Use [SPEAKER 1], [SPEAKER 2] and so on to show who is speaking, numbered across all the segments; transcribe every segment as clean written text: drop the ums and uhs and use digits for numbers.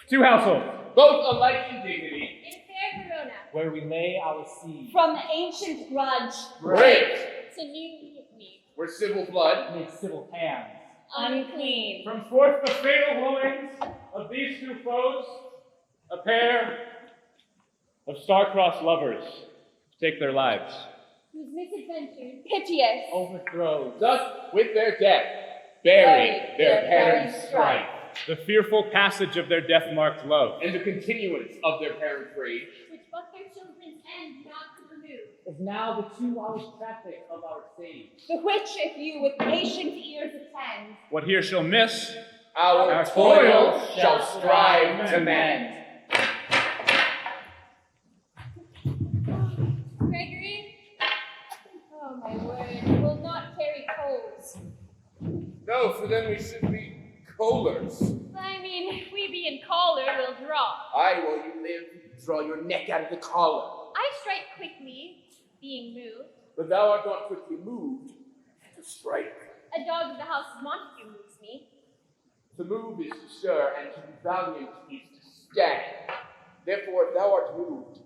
[SPEAKER 1] Two households.
[SPEAKER 2] Both alike in dignity.
[SPEAKER 3] In fair Verona.
[SPEAKER 1] Where we lay our siege.
[SPEAKER 4] From ancient grudge.
[SPEAKER 2] Break.
[SPEAKER 3] To new mutiny.
[SPEAKER 2] Where civil blood.
[SPEAKER 1] Makes civil hands.
[SPEAKER 4] Unclean.
[SPEAKER 1] From forth the fatal wooings of these two foes, a pair of star-crossed lovers take their lives.
[SPEAKER 3] Whose misadventures.
[SPEAKER 4] Piteous.
[SPEAKER 1] Overthrows.
[SPEAKER 2] Thus, with their death, bury their parents' strife.
[SPEAKER 1] The fearful passage of their death-marked love.
[SPEAKER 2] And the continuance of their parents' rage.
[SPEAKER 3] Which but their children's end not could remove.
[SPEAKER 1] Is now the 2 hours traffic of our stage.
[SPEAKER 4] The which if you with patient ears attend.
[SPEAKER 1] What here shall miss,
[SPEAKER 2] Our toil shall strive to mend.
[SPEAKER 3] Gregory? Oh my word, we will not carry coals.
[SPEAKER 2] No, for then we should be collars.
[SPEAKER 3] I mean, we being collar will draw.
[SPEAKER 2] Aye, while you live, draw your neck out of the collar.
[SPEAKER 3] I strike quickly, being moved.
[SPEAKER 2] But thou art not quickly moved to strike.
[SPEAKER 3] A dog of the house of Montague moves me.
[SPEAKER 2] To move is to stir, and to be valiant is to stand. Therefore, if thou art moved,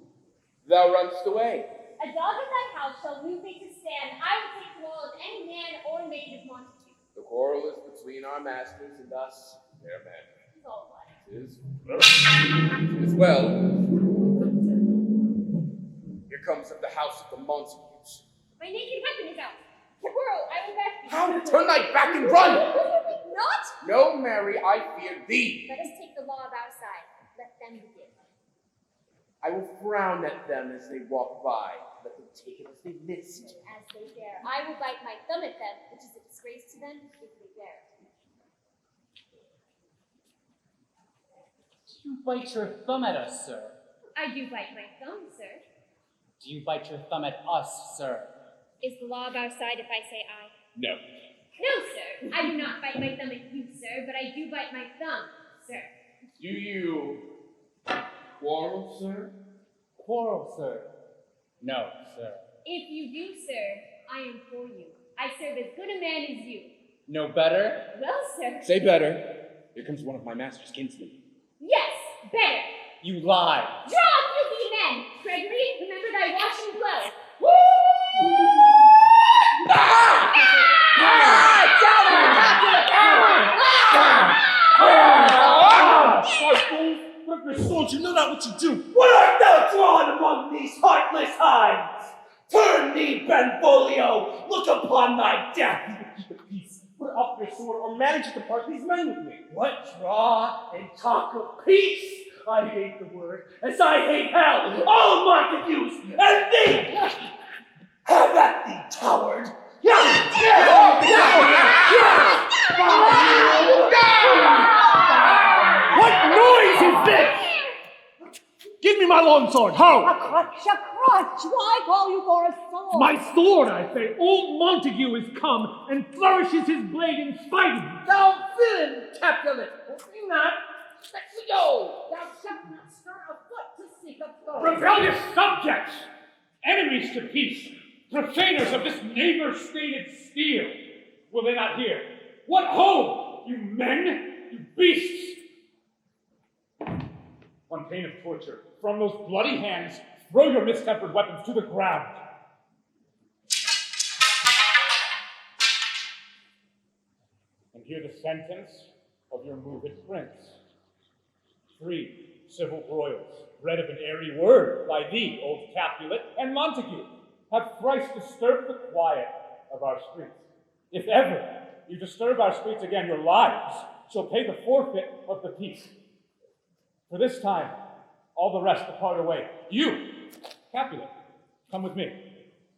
[SPEAKER 2] thou runnest away.
[SPEAKER 3] A dog of thy house shall move me to stand. I will take the wall of any man or maid of Montague.
[SPEAKER 2] The quarrel is between our masters and us, their men.
[SPEAKER 3] It's all one.
[SPEAKER 2] It is well. Here comes of the house of the Montagues.
[SPEAKER 3] My naked weapon is out. Squirrel, I will back thee.
[SPEAKER 2] How? Turn thy back and run!
[SPEAKER 3] Not?
[SPEAKER 2] No, Mary, I fear thee.
[SPEAKER 3] Let us take the law of our side. Let them begin.
[SPEAKER 2] I will frown at them as they walk by. Let them take it as they list.
[SPEAKER 3] As they dare. I will bite my thumb at them, which is a disgrace to them if they dare.
[SPEAKER 5] Do you bite your thumb at us, sir?
[SPEAKER 3] I do bite my thumb, sir.
[SPEAKER 5] Do you bite your thumb at us, sir?
[SPEAKER 3] Is the law of our side if I say I?
[SPEAKER 2] No.
[SPEAKER 3] No, sir. I do not bite my thumb at you, sir, but I do bite my thumb, sir.
[SPEAKER 2] Do you quarrel, sir?
[SPEAKER 5] Quarrel, sir? No, sir.
[SPEAKER 3] If you do, sir, I am for you. I serve as good a man as you.
[SPEAKER 5] No better?
[SPEAKER 3] Well, sir.
[SPEAKER 2] Say better. Here comes one of my master's kinsmen.
[SPEAKER 3] Yes, better.
[SPEAKER 5] You lie.
[SPEAKER 3] Draw, filthy men! Gregory, remember thy washing blow.
[SPEAKER 6] Soldier, know not what you do. What art thou drawn among these heartless hinds? Turn thee, Benvolio, look upon thy death. Peace. Put up your sword, or manage to part these men with me. What draw and talk of peace? I hate the word, as I hate hell, all Montagues, and thee! Have at thee, coward! What noise is this? Give me my longsword, ho!
[SPEAKER 4] A crutch, why call you for a sword?
[SPEAKER 6] My sword, I say. Old Montague is come and flourishes his blade in fighting.
[SPEAKER 7] Thou villain, Capulet! Opening not, let me go! Thou shalt not stir a foot to seek a foe!
[SPEAKER 6] Rebellious subjects, enemies to peace, profaners of this neighbor-stated steel. Will they not hear? What ho, you men, you beasts! On pain of torture, from those bloody hands, throw your mistempered weapons to the ground. And hear the sentence of your moved prince. 3 civil broils, bred of an airy word by thee, old Capulet, and Montague, have thrice disturbed the quiet of our streets. If ever you disturb our streets again, your lives shall pay the forfeit of the peace. For this time, all the rest depart away. You, Capulet, come with me.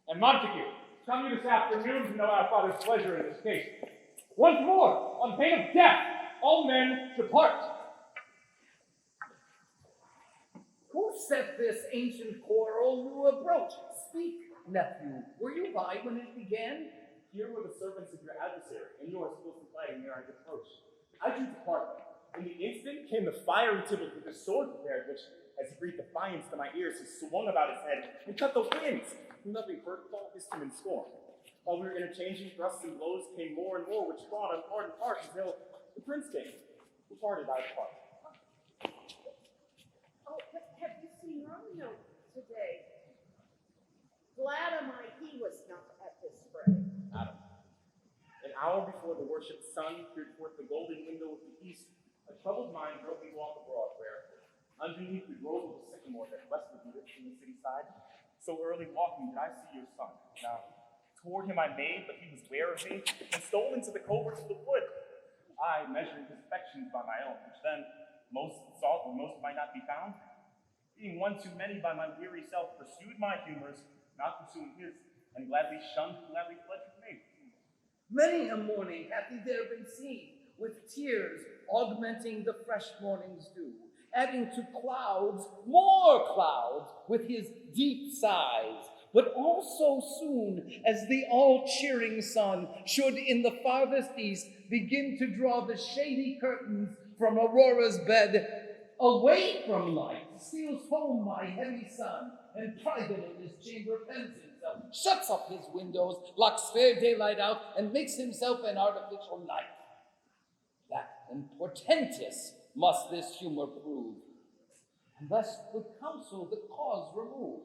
[SPEAKER 6] And Montague, come you this afternoon to know our father's pleasure in this case. Once more, on pain of death, all men depart.
[SPEAKER 7] Who set this ancient quarrel to abroach? Speak, nephew. Were you by when it began?
[SPEAKER 1] Here were the servants of your adversary, and yours close to fighting near our approach. I drew to part. In the instant came the fiery Tybalt with his sword prepared, which, as he breathed defiance to my ears, he swung about his head and cut the winds. Nothing hurt, fall, hissed him in scorn. While we were interchanging thrusts and blows, came more and more, which brought on ardent heart until the prince came, who parted our part.
[SPEAKER 7] today. Glad am I he was not at this fray.
[SPEAKER 1] Adam. An hour before the worshipped sun peered forth the golden window of the east, a troubled mind drove me to walk abroad where, underneath the grove of the sycamore that westward lit from the city side, so early walking did I see your son. Now, toward him I made, but he was ware of me, and stole into the coverts of the wood. I, measuring his affections by my own, which then most sought where most might not be found, being one too many by my weary self, pursued my humors, not pursuing his, and gladly shunned who gladly fled from me.
[SPEAKER 7] Many a morning hath he there been seen, with tears augmenting the fresh morning's dew, adding to clouds, more clouds, with his deep sighs. But also soon as the all-cheering sun should in the farthest east begin to draw the shady curtains from Aurora's bed, away from light steals home my heavy son, and private in his chamber pens himself, shuts up his windows, locks fair daylight out, and makes himself an artificial night. That and portentous must this humor prove, unless with counsel the cause remove.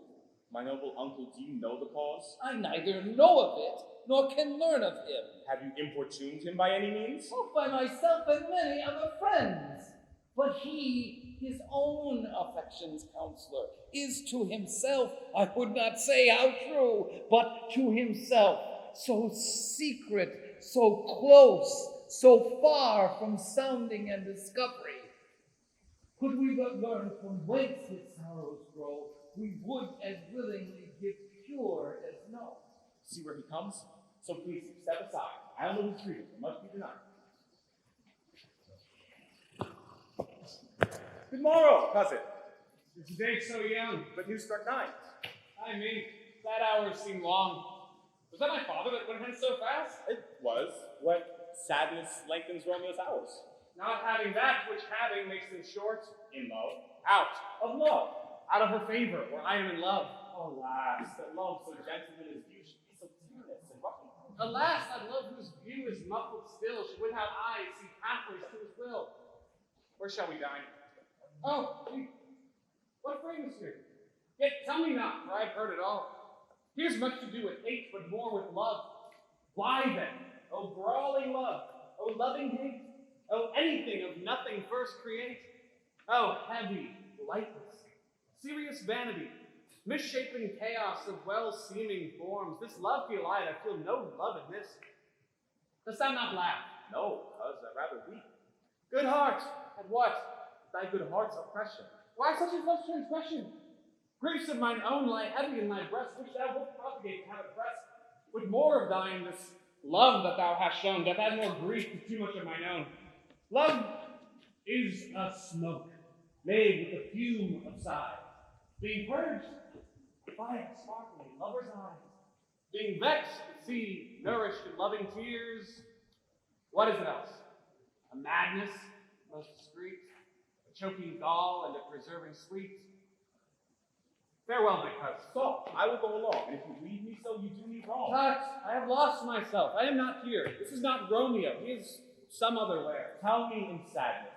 [SPEAKER 1] My noble uncle, do you know the cause?
[SPEAKER 7] I neither know of it, nor can learn of him.
[SPEAKER 1] Have you importuned him by any means?
[SPEAKER 7] Both by myself and many other friends. But he, his own affection's counselor, is to himself, I would not say how true, but to himself, so secret, so close, so far from sounding and discovery. Could we but learn from whence his sorrows grow, we would as willingly give cure as know.
[SPEAKER 1] See where he comes? So please, step aside. I don't know his freedom. It must be denied. Good morrow, cousin.
[SPEAKER 5] Is the day so young?
[SPEAKER 1] But you struck 9.
[SPEAKER 5] I mean, that hour seemed long. Was that my father that went hence so fast?
[SPEAKER 1] It was. What sadness lengthens Romeo's hours?
[SPEAKER 5] Not having that which having makes them short.
[SPEAKER 1] In love.
[SPEAKER 5] Out.
[SPEAKER 1] Of love.
[SPEAKER 5] Out of her favor, where I am in love.
[SPEAKER 1] Alas, that love so gentle in his view should be so tedious and rough.
[SPEAKER 5] Alas, that love whose view is muffled still should without eyes see pathways to his will. Where shall we dine? Oh, what brings us here? Yet tell me not, for I have heard it all. Here's much to do with hate, but more with love. Why then, O brawling love, O loving hate, O anything of nothing first create, O heavy, lightless, serious vanity, misshapen chaos of well-seeming forms, this love feel I feel no love in this. Dost thou not laugh?
[SPEAKER 1] No, cuz I rather weep.
[SPEAKER 5] Good heart, at what?
[SPEAKER 1] Thy good heart's oppression.
[SPEAKER 5] Why such is love's transgression? Griefs of mine own lie heavy in my breast, which thou wilt propagate and have oppressed. With more of thine, this love that thou hast shown doth add more grief to too much of mine own. Love is a smoke, made with the fume of sighs. Being purged, fire sparkling, lover's eyes. Being vexed, see, nourished in loving tears. What is it else? A madness, most discreet, a choking gall, and a preserving sweet. Farewell, my cousin.
[SPEAKER 1] So, I will go along, and if you leave me so, you do me wrong.
[SPEAKER 5] But I have lost myself. I am not here. This is not Romeo. He is some other where.
[SPEAKER 1] Tell me in sadness,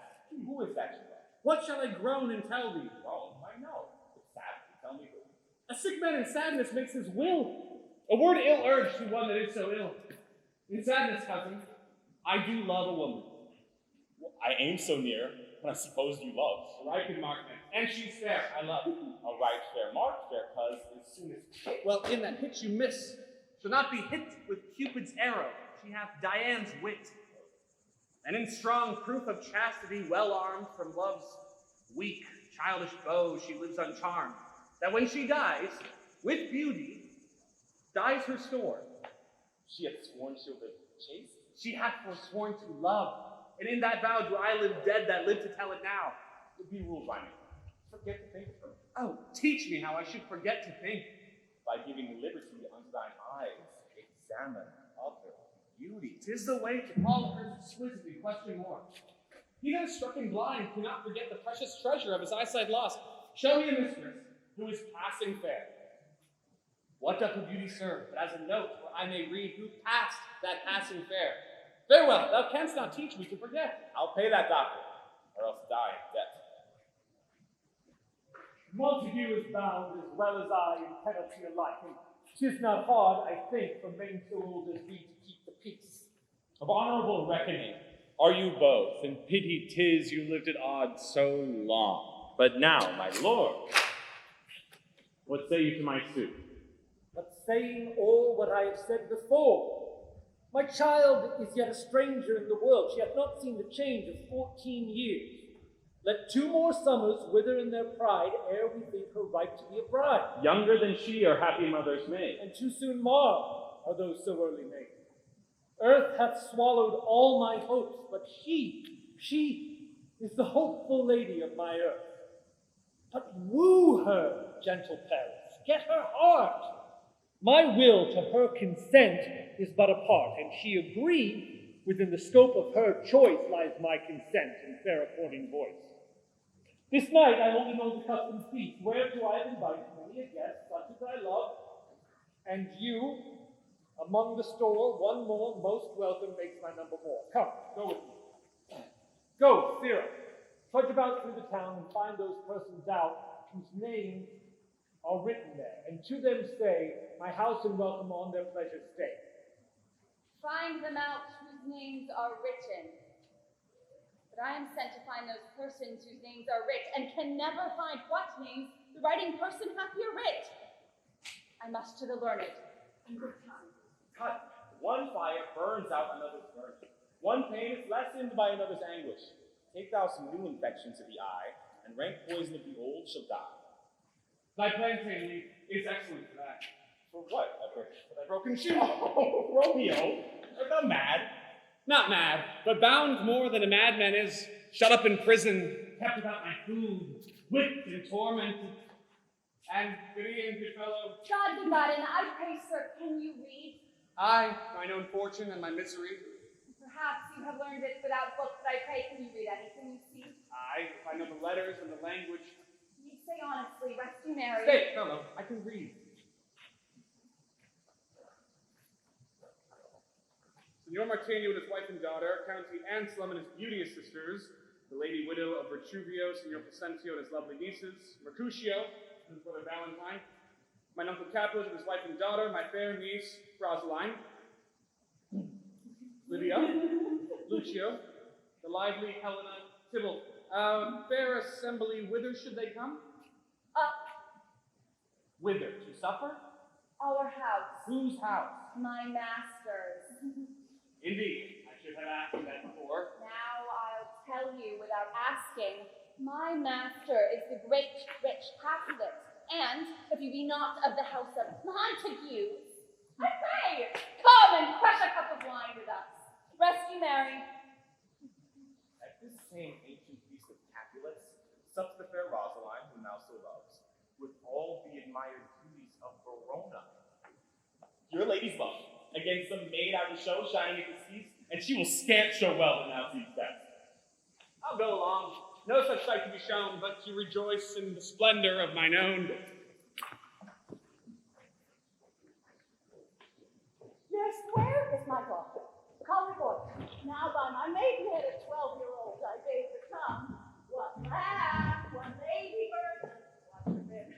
[SPEAKER 1] who is that you are?
[SPEAKER 5] What shall I groan and tell thee?
[SPEAKER 1] Wrong, I know. It's sad, tell me who.
[SPEAKER 5] A sick man in sadness makes his will. A word ill urged to one that is so ill. In sadness, cousin, I do love a woman.
[SPEAKER 1] Well, I aim so near, when I suppose you love.
[SPEAKER 5] A right good marksman. And she's fair, I love.
[SPEAKER 1] A right fair mark, fair cuz, as soon as
[SPEAKER 5] Well, in that hit you miss. Shall not be hit with Cupid's arrow. She hath Dian's wit. And in strong proof of chastity, well armed from love's weak, childish bow, she lives uncharmed. That when she dies, with beauty, dies her store.
[SPEAKER 1] she hath sworn she'll live chaste.
[SPEAKER 5] She hath forsworn to love. And in that vow do I live dead that live to tell it now.
[SPEAKER 1] Would be ruled by me. Forget to think of her.
[SPEAKER 5] Oh, teach me how I should forget to think.
[SPEAKER 1] By giving liberty unto thine eyes, examine other beauty.
[SPEAKER 5] 'Tis the way to call her exquisitely, question more. He that is struck in blind cannot forget the precious treasure of his eyesight lost. Show me a mistress who is passing fair. What doth her beauty serve, but as a note where I may read who passed that passing fair? Farewell, thou canst not teach me to forget.
[SPEAKER 1] I'll pay that doctor, or else die in debt.
[SPEAKER 8] Montague is bound as well as I in penalty alike, and 'tis not hard, I think, for men so old as we to keep the peace.
[SPEAKER 5] Of honorable reckoning are you both, and pity 'tis you lived at odds so long. But now, my lord, what say you to my suit?
[SPEAKER 8] But saying all what I have said before, my child is yet a stranger in the world. She hath not seen the change of 14 years. Let 2 more summers wither in their pride ere we think her ripe to be a bride.
[SPEAKER 5] Younger than she are happy mothers made.
[SPEAKER 8] And too soon marred are those so early made. Earth hath swallowed all my hopes, but she is the hopeful lady of my earth. But woo her, gentle Paris, get her heart. My will to her consent is but a part, and she agreed, within the scope of her choice lies my consent in fair according voice. This night I only know the custom feast, whereto I have invited many a guest, such as I love, and you, among the store, one more most welcome makes my number more. Come, go with me. Go, Sarah, trudge about through the town and find those persons out whose names are written there, and to them say, my house and welcome on their pleasure stay.
[SPEAKER 4] Find them out whose names are written. But I am sent to find those persons whose names are writ, and can never find what names the writing person hath here writ. I must to the learned in good time.
[SPEAKER 1] Cut. One fire burns out another's burning. One pain is lessened by another's anguish. Take thou some new infections of the eye, and rank poison of the old shall die.
[SPEAKER 5] Thy plantain leaf is excellent for that.
[SPEAKER 1] For what? For thy broken shoe? Oh, Romeo, art thou mad?
[SPEAKER 5] Not mad, but bound more than a madman is, shut up in prison, kept without my food, whipped and tormented. And good evening, good fellow.
[SPEAKER 3] God be God, and I pray, sir, can you read?
[SPEAKER 5] I, mine own fortune and my misery.
[SPEAKER 3] Perhaps you have learned it without books, but I pray, can you read anything you see?
[SPEAKER 5] I, if I know the letters and the language.
[SPEAKER 3] You say honestly, rest you marry.
[SPEAKER 5] Stay, fellow, I can read. Signor Martini with his wife and daughter, Count Anselm and his beauteous sisters, the lady widow of Retruvio, Signor Placentio and his lovely nieces, Mercutio and his brother Valentine, my uncle Capulet and his wife and daughter, my fair niece, Rosaline, Lydia, Lucio, the lively Helena, Tybalt. Fair assembly, whither should they come?
[SPEAKER 3] Up,
[SPEAKER 1] Whither? To supper?
[SPEAKER 3] our house,
[SPEAKER 1] Whose house?
[SPEAKER 3] my master's.
[SPEAKER 5] Indeed, I should have asked you that before.
[SPEAKER 3] Now I'll tell you without asking. My master is the great rich Capulet, and if you be not of the house of Montague, I pray, come and crush a cup of wine with us. Rest you merry.
[SPEAKER 1] At this same ancient feast of Capulets, sups the fair Rosaline, whom thou so loves, with all the admired beauties of Verona. Your lady's love, against some maid I will show shining at the seas, and she will scant show well than thou seest best.
[SPEAKER 5] I'll go along. No such sight to be shown, but to rejoice in the splendor of mine own.
[SPEAKER 4] Yes, where is my daughter? Call her forth. Now by my maidenhead of 12-year-old I bade her come. What laugh, what lady bird, what forbid.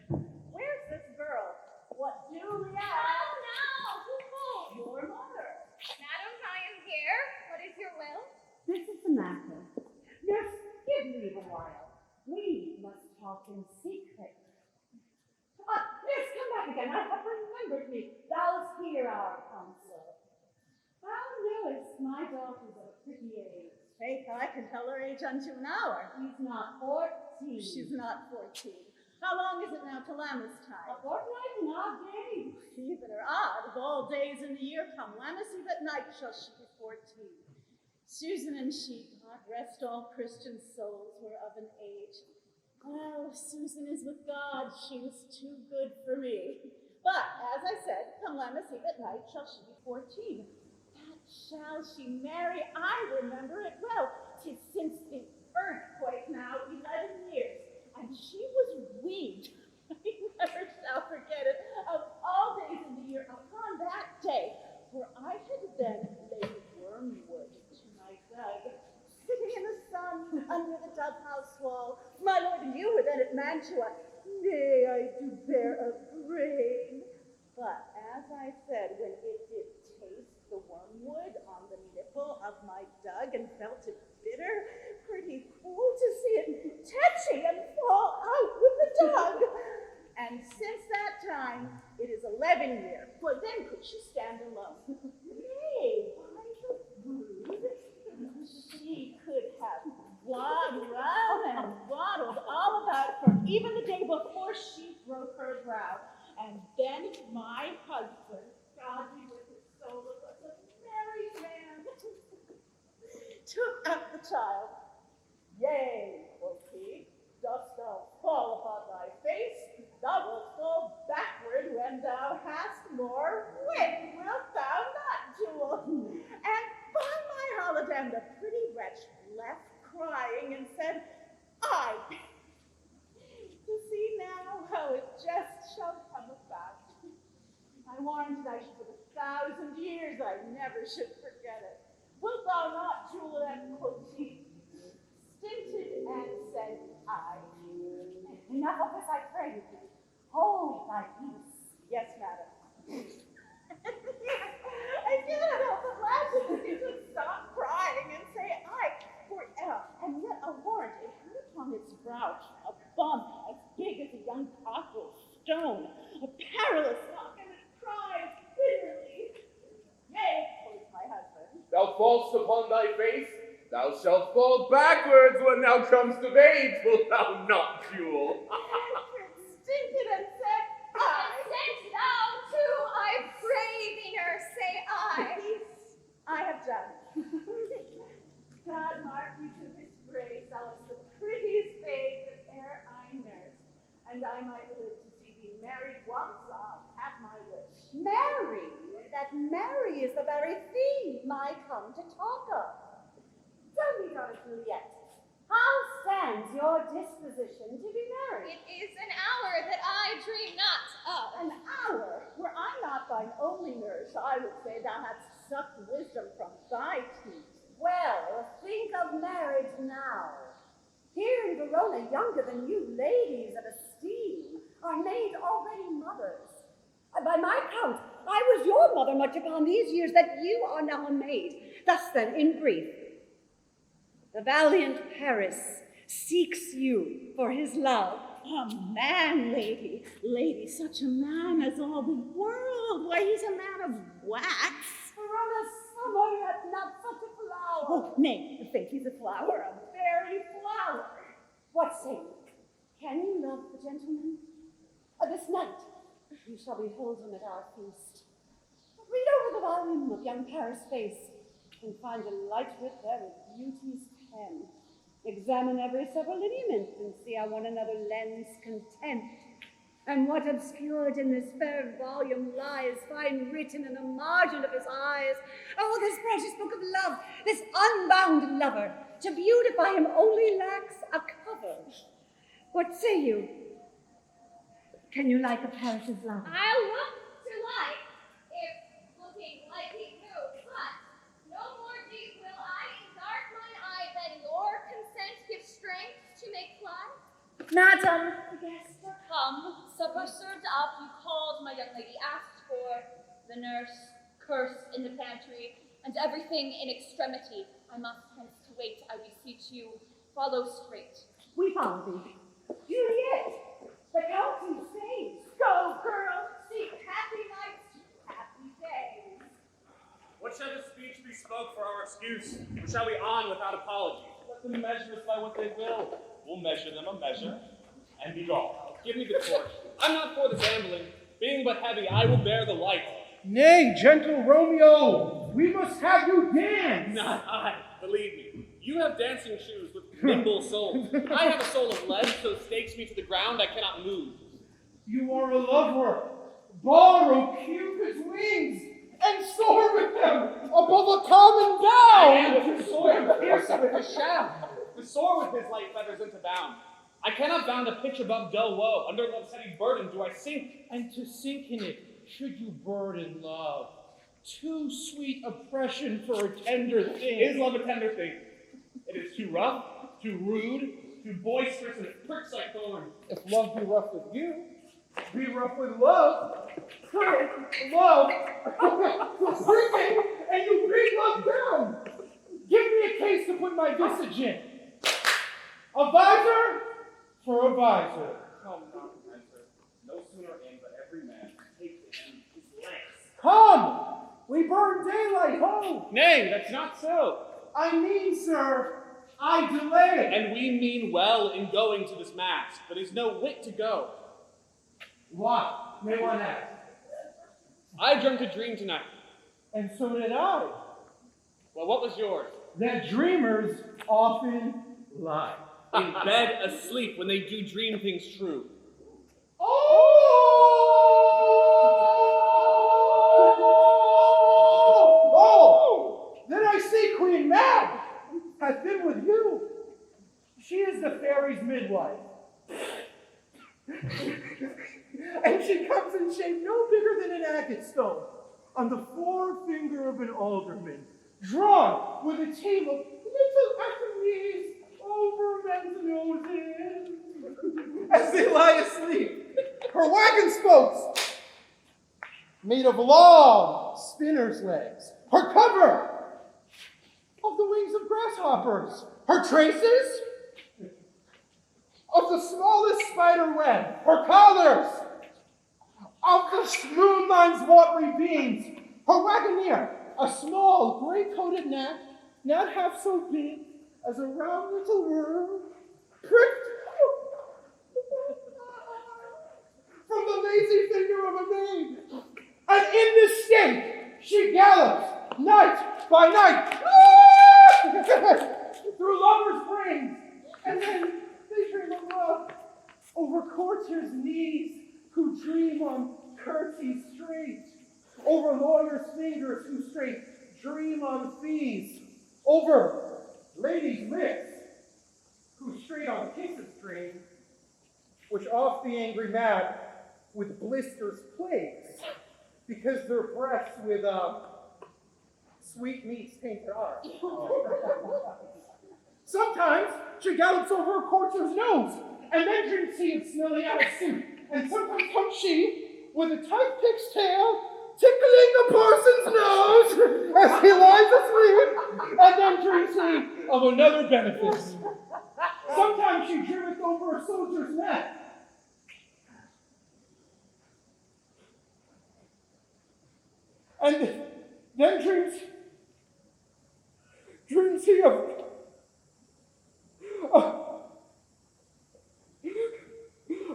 [SPEAKER 4] Where's this girl? What Juliet?
[SPEAKER 3] Oh no!
[SPEAKER 4] Your mother.
[SPEAKER 3] Madam, I am here. What is your will?
[SPEAKER 4] This is the matter. Yes, give me a while. We must talk in secret. Yes, come back again. I have remembered me. Thou's hear our counsel. Thou knowest my daughter's of a pretty age. Faith, I can tell her age unto an hour. She's not 14. She's not 14. How long is it now to Lammastide? A fortnight and odd days. Even or odd, of all days in the year come Lammas Eve at night shall she be 14. Susan and she, God rest all Christian souls, were of an age. Well, Susan is with God. She was too good for me. But, as I said, come Lammas Eve at night shall she be 14. That shall she marry, I remember it well. 'Tis since the earthquake now 11 years. And she was weaned. I never shall forget it. Of all days in the year, upon that day, for I had then laid wormwood to my bed, sitting in the sun under the dove house wall. My lord and you were then at Mantua. nay, I do bear a grain. But as I said, when it did taste the wormwood on the nipple of my dug and felt it bitter, pretty cool to see it tetchy and fall out with the dug. And since that time, it is 11 years, for then could she stand alone. Nay, why the brood? She could have waddled round and waddled all about her, even the day before she broke her brow. And then my husband, God be with his soul, was a merry man, took up the child. Yea, quoth he, dost thou fall upon thy face, thou wilt fall backward when thou hast more wit, wilt thou not, Jewel? And by my holiday, the pretty wretch left crying and said, I. To see now how it just shall come about. I warned that I should for 1,000 years I never should forget it. Wilt thou not, Juliet, quoth she, stinted and said I. Enough of this, I pray you. Hold thy peace. Yes, madam. I cannot help but laughing that you should stop crying and say I. For and yet a warrant it had upon its brow a bump as big as a young cockerel stone, a perilous lock, and it cried bitterly. Yea, quoth my husband.
[SPEAKER 2] Thou fall'st upon thy face, thou shalt fall backwards when thou comest of age, wilt thou not, Jewel?
[SPEAKER 3] And stinted and said I. Consent thou too, I pray thee, nurse, say I.
[SPEAKER 4] Peace I have done. God mark you to his grace, thou wast the prettiest babe that e'er I nursed, and I might live to see thee married once, I'll have my wish.
[SPEAKER 9] Marry? That marry is the very theme I come to talk of. Tell me, daughter Juliet, how stands your disposition to be married?
[SPEAKER 3] It is an hour that I dream not of.
[SPEAKER 4] An hour? Were I not thine only nurse, I would say thou hadst sucked wisdom from thy teeth.
[SPEAKER 9] Well, think of marriage now. Here in Verona, younger than you, ladies of esteem, are made already mothers. By my count, I was your mother much upon these years that you are now a maid. Thus then, in brief, the valiant Paris seeks you for his love.
[SPEAKER 4] A man, lady, such a man as all the world. Why, he's a man of wax.
[SPEAKER 9] Verona summer hath not such a flower.
[SPEAKER 4] Oh, nay, the faith he's a flower, a very flower.
[SPEAKER 9] What say you? Can you love the gentleman? This night you shall behold him at our feast. Read over the volume of young Paris' face and find a light writ there with beauty's pen. Examine every several lineament and see how one another lends content. And what obscured in this fair volume lies, find written in the margin of his eyes. Oh, this precious book of love, this unbound lover, to beautify him only lacks a cover. What say you? Can you like a Paris's love?
[SPEAKER 3] I'll look to like, if looking like he do, but no more deep will I endark mine eye than your consent give strength to make fly.
[SPEAKER 9] Madam, the guests are
[SPEAKER 3] Come, supper served up, you called my young lady, asked for the nurse, curse in the pantry, and everything in extremity. I must hence to wait, I beseech you, follow straight.
[SPEAKER 9] We follow thee. Juliet, the country stays.
[SPEAKER 4] Go, girl, seek happy nights, happy days.
[SPEAKER 5] What shall this speech be spoke for our excuse? Or shall we on without apology? Let them measure us by what they will. We'll measure them a measure, and be gone. Give me the torch. I'm not for this ambling. Being but heavy, I will bear the light.
[SPEAKER 10] Nay, gentle Romeo, we must have you dance.
[SPEAKER 5] Not I, believe me. You have dancing shoes with nimble soles. I have a soul of lead, so stakes me to the ground I cannot move.
[SPEAKER 10] You are a lover. Borrow Cupid's wings and soar with them above a common bound.
[SPEAKER 5] I am to soar and pierce with a shaft. To soar with his light feathers into bound. I cannot bound a pitch above dull woe. Under love's heavy burden do I sink.
[SPEAKER 10] And to sink in it, should you burden love? Too sweet oppression for a tender thing.
[SPEAKER 5] Is love a tender thing? It is too rough, too rude, too boisterous, and it pricks like thorns.
[SPEAKER 10] If love be rough with you, be rough with love. Love. Freaking, and you bring love down. Give me a case to put my visage in. A visor for a visor.
[SPEAKER 1] Come, enter. No sooner in, but every man take his lance.
[SPEAKER 10] Come! We burn daylight home.
[SPEAKER 5] Nay, that's not so.
[SPEAKER 10] I mean, sir, I delay.
[SPEAKER 5] And we mean well in going to this mass, but is no whit to go.
[SPEAKER 10] Why? May one ask.
[SPEAKER 5] I dreamt a dream tonight.
[SPEAKER 10] And so did I.
[SPEAKER 5] Well, what was yours?
[SPEAKER 10] That dreamers often lie.
[SPEAKER 5] In bed asleep when they do dream things true.
[SPEAKER 10] Oh! Then I see Queen Mab hath been with you. She is the fairy's midwife. And she comes in shape no bigger than an agate stone, on the forefinger of an alderman, drawn with a team of little atomies over men's noses, as they lie asleep. Her wagon spokes, made of long spinner's legs. Her cover, of the wings of grasshoppers. Her traces, of the smallest spider web. Her collars, of the smooth lines watery beams. Her wagoneer, a small gray-coated gnat, not half so big as a round little worm, pricked from the lazy finger of a maid. And in this state, she gallops night by night through lovers' brains, and then they dream of love over courtiers' knees who dream on curtsies straight, over lawyers' fingers who straight dream on fees, over ladies' lips who straight on kisses dream, which oft the angry mad with blisters plagues, because their breaths with sweet meats tainted are. Sometimes she gallops over a courtier's nose, and then dreams he of smelling out a suit. And sometimes comes she with a toothpick's tail, tickling the parson's nose as he lies asleep, and then dreams he of another benefice. Sometimes she dreameth over a soldier's neck. And then dreams he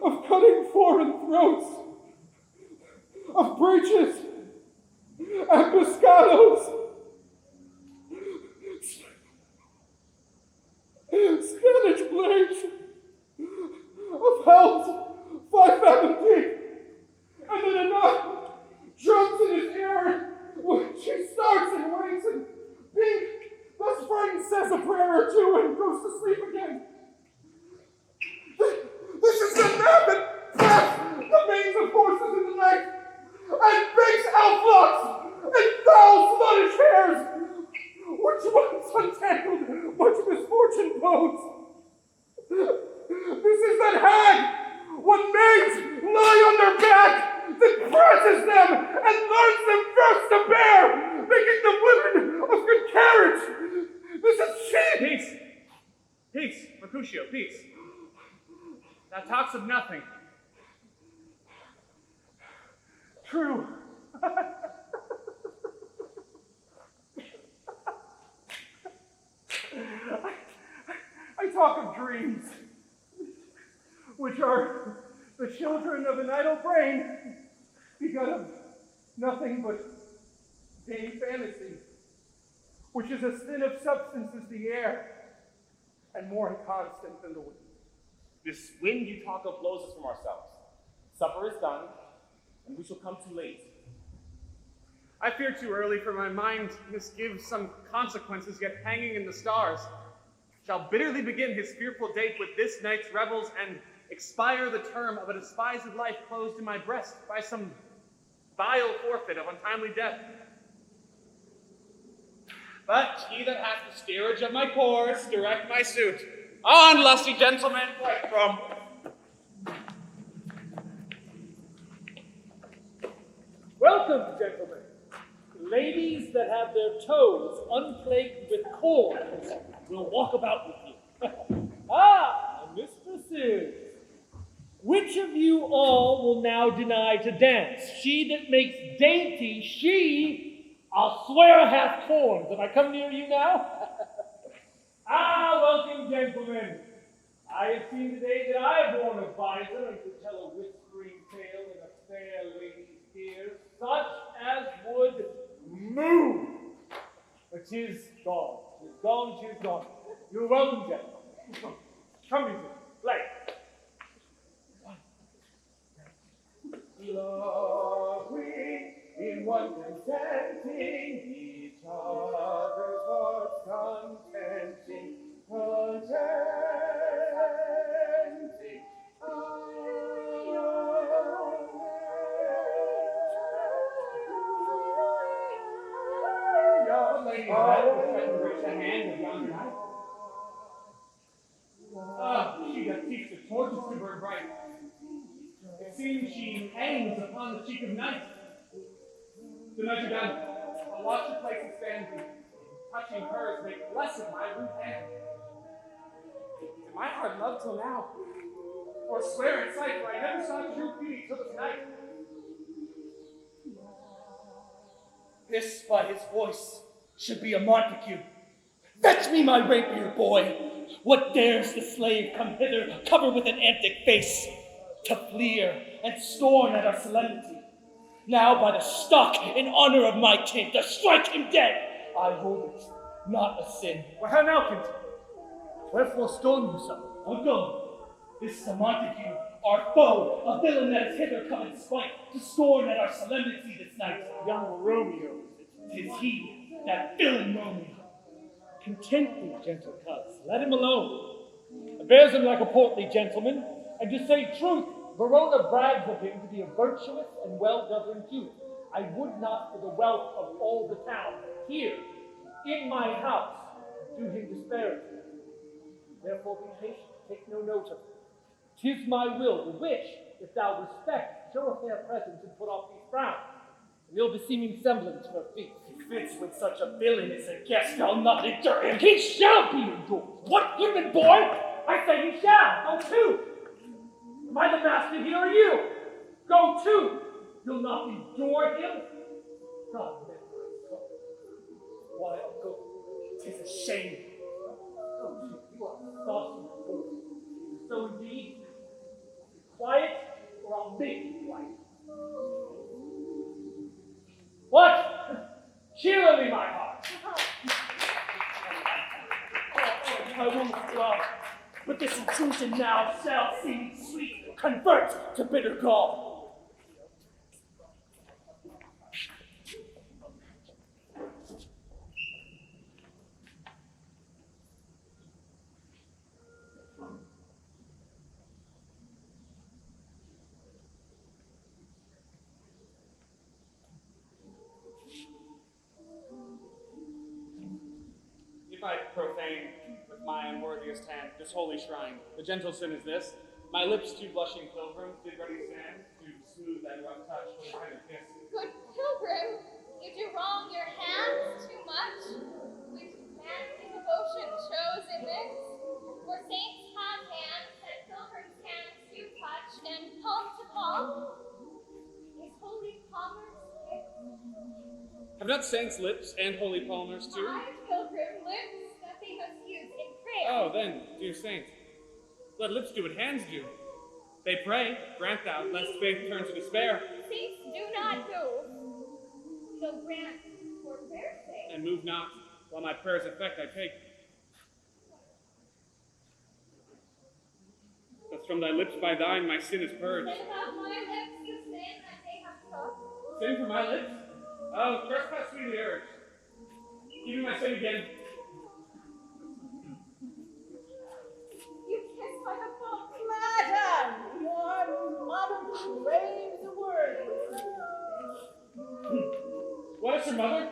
[SPEAKER 10] of cutting foreign throats, of breeches and pescados, Spanish blades, of helms 5 fathom deep, and then a knot drums in his ear when she starts and wakes, and being thus frightened says a prayer or two and goes to sleep again. This is the map that traps the manes of horses in the night, and bakes elf-locks and foul sluttish hairs, which once untangled much misfortune bodes. This is that hag, when maids lie on their back, that presses them and learns them first to bear, making them women of good carriage. This is she!
[SPEAKER 5] Peace! Peace, Mercutio, peace. Thou talks of nothing.
[SPEAKER 10] True. I talk of dreams, which are the children of an idle brain, begot of nothing but vain fantasy, which is as thin of substance as the air, and more inconstant than the wind.
[SPEAKER 1] This wind you talk of blows us from ourselves. Supper is done, and we shall come too late.
[SPEAKER 5] I fear too early, for my mind misgives some consequences yet hanging in the stars. Shall bitterly begin his fearful date with this night's revels, and expire the term of a despised life closed in my breast by some vile forfeit of untimely death. But he that hath the steerage of my course direct my suit, On, lusty gentlemen, right from.
[SPEAKER 8] Welcome, gentlemen. Ladies that have their toes unplagued with corns will walk about with you. Ah, mistresses. Which of you all will now deny to dance? She that makes dainty, I'll swear hath corns. Have I come near you now? Welcome, gentlemen. I have seen the day that I have worn a visor and could tell a whispering tale in a fair lady's ears, such as would move. But 'tis gone. 'Tis gone, 'tis gone. You're welcome, gentlemen. Come, music, play.
[SPEAKER 2] Love we in one consenting, each other's hearts contenting,
[SPEAKER 5] Lady Red, reach the hand of yonder knight. She that keeps the torches to burn bright. It seems she hangs upon the cheek of night. The night are done. I'll watch her place and stand, and touching hers, make blessed my rude hand. And my heart loved till now, or swear in sight, for I never saw true beauty till this night.
[SPEAKER 7] This by his voice should be a Montague. Fetch me my rapier, boy. What dares the slave come hither, covered with an antic face, to fleer and scorn at our solemnity? Now by the stock, in honor of my king, to strike him dead, I hold it not a sin.
[SPEAKER 8] Well, how now, Kent? Wherefore storm you so?
[SPEAKER 7] Uncle, this is a Montague, our foe, a villain that is hither come in spite, to scorn at our solemnity this night.
[SPEAKER 8] Young Romeo.
[SPEAKER 7] 'Tis he, that villain Romeo.
[SPEAKER 8] Content thee, gentle cuz. Let him alone. It bears him like a portly gentleman, and to say truth, Verona brags of him to be a virtuous and well-governed youth. I would not, for the wealth of all the town, here, in my house, do him disparity. Therefore be patient, take no note of it. 'Tis my will, the which, if thou respect, show a fair presence and put off these frowns, an ill-beseeming semblance for a feast.
[SPEAKER 7] He fits with such a villain as a guest, I'll not endure him.
[SPEAKER 8] He shall be endured. What, human boy? I say he shall. Go to. Am I the master here, or you? Go to. You'll not endure him. God, never my soul. Why, uncle,
[SPEAKER 7] 'Tis a shame.
[SPEAKER 8] oh, you are saucy fool. So indeed, be quiet, or I'll make you quiet. What? Cheerily, my heart.
[SPEAKER 7] I will withdraw, but this intrusion now shall seem sweet, convert to bitter gall.
[SPEAKER 5] If I profane with my unworthiest hand this holy shrine, the gentle sin is this: my lips to blushing pilgrims did ready stand to smooth that rough touch with a tender kiss.
[SPEAKER 3] Good pilgrim, you do wrong your hands too much. Which manly devotion shows in this? For saints have hands that pilgrims' hands do touch, and palm to palm is holy palmer's kiss.
[SPEAKER 5] Have not saints lips and holy palmers too?
[SPEAKER 3] My pilgrim lips that they must use in prayer.
[SPEAKER 5] Oh, then, dear saint, let lips do what hands do. They pray, grant thou, lest faith turn to despair.
[SPEAKER 3] Saints do not move, till grant for their sake.
[SPEAKER 5] And move not, while my prayer's effect I take. Thus from thy lips by thine my sin is purged.
[SPEAKER 3] Then have my lips the sin that they have sought.
[SPEAKER 5] Sin from my lips? Oh, trespass sweetly urged. Give me my sin again.
[SPEAKER 3] You kiss my above.
[SPEAKER 4] Madam, your mother craves a word with you.
[SPEAKER 5] What is her mother?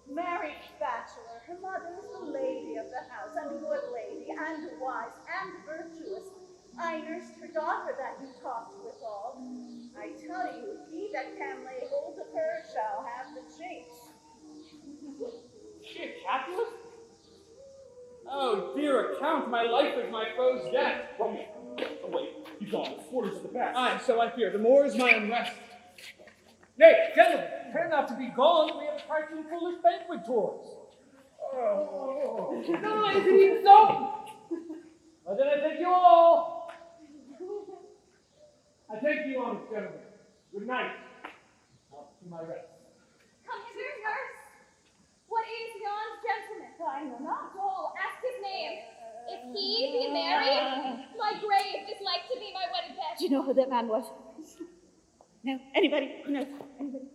[SPEAKER 4] Married bachelor. Her mother is the lady of the house, and a good lady,
[SPEAKER 9] and wise and virtuous. I nursed her daughter that you talked withal. I tell you, he that can lay hold of her shall have the chase.
[SPEAKER 5] Is she a Capulet? Oh, dear account, my life is my foe's death.
[SPEAKER 1] Romeo, away. He's gone. The sport is at the back.
[SPEAKER 5] Aye, so I fear. The more is my unrest.
[SPEAKER 8] Nay, gentlemen, turn not to be gone. We have a trifling foolish banquet tours.
[SPEAKER 10] No, is it even so?
[SPEAKER 8] Well, then I take you all. I take you on, gentlemen. Good night. Off to my rest.
[SPEAKER 3] Come hither, nurse. What is yon gentleman?
[SPEAKER 9] I know not.
[SPEAKER 3] Oh, ask his name. If he be married, my grave is like to be my wedded bed.
[SPEAKER 9] Do you know who that man was? No? Anybody? No? Anybody?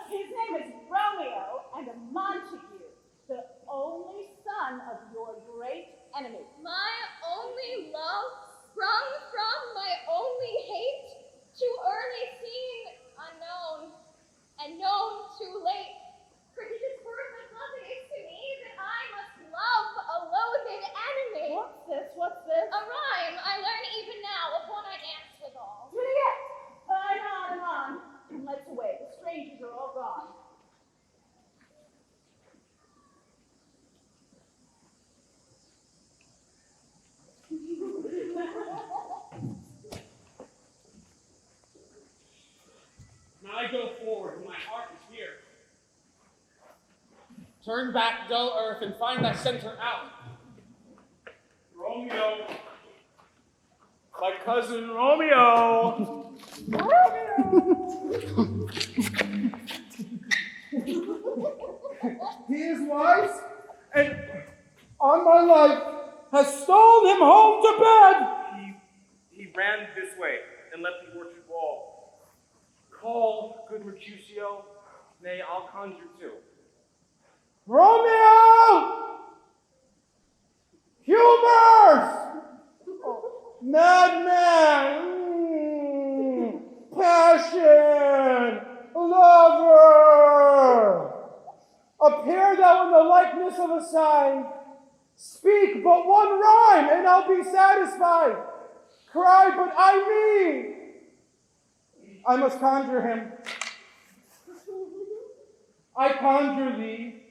[SPEAKER 9] His name is Romeo and a Montague, the only son of your great enemy.
[SPEAKER 3] My only love sprung from my only hate, too early seen, unknown, and known too late. For his birth of love it is to me that I must love a loathed enemy.
[SPEAKER 9] What's this? What's this?
[SPEAKER 3] A rhyme I learn even now of one I dance withal.
[SPEAKER 9] Juliet! I'm on. Let's away. The strangers are all gone.
[SPEAKER 5] I go forward, my heart is here. Turn back, dull earth, and find thy center out.
[SPEAKER 1] Romeo. My cousin Romeo.
[SPEAKER 10] He is wise, and on my life has stolen him home to bed.
[SPEAKER 1] He ran this way and left the orchard wall. Call, good Mercutio. Nay, I'll conjure too.
[SPEAKER 10] Romeo! Humors! Madman! Passion! Lover! Appear thou in the likeness of a sign. Speak but one rhyme, and I'll be satisfied. Cry, but I mean. I must conjure him. I conjure thee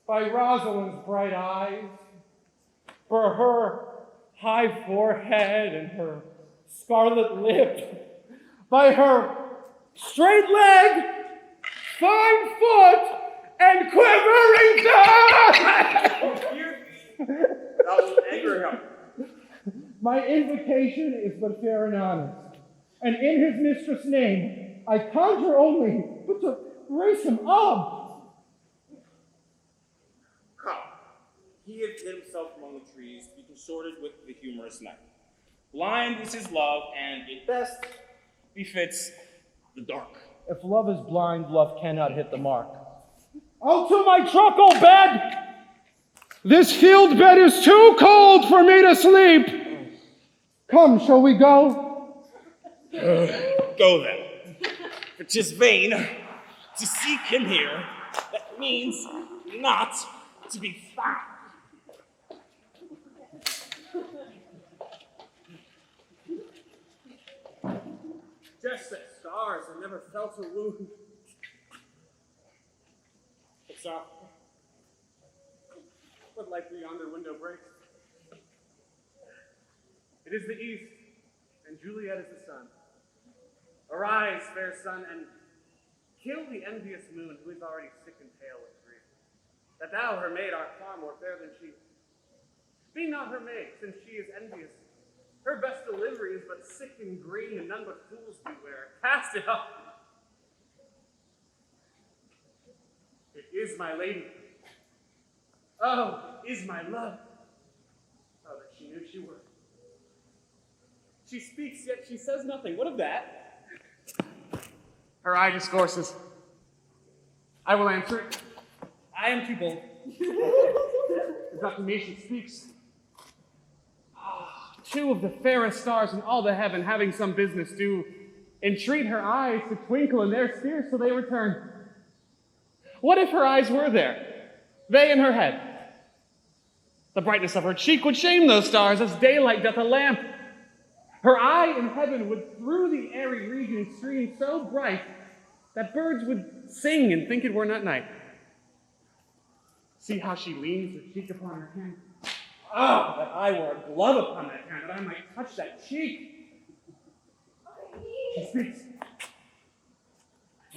[SPEAKER 10] by Rosalind's bright eyes, for her high forehead and her scarlet lip, by her straight leg, fine foot, and quivering thigh.
[SPEAKER 1] Thou wilt anger him.
[SPEAKER 10] My invocation is but fair and honest, and in his mistress' name I conjure only but to raise him up.
[SPEAKER 1] Come. He had hid himself among the trees to be consorted with the humorous knight. Blind is his love, and it best befits the dark.
[SPEAKER 10] If love is blind, love cannot hit the mark. Out to my truckle bed! This field bed is too cold for me to sleep. Come, shall we go?
[SPEAKER 1] Go then. For 'tis vain to seek him here. That means not to be found.
[SPEAKER 5] Just that stars have never felt a wound. What's up? What light through yonder window breaks? It is the east, and Juliet is the sun. Arise, fair sun, and kill the envious moon, who is already sick and pale with grief, that thou, her maid, art far more fair than she. Be not her maid, since she is envious. Her best delivery is but sick and green, and none but fools beware. Cast it up. It is my lady. Oh, is my love. Oh, that she knew she were. She speaks, yet she says nothing. What of that? Her eye discourses. I will answer it. I am too bold. It's not to me she speaks. Two of the fairest stars in all the heaven, having some business, do entreat her eyes to twinkle in their spheres till they return. What if her eyes were there, they in her head, The brightness of her cheek would shame those stars as daylight doth a lamp. Her eye in heaven would through the airy region stream so bright that birds would sing and think it were not night. See how she leans her cheek upon her hand. Ah, that I were a glove upon that hand, that I might touch that cheek. She speaks.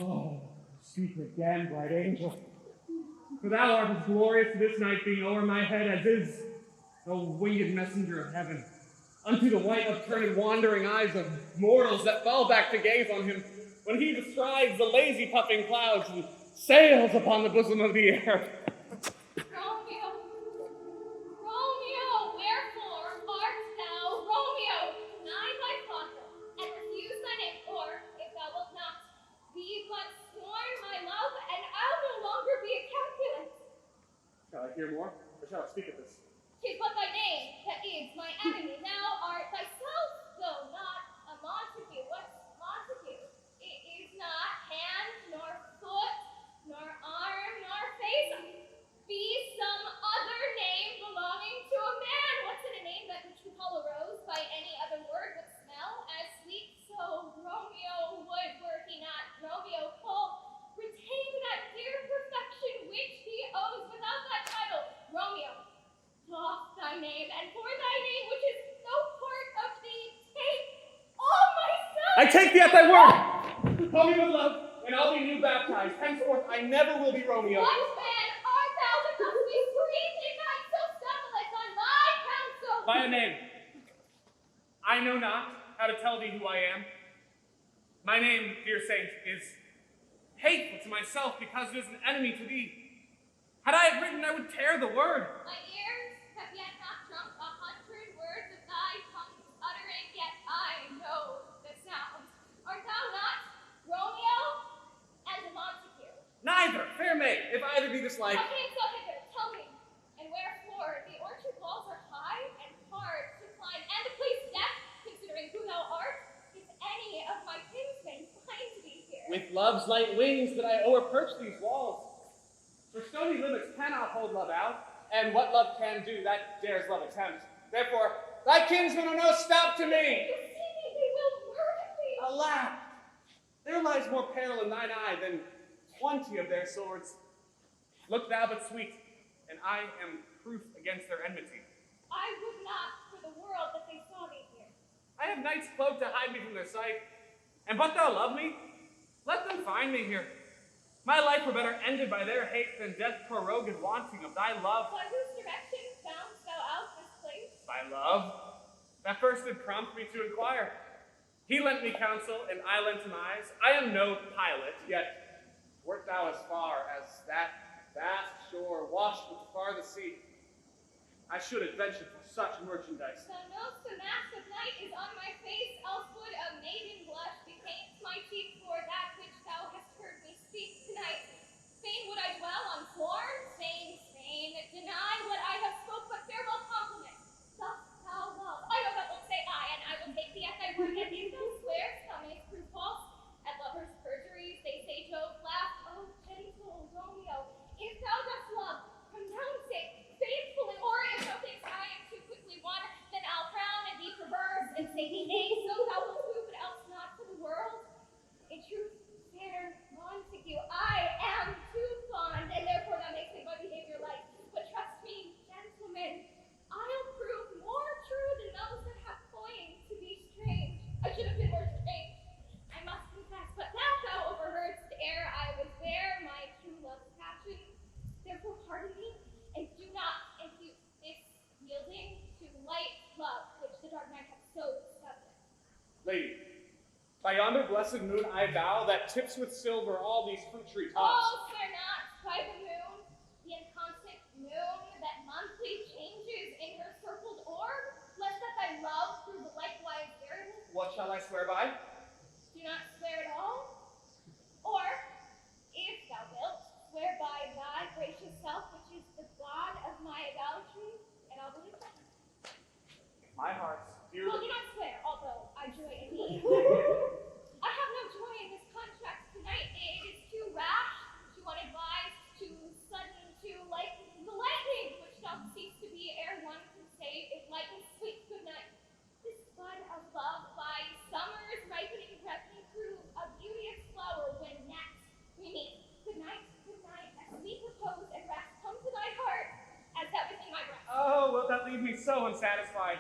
[SPEAKER 5] Oh, speak again, bright angel. For thou art as glorious to this night being o'er my head as is, O winged messenger of heaven, unto the white upturned wandering eyes of mortals that fall back to gaze on him, when he bestrides the lazy puffing clouds and sails upon the bosom of the air.
[SPEAKER 3] Romeo, Romeo, wherefore art thou Romeo? Deny thy father, and refuse thine name, or, if thou wilt not, be but sworn my love, and I'll no longer be a Capulet.
[SPEAKER 5] Shall I hear more, or shall I speak of this?
[SPEAKER 3] 'Tis but thy name that is my enemy. Thou art thyself, though not a Montague. What's Montague? It is not hand, nor foot, nor arm, nor face. Be some other name belonging to a man. What's in a name that which we call a rose by any other word would smell as sweet? So Romeo would, were he not Romeo full, retain that dear perfection which he owes without that title. Romeo, doff thy name, and for thy name, which is no part of thee, take all myself.
[SPEAKER 5] I take thee at thy word. Call me with love, and I'll be new baptized. Henceforth, I never will be Romeo.
[SPEAKER 3] What man art thou that dost be screamed in night so scandalous on my counsel?
[SPEAKER 5] By a name. I know not how to tell thee who I am. My name, dear saint, is hateful to myself because it is an enemy to thee. Had I it written, I would tear the word.
[SPEAKER 3] My ears have yet not drunk 100 words of thy tongue's uttering, yet I know the sound. Art thou not Romeo and Montague?
[SPEAKER 5] Neither, fair maid, if either be this like.
[SPEAKER 3] How came so hither? Tell me. And wherefore the orchard walls are high and hard to climb, and the place death, considering who thou art, if any of my kinsmen find thee here.
[SPEAKER 5] With love's light wings that I o'erperch these walls. For stony limits cannot hold love out, and what love can do, that dares love attempt. Therefore, thy kinsmen are no stop to me.
[SPEAKER 3] You see me, they will murder thee.
[SPEAKER 5] Alack, there lies more peril in thine eye than 20 of their swords. Look thou but sweet, and I am proof against their enmity.
[SPEAKER 3] I would not for the world that they saw me here.
[SPEAKER 5] I have night's cloak to hide me from their sight, and but thou love me, let them find me here. My life were better ended by their hate than death prorogued and wanting of thy love.
[SPEAKER 3] By whose direction foundst thou out this place?
[SPEAKER 5] By love, that first did prompt me to inquire. He lent me counsel, and I lent him eyes. I am no pilot, yet wert thou as far as that vast shore washed with the farthest sea, I should adventure for such merchandise.
[SPEAKER 3] Thou know'st the mask of night is on my face, else would a maiden blush bepaint my cheek for that which thou hast heard me speak tonight. Fain would I dwell on sworn, fain, deny what I have spoke, but farewell compliment. Dost thou love? I know that wilt say aye, and I will take thee at thy word, and if thou swearst, thou mayst prove false. At lovers' perjuries, they say Jove laughed. Oh, gentle Romeo, if thou dost love, pronounce it faithfully, or if thou think I am too quickly won, then I'll frown and be perverse and say thee nay, so thou wilt do, but else not for the world. In truth, fair Montague, I am too fond, and therefore thou makes me my behavior light. But trust me, gentlemen, I'll prove more true than those that have coined to be strange. I should have been more strange, I must confess, but thou overheardst ere I was there my true love's passion. Therefore pardon me, and do not impute this yielding to light love which the dark night hath so subject.
[SPEAKER 5] Lady, by yonder blessed moon I vow that tips with silver all these fruit tree tops.
[SPEAKER 3] Oh, swear not by the moon, the inconstant moon that monthly changes in her circled orb, lest that thy love prove likewise variable.
[SPEAKER 5] What shall I swear by?
[SPEAKER 3] Do not swear at all. Or, if thou wilt, swear by thy gracious self, which is the God of my idolatry, and I'll believe that.
[SPEAKER 5] My heart's dear.
[SPEAKER 3] Well, do not swear, although I joy in thee. I have no joy in this contract tonight. It is too rash, too unadvised, too sudden, too like the lightning, which doth cease to be ere
[SPEAKER 5] unsatisfied.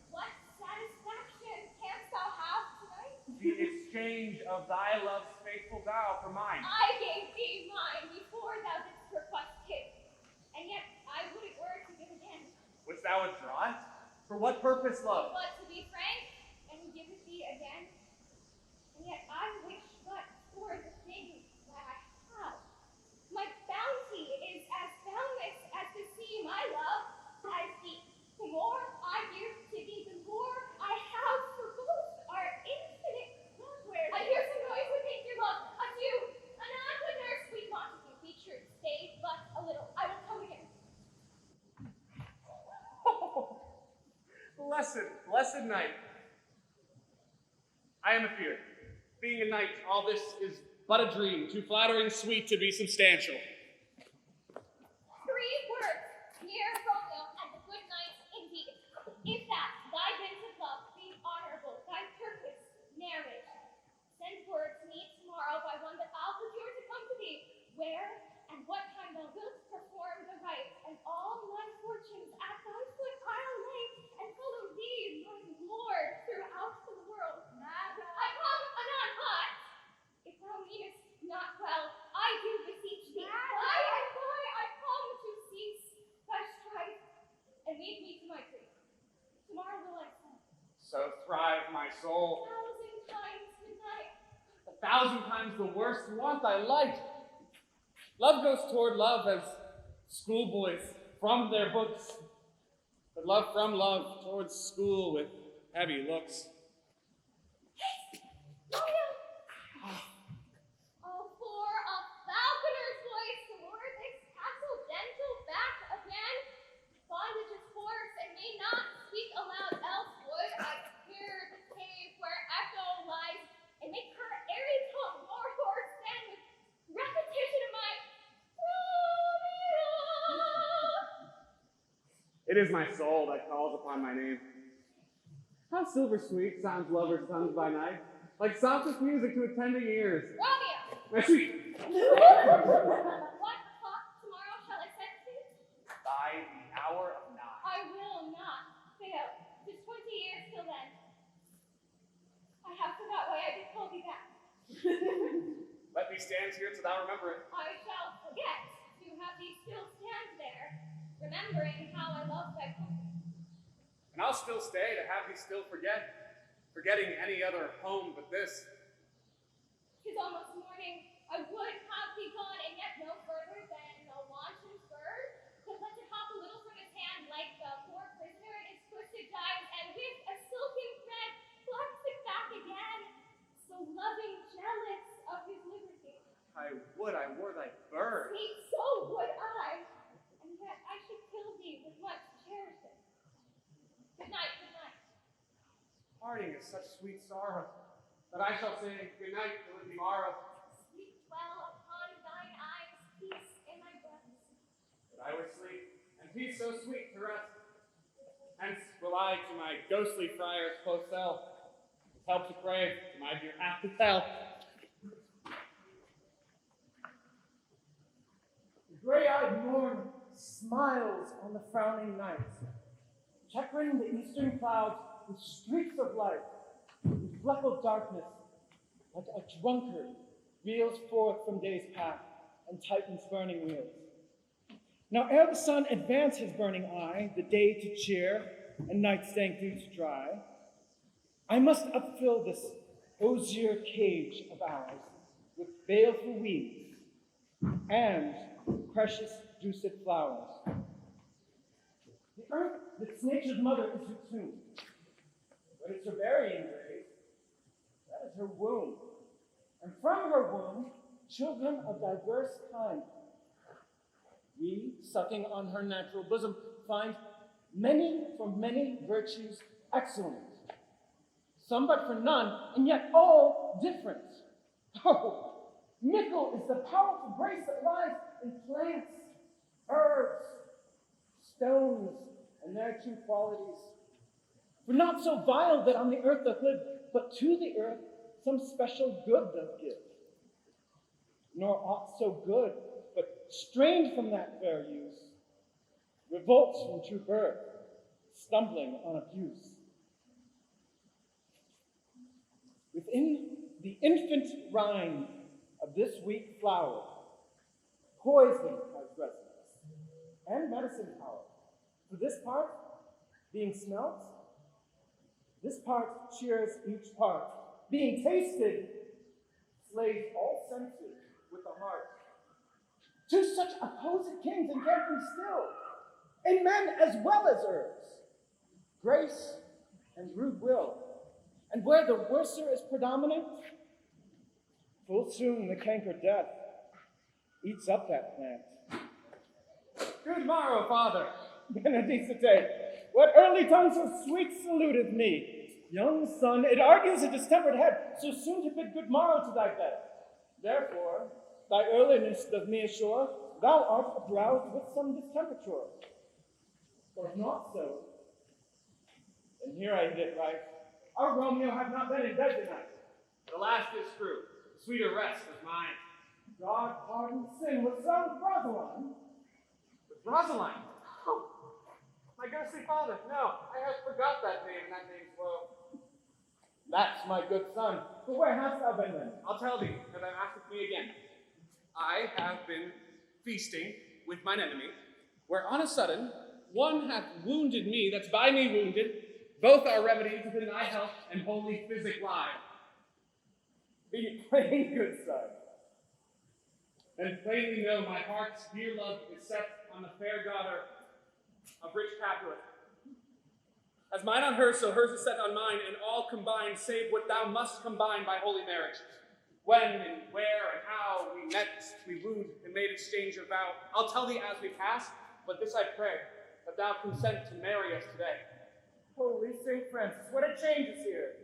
[SPEAKER 3] What satisfaction canst thou have tonight?
[SPEAKER 5] The exchange of thy love's faithful vow for mine.
[SPEAKER 3] I gave thee mine before thou didst request his, and yet I would it were to give again.
[SPEAKER 5] Wouldst thou withdraw it? For what purpose, love?
[SPEAKER 3] But to be frank, and give it thee again, and yet I wish but for the things that I have. My bounty is as boundless as the sea, my love, as deep. The more I give to thee, the more I have for both our infinite wonders. I hear some noise within your love. Adieu. Anon, good nurse, sweet Montague. Be true. Stay but a little. I will come again.
[SPEAKER 5] Blessed night. I am afeard. Being a knight, all this is but a dream, too flattering sweet to be substantial.
[SPEAKER 3] 3 words, dear Romeo, and the good night indeed. If that thy bent of love be honorable, thy purpose marriage, send word to me tomorrow by one that I'll procure to come to thee, where and what time thou wilt perform the rite, and all my fortunes at thy foot I'll lay, and follow thee, my lord, throughout the world. I come anon, but if thou meanest not well, I do beseech thee. By and by I come to cease thy strife, and leave me to my grief. Tomorrow will I send
[SPEAKER 5] So thrive my soul.
[SPEAKER 3] 1,000 times good night.
[SPEAKER 5] 1,000 times the worst want thy light. Love goes toward love as schoolboys from their books, but love from love towards school with heavy looks.
[SPEAKER 3] Romeo! Oh, for a falconer's voice to lure this castle gentle back again. Bondage is hoarse and may not speak aloud, else would I hear the cave where echo lies, and make her airy tongue more hoarse than with repetition of my Romeo.
[SPEAKER 5] It is my soul that calls upon my name. How silver sweet sounds lovers' tongues by night, like softest music to attending ears.
[SPEAKER 3] Romeo!
[SPEAKER 5] My sweet,
[SPEAKER 3] What o'clock tomorrow shall I send thee?
[SPEAKER 5] by the hour of 9.
[SPEAKER 3] I will not fail. 'Tis 20 years till then. I have forgot why I did call thee back.
[SPEAKER 5] Let me stand here till thou remember it.
[SPEAKER 3] I shall forget to have thee still stand there, remembering how I love thy company.
[SPEAKER 5] And I'll still stay to have thee still forgetting any other home but this.
[SPEAKER 3] 'Tis almost morning. I would have thee gone, and yet no further than a wanton bird could let it hop a little from his hand, like the poor prisoner in his twisted gyves, and with a silken thread plucks it back again, so loving, jealous of his liberty.
[SPEAKER 5] I would I were thy bird.
[SPEAKER 3] Sweet, so would I, and yet I should kill thee with much cherishing. Good night, good night.
[SPEAKER 5] Parting is such sweet sorrow that I shall say good night till it be morrow.
[SPEAKER 3] Sleep well upon thine eyes, peace in my breast.
[SPEAKER 5] That I would sleep, and peace so sweet to rest. Hence will I to my ghostly friar's close cell, with help to crave, to my dear half to tell.
[SPEAKER 10] The gray-eyed morn smiles on the frowning night, checkering the eastern clouds with streaks of light, in fleckled darkness, like a drunkard reels forth from day's path and tightens burning wheels. Now ere the sun advance his burning eye, the day to cheer and night's dank dew to dry, I must upfill this osier cage of ours with baleful weeds and precious juiced flowers. The earth that's nature's mother is her tomb, but it's her burying grave, that is her womb. And from her womb, children of diverse kind. We, sucking on her natural bosom, find many for many virtues excellent, some but for none, and yet all different. Oh, mickle is the powerful grace that lies in plants, herbs, stones, and their true qualities. For not so vile that on the earth doth live, but to the earth some special good doth give. Nor aught so good, but strained from that fair use, revolts from true birth,
[SPEAKER 8] stumbling on abuse. Within the infant rind of this weak flower, poison has resonance and medicine power. For this part, being smelt, this part cheers each part. Being tasted, slays all senses with the heart. Two such opposite kings encamping still, in men as well as herbs, grace and rude will. And where the worser is predominant, full soon the canker death eats up that plant.
[SPEAKER 5] Good morrow, father.
[SPEAKER 8] Benedicite, what early tongue so sweet saluteth me? Young son, it argues a distempered head, so soon to bid good morrow to thy bed. Therefore, thy earliness doth me assure, thou art abroused with some distemperature. Or if not so, then here I hit it right. Our Romeo hath not been in bed tonight.
[SPEAKER 5] The last is true. Sweeter rest is mine.
[SPEAKER 8] God pardon sin with son Rosaline.
[SPEAKER 5] With Rosaline? Oh, my ghostly father. No, I have forgot that name, and that name's woe.
[SPEAKER 8] That's my good son. But where hast thou been then?
[SPEAKER 5] I'll tell thee, and thou askest me again. I have been feasting with mine enemy, where on a sudden one hath wounded me that's by me wounded. Both are remedies within thy health and holy physic lie.
[SPEAKER 8] Be plain, good son.
[SPEAKER 5] And plainly know my heart's dear love is set on the fair daughter of rich Capulet. As mine on hers, so hers is set on mine, and all combined, save what thou must combine by holy marriage. When and where and how we met, we wooed, and made exchange of vow. I'll tell thee as we pass, but this I pray, that thou consent to marry us today.
[SPEAKER 8] Holy St. Francis, what a change is here.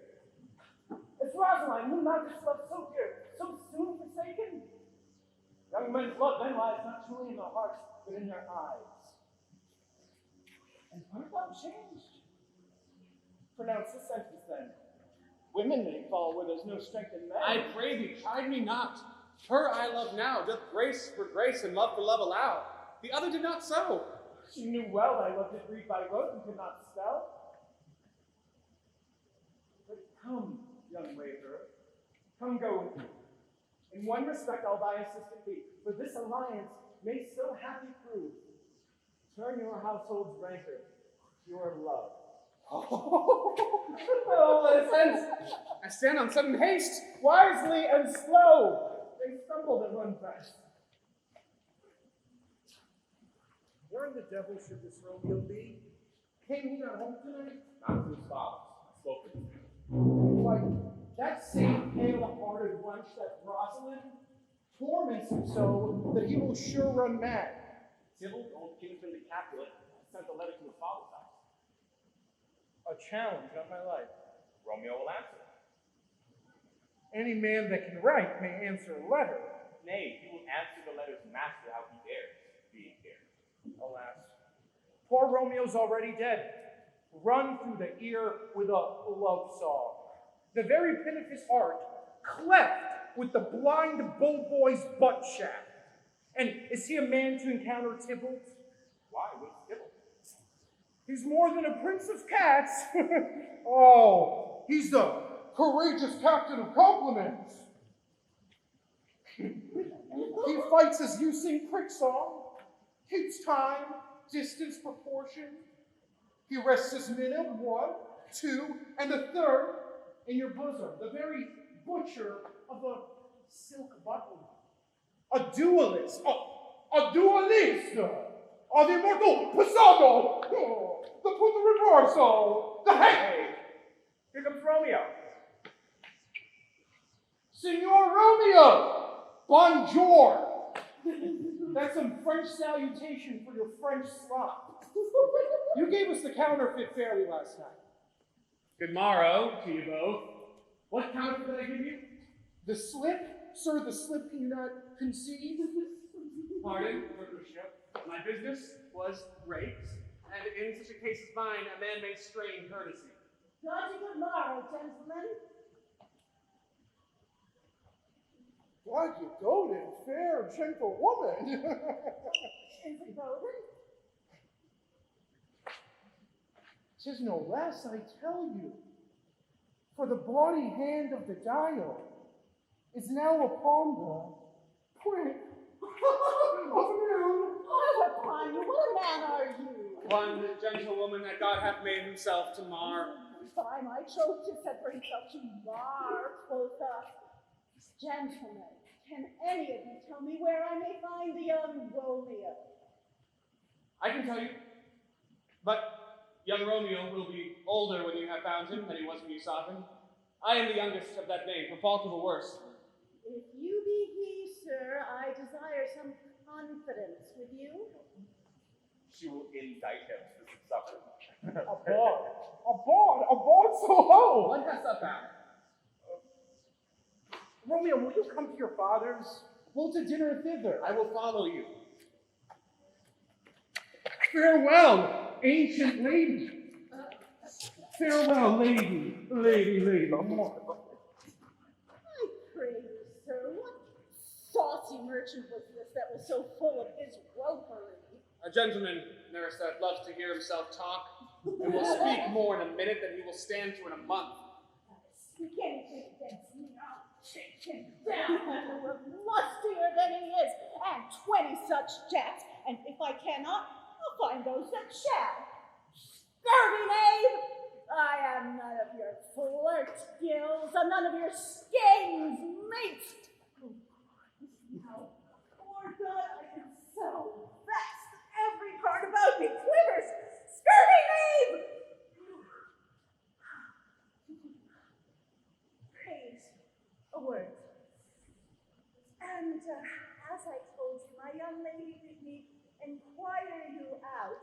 [SPEAKER 8] It's Rosaline, whom thou didst love so dear, so soon forsaken. Young men's love then lies not truly in their hearts, but in their eyes. And art thou changed? Pronounce the sentence then. Women may fall where there's no strength in men.
[SPEAKER 5] I pray thee, chide me not. Her I love now, doth grace for grace and love for love allow. The other did not so.
[SPEAKER 8] She knew well thy love did read by rote and could not spell. But come, young waverer, come go with me. In one respect I'll thy assistant be, for this alliance may so happy prove. Turn your household's rancor, your love.
[SPEAKER 5] Oh, what a sense! I stand on sudden haste.
[SPEAKER 8] Wisely and slow, they stumble that run fast. Where in the devil should this Romeo be? Came he not home tonight?
[SPEAKER 1] Not to his father. I spoke with him.
[SPEAKER 8] Why, that same pale-hearted wench, that Rosalind, torments him so that he will sure run mad.
[SPEAKER 1] Tybalt, old kinsman to Capulet, sent a letter to his father's house.
[SPEAKER 8] A challenge on my life.
[SPEAKER 1] Romeo will answer.
[SPEAKER 8] Any man that can write may answer a letter.
[SPEAKER 1] Nay, he will answer the letter's master how he dares, being here.
[SPEAKER 8] Alas, poor Romeo's already dead, run through the ear with a love song. The very pin of his heart cleft with the blind bull boy's butt shaft. And is he a man to encounter Tybalt?
[SPEAKER 1] Why? What's Tybalt?
[SPEAKER 8] He's more than a prince of cats. Oh, he's the courageous captain of compliments. He fights as you sing crick song, keeps time, distance, proportion. He rests his minute, 1, 2, and a third in your bosom, the very butcher of a silk button. A duelist, a duelist, the immortal Posado, the reversal, the hang.
[SPEAKER 1] Here comes Romeo.
[SPEAKER 8] Signor Romeo, bonjour. That's some French salutation for your French slop. You gave us the counterfeit fairly last night.
[SPEAKER 5] Good morrow to you both. What counterfeit did I give you?
[SPEAKER 8] The slip? Sir, the slip can you not concede?
[SPEAKER 5] Pardon, your worship. My business was great, and in such a case as mine, a man may strain courtesy.
[SPEAKER 4] Jolly good morrow, gentlemen.
[SPEAKER 8] Why, you golden, fair, gentle woman.
[SPEAKER 4] Is it golden?
[SPEAKER 10] 'tis no less, I tell you. For the body hand of the dial is now upon the prick of noon.
[SPEAKER 9] What upon you? What a man are you?
[SPEAKER 5] One gentlewoman that God hath made himself to mar.
[SPEAKER 9] By my troth, 'tis said for himself to mar, quotha. Gentlemen, can any of you tell me where I may find the young Romeo?
[SPEAKER 5] I can tell you. But young Romeo will be older when you have found him than he was when you saw him. I am the youngest of that name, for fault of a worse.
[SPEAKER 9] If you be he, sir, I desire some confidence with you.
[SPEAKER 1] She will indict him for this suffering.
[SPEAKER 10] A bard so low.
[SPEAKER 5] What hast thou found?
[SPEAKER 10] Romeo, will you come to your father's? We'll to dinner thither.
[SPEAKER 5] I will follow you.
[SPEAKER 10] Farewell, ancient lady. Farewell, lady.
[SPEAKER 9] I pray you, sir, what saucy merchant was this that was so full of his ropery?
[SPEAKER 5] A gentleman, nurse, that loves to hear himself talk, and will speak more in a minute than he will stand to in a month.
[SPEAKER 9] Speak anything against me, I'll take him down. You were lustier than he is, and 20 such jacks, and if I cannot, I'll find those that shall. Scurvy knave! I am none of your flirt gills, I'm none of your skeins, mate. Now, poor God, I am so vexed that every part about me quivers. Scurvy knave! Praise a word. And as I told you, my young lady bid me inquire you out.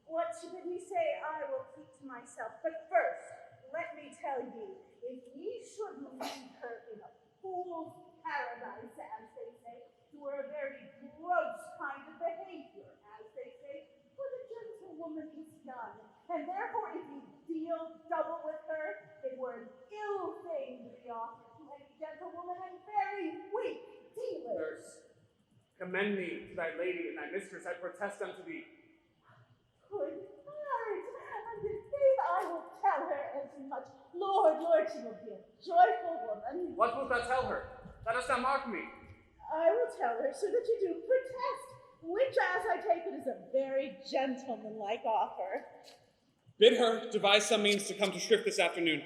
[SPEAKER 9] What she bid me say, I will keep to myself. But first, let me tell you, if ye should leave her in a fool's paradise, as they say, to her very gross kind of behavior, as they say, for the gentlewoman is young, and therefore if you deal double with her, it were an ill thing to be offered to any gentlewoman, and very weak dealers.
[SPEAKER 5] Nurse, commend me to thy lady and thy mistress, I protest unto thee.
[SPEAKER 9] Good heart, and if faith I will tell her as much. Lord, she will be a joyful woman.
[SPEAKER 5] What wilt thou tell her? Thou dost not mark me.
[SPEAKER 9] I will tell her so that you do protest, which, as I take it, is a very gentlemanlike offer.
[SPEAKER 5] Bid her devise some means to come to shrift this afternoon,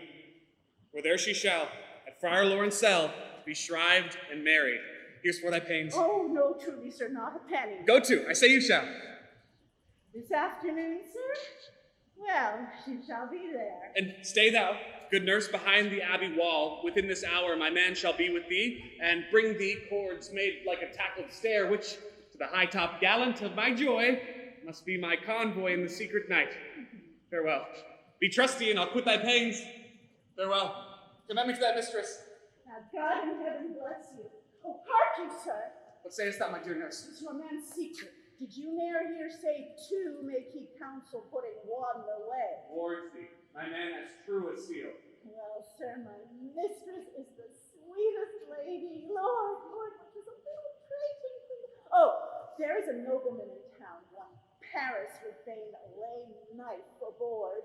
[SPEAKER 5] where there she shall, at Friar Lawrence' cell, be shrived and married. Here's for thy pains.
[SPEAKER 9] Oh, no, truly, sir, not a penny.
[SPEAKER 5] Go to, I say you shall.
[SPEAKER 9] This afternoon, sir? Well, she shall be there.
[SPEAKER 5] And stay thou, good nurse, behind the abbey wall. Within this hour my man shall be with thee, and bring thee cords made like a tackled stair, which, to the high-top gallant of my joy, must be my convoy in the secret night. Farewell. Be trusty, and I'll quit thy pains. Farewell. Commend me to thy mistress.
[SPEAKER 9] Now, God in heaven bless you. Oh, hark you, sir.
[SPEAKER 5] What sayest thou, my dear nurse?
[SPEAKER 9] It's your man's secret. Did you ne'er hear say two may keep counsel, putting one away?
[SPEAKER 5] Wards thee, my man as true as steel.
[SPEAKER 9] Well, sir, my mistress is the sweetest lady. Lord, what is a little prating thing? Oh, there is a nobleman in town, one Paris would fain lay knife aboard,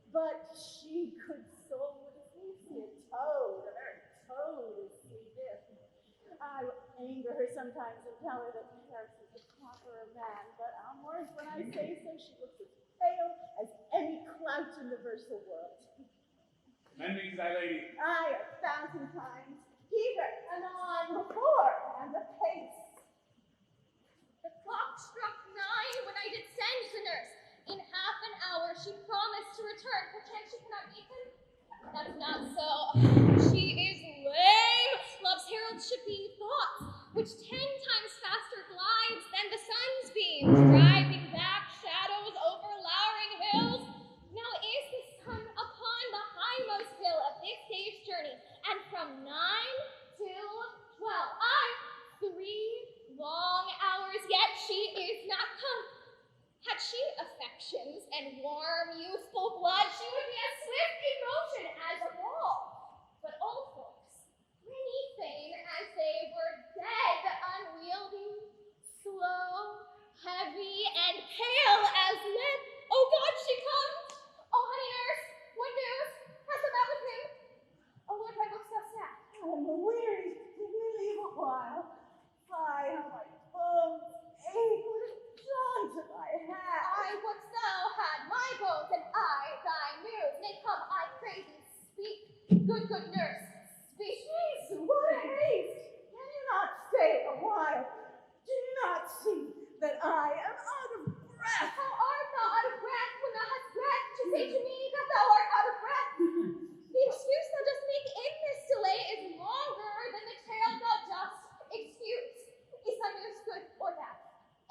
[SPEAKER 9] but she could so wouldn't see a toad, and her toad is stiff. I anger her sometimes and tell her that Paris is the proper man, but I'm worse when I say so. She looks as pale as any clout in the versal world.
[SPEAKER 5] Commend me to thy lady.
[SPEAKER 9] Aye, 1,000 times. Hither and on before, and a pace.
[SPEAKER 3] The clock struck 9 when I did send the nurse. In half an hour she promised to return. Perchance she cannot meet him? That's not so. She is lame. Loves herald's shipping thoughts, which 10 times faster glides than the sun's beams, driving back shadows over lowering hills. Now is the sun upon the hindmost hill of this day's journey, and from 9 till 12, 3 long hours, yet she is not come. Had she affections and warm, youthful blood, she would be as swift in motion as a ball. But old folks, many fain as they were dead, unwieldy, slow, heavy, and pale as lead. Oh God, she comes! Oh honey Speak.
[SPEAKER 4] Jeez, what a haste! Can you not stay a while? Do you not see that I am out of breath?
[SPEAKER 3] Thou art not out of breath when thou hast breath to say to me that thou art out of breath. The excuse thou dost make in this delay is longer than the tale thou dost excuse. Is thy news good or bad?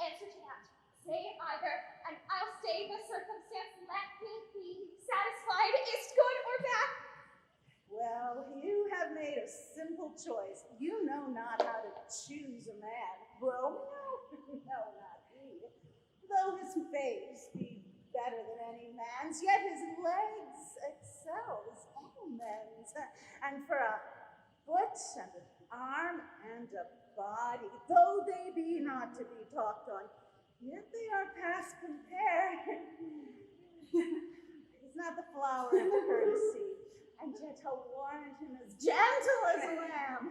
[SPEAKER 3] Answer to that. Say either, and I'll say the circumstance. Let me be satisfied. Is good or bad?
[SPEAKER 4] Well, you have made a simple choice. You know not how to choose a man. Romeo? No, not he. Though his face be better than any man's, yet his legs excels all men's. And for a foot and an arm and a body, though they be not to be talked on, yet they are past compare. He's not the flower of courtesy, and yet I'll warrant him as gentle as a lamb.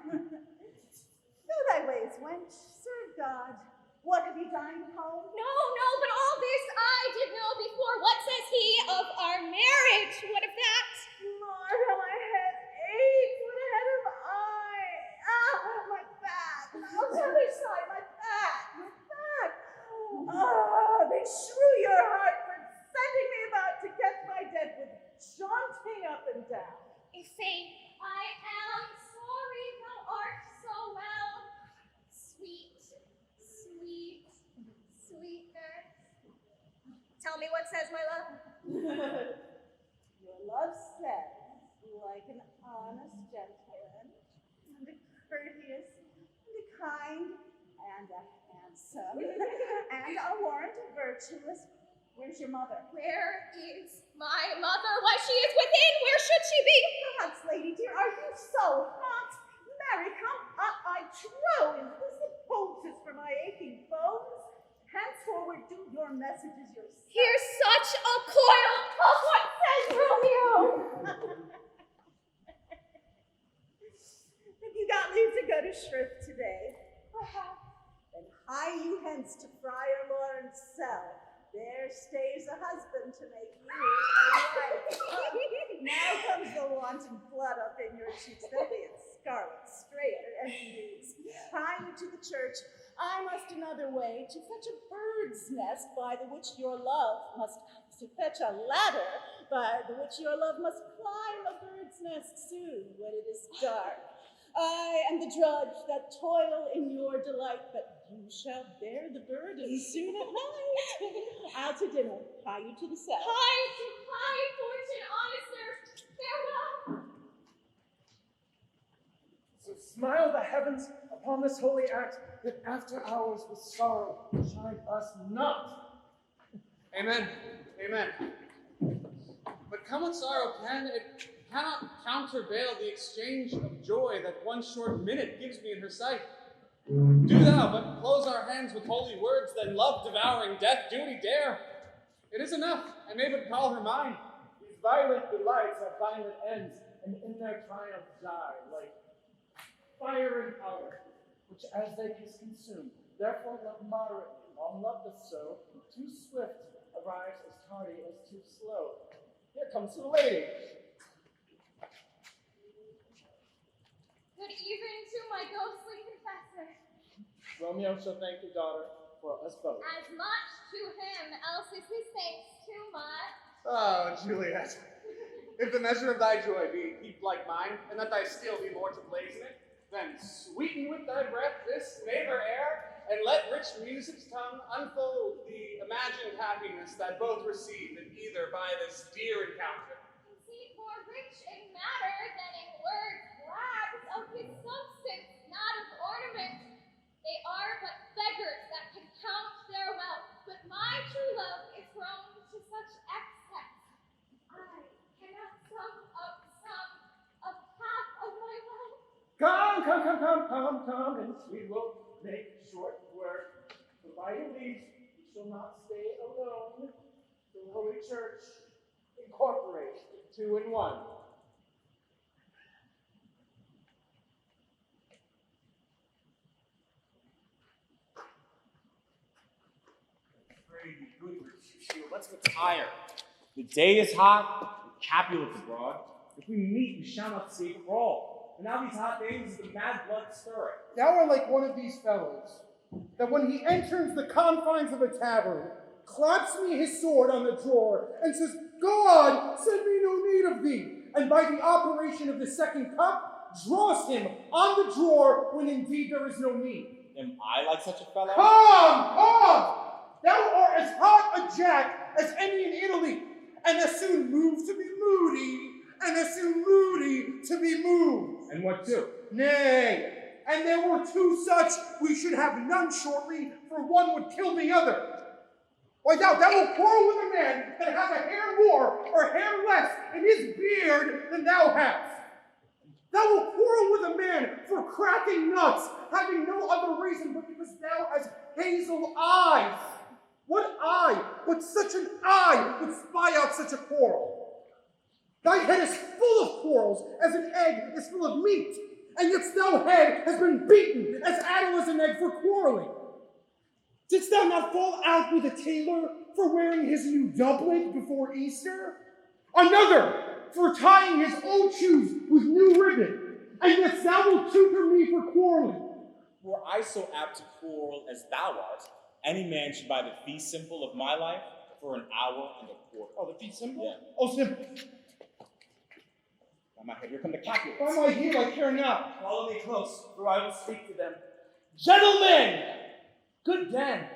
[SPEAKER 4] Go thy ways, wench, serve God. What, have you dined at home?
[SPEAKER 3] No, but all this I did know before. What says he of our marriage? What of that?
[SPEAKER 4] Lord, how my head aches. What a head have I. My back. On the other side, my back. Beshrew your heart for sending me about to catch my death with jaunting up and down.
[SPEAKER 3] Say, I am sorry thou art so well. Sweet nurse. Tell me what says my love.
[SPEAKER 4] Your love says, like an honest gentleman, and a courteous, and a kind, and a handsome, and a warrant of virtuous. Where's your mother?
[SPEAKER 3] Where is my mother? Why, she is within. Where should she be?
[SPEAKER 4] Gods, lady dear, are you so hot? Marry, come up, I trow, into this poultice for my aching bones. Henceforward, do your messages yourself.
[SPEAKER 3] Here's such a coil of what says Romeo.
[SPEAKER 4] Have you got leave to go to shrift today?
[SPEAKER 3] I have.
[SPEAKER 4] Then hie you hence to Friar Lawrence's cell. There stays a husband to make you a wife. Now comes the wanton blood up in your cheeks. They'll be scarlet, straight at any news. Hie you to the church. I must another way to fetch a bird's nest by the which your love must to fetch a ladder by the which your love must climb a bird's nest soon when it is dark. I am the drudge that toil in your delight, but you shall bear the burden soon at night. Out to dinner, hie you to the cell.
[SPEAKER 3] High fortune, honest nurse, farewell.
[SPEAKER 10] So smile the heavens upon this holy act, that after hours with sorrow chide us not.
[SPEAKER 5] Amen. But come what sorrow can, it cannot countervail the exchange of joy that one short minute gives me in her sight. Do thou but close our hands with holy words, then love devouring death duty dare. It is enough, I may but call her mine.
[SPEAKER 10] These violent delights have violent ends, and in their triumph die, like fire and powder, which as they consume, therefore love moderately. Long love does so, too swift arrives as tardy as too slow. Here comes the lady.
[SPEAKER 3] Good even to my ghostly confessor.
[SPEAKER 10] Romeo shall thank your daughter for us both.
[SPEAKER 3] As much to him, else is his thanks too much.
[SPEAKER 5] Oh, Juliet, if the measure of thy joy be heaped like mine, and that thy skill be more to blaze in it, then sweeten with thy breath this neighbor air, and let rich music's tongue unfold the imagined happiness that both receive in either by this dear encounter.
[SPEAKER 3] Conceit more rich in matter than in words glad of his substance, not of ornament. They are but beggars that can count their wealth, but my true love is grown to such excess. I cannot sum up half of my wealth.
[SPEAKER 10] Come, and we will make short work. For by your leave, we shall not stay alone. The Holy Church incorporates the 2 in 1.
[SPEAKER 1] Let's retire. The day is hot, the Capulets abroad. If we meet, we shall not see a crawl. And now these hot days, the mad blood stirring.
[SPEAKER 10] Thou art like one of these fellows, that when he enters the confines of a tavern, claps me his sword on the drawer, and says, God, send me no need of thee, and by the operation of the second cup, draws him on the drawer when indeed there is no need.
[SPEAKER 1] Am I like such a fellow?
[SPEAKER 10] Come! Thou art as hot a jack as any in Italy, and as soon moved to be moody, and as soon moody to be moved.
[SPEAKER 1] And what too?
[SPEAKER 10] Nay, and there were two such, we should have none shortly, for one would kill the other. Why, thou wilt quarrel with a man that hath a hair more or hair less in his beard than thou hast. Thou wilt quarrel with a man for cracking nuts, having no other reason but because thou hast hazel eyes. What eye, but such an eye, would spy out such a quarrel? Thy head is full of quarrels, as an egg is full of meat, and yet thy head has been beaten as addle as an egg for quarreling. Didst thou not fall out with a tailor for wearing his new doublet before Easter? Another for tying his old shoes with new ribbon, and yet thou wilt tutor me for quarreling.
[SPEAKER 1] Were I so apt to quarrel as thou art, any man should buy the fee simple of my life for an hour and a quarter.
[SPEAKER 10] Oh, the fee simple?
[SPEAKER 1] Yeah.
[SPEAKER 10] Oh, simple.
[SPEAKER 1] By my head, here come the Capulets.
[SPEAKER 10] By my heel, I care not.
[SPEAKER 1] Follow me close, for I will speak to them.
[SPEAKER 8] Gentlemen! Good den.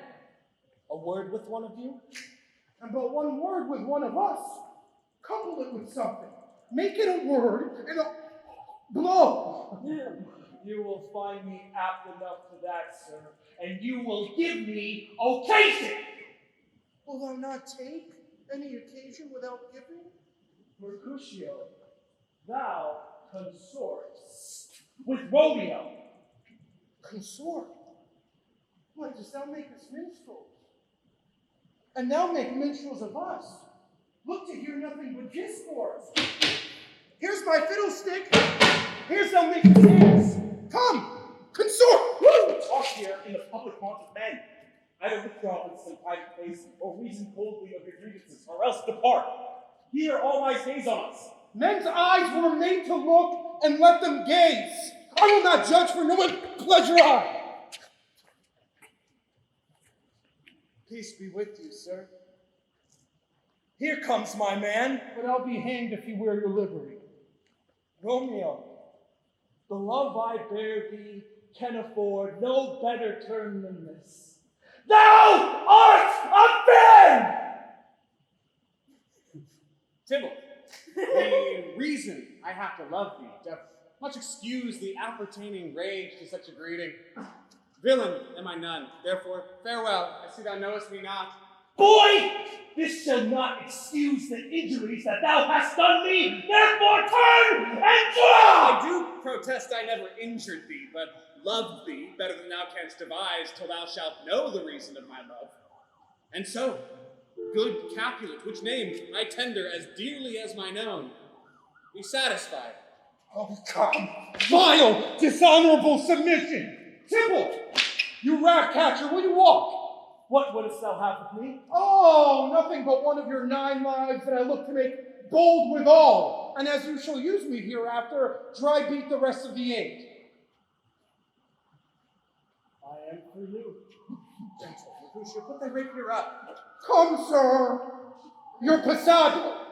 [SPEAKER 8] A word with one of you?
[SPEAKER 10] And but one word with one of us. Couple it with something. Make it a word and a blow.
[SPEAKER 8] You will find me apt enough for that, sir, and you will give me occasion.
[SPEAKER 10] Will thou not take any occasion without giving?
[SPEAKER 8] Mercutio, thou consortst with Romeo.
[SPEAKER 10] Consort? Why dost thou make us minstrels? And thou make minstrels of us. Look to hear nothing but discourse. Here's my fiddlestick. Here's thou make us dance. Come, consort.
[SPEAKER 1] Woo! Talk here in the public haunt of men. Either withdraw from some private place, or reason coldly of your grievances, or else depart. Here all my stays on us.
[SPEAKER 10] Men's eyes were made to look, and let them gaze. I will not judge for no one pleasure I. Peace be with you, sir.
[SPEAKER 1] Here comes my man.
[SPEAKER 10] But I'll be hanged if you wear your livery.
[SPEAKER 8] Romeo, the love I bear thee can afford no better term than this. Thou art a villain!
[SPEAKER 5] Tybalt, the reason I have to love thee doth much excuse the appertaining rage to such a greeting. Villain am I none, therefore farewell. I see thou knowest me not.
[SPEAKER 8] Boy, this shall not excuse the injuries that thou hast done me, therefore turn and draw!
[SPEAKER 5] I do protest I never injured thee, but loved thee better than thou canst devise till thou shalt know the reason of my love. And so, good Capulet, which name I tender as dearly as mine own, be satisfied.
[SPEAKER 10] Oh, come. Vile, dishonorable submission. Tybalt, you rat catcher, will you walk?
[SPEAKER 8] What wouldst thou have with me?
[SPEAKER 10] Oh, nothing but one of your 9 lives that I look to make bold withal. And as you shall use me hereafter, dry beat the rest of the 8.
[SPEAKER 8] I am for you.
[SPEAKER 5] Gentle Mercutio, put thy rapier up.
[SPEAKER 10] Come, sir. Your passado.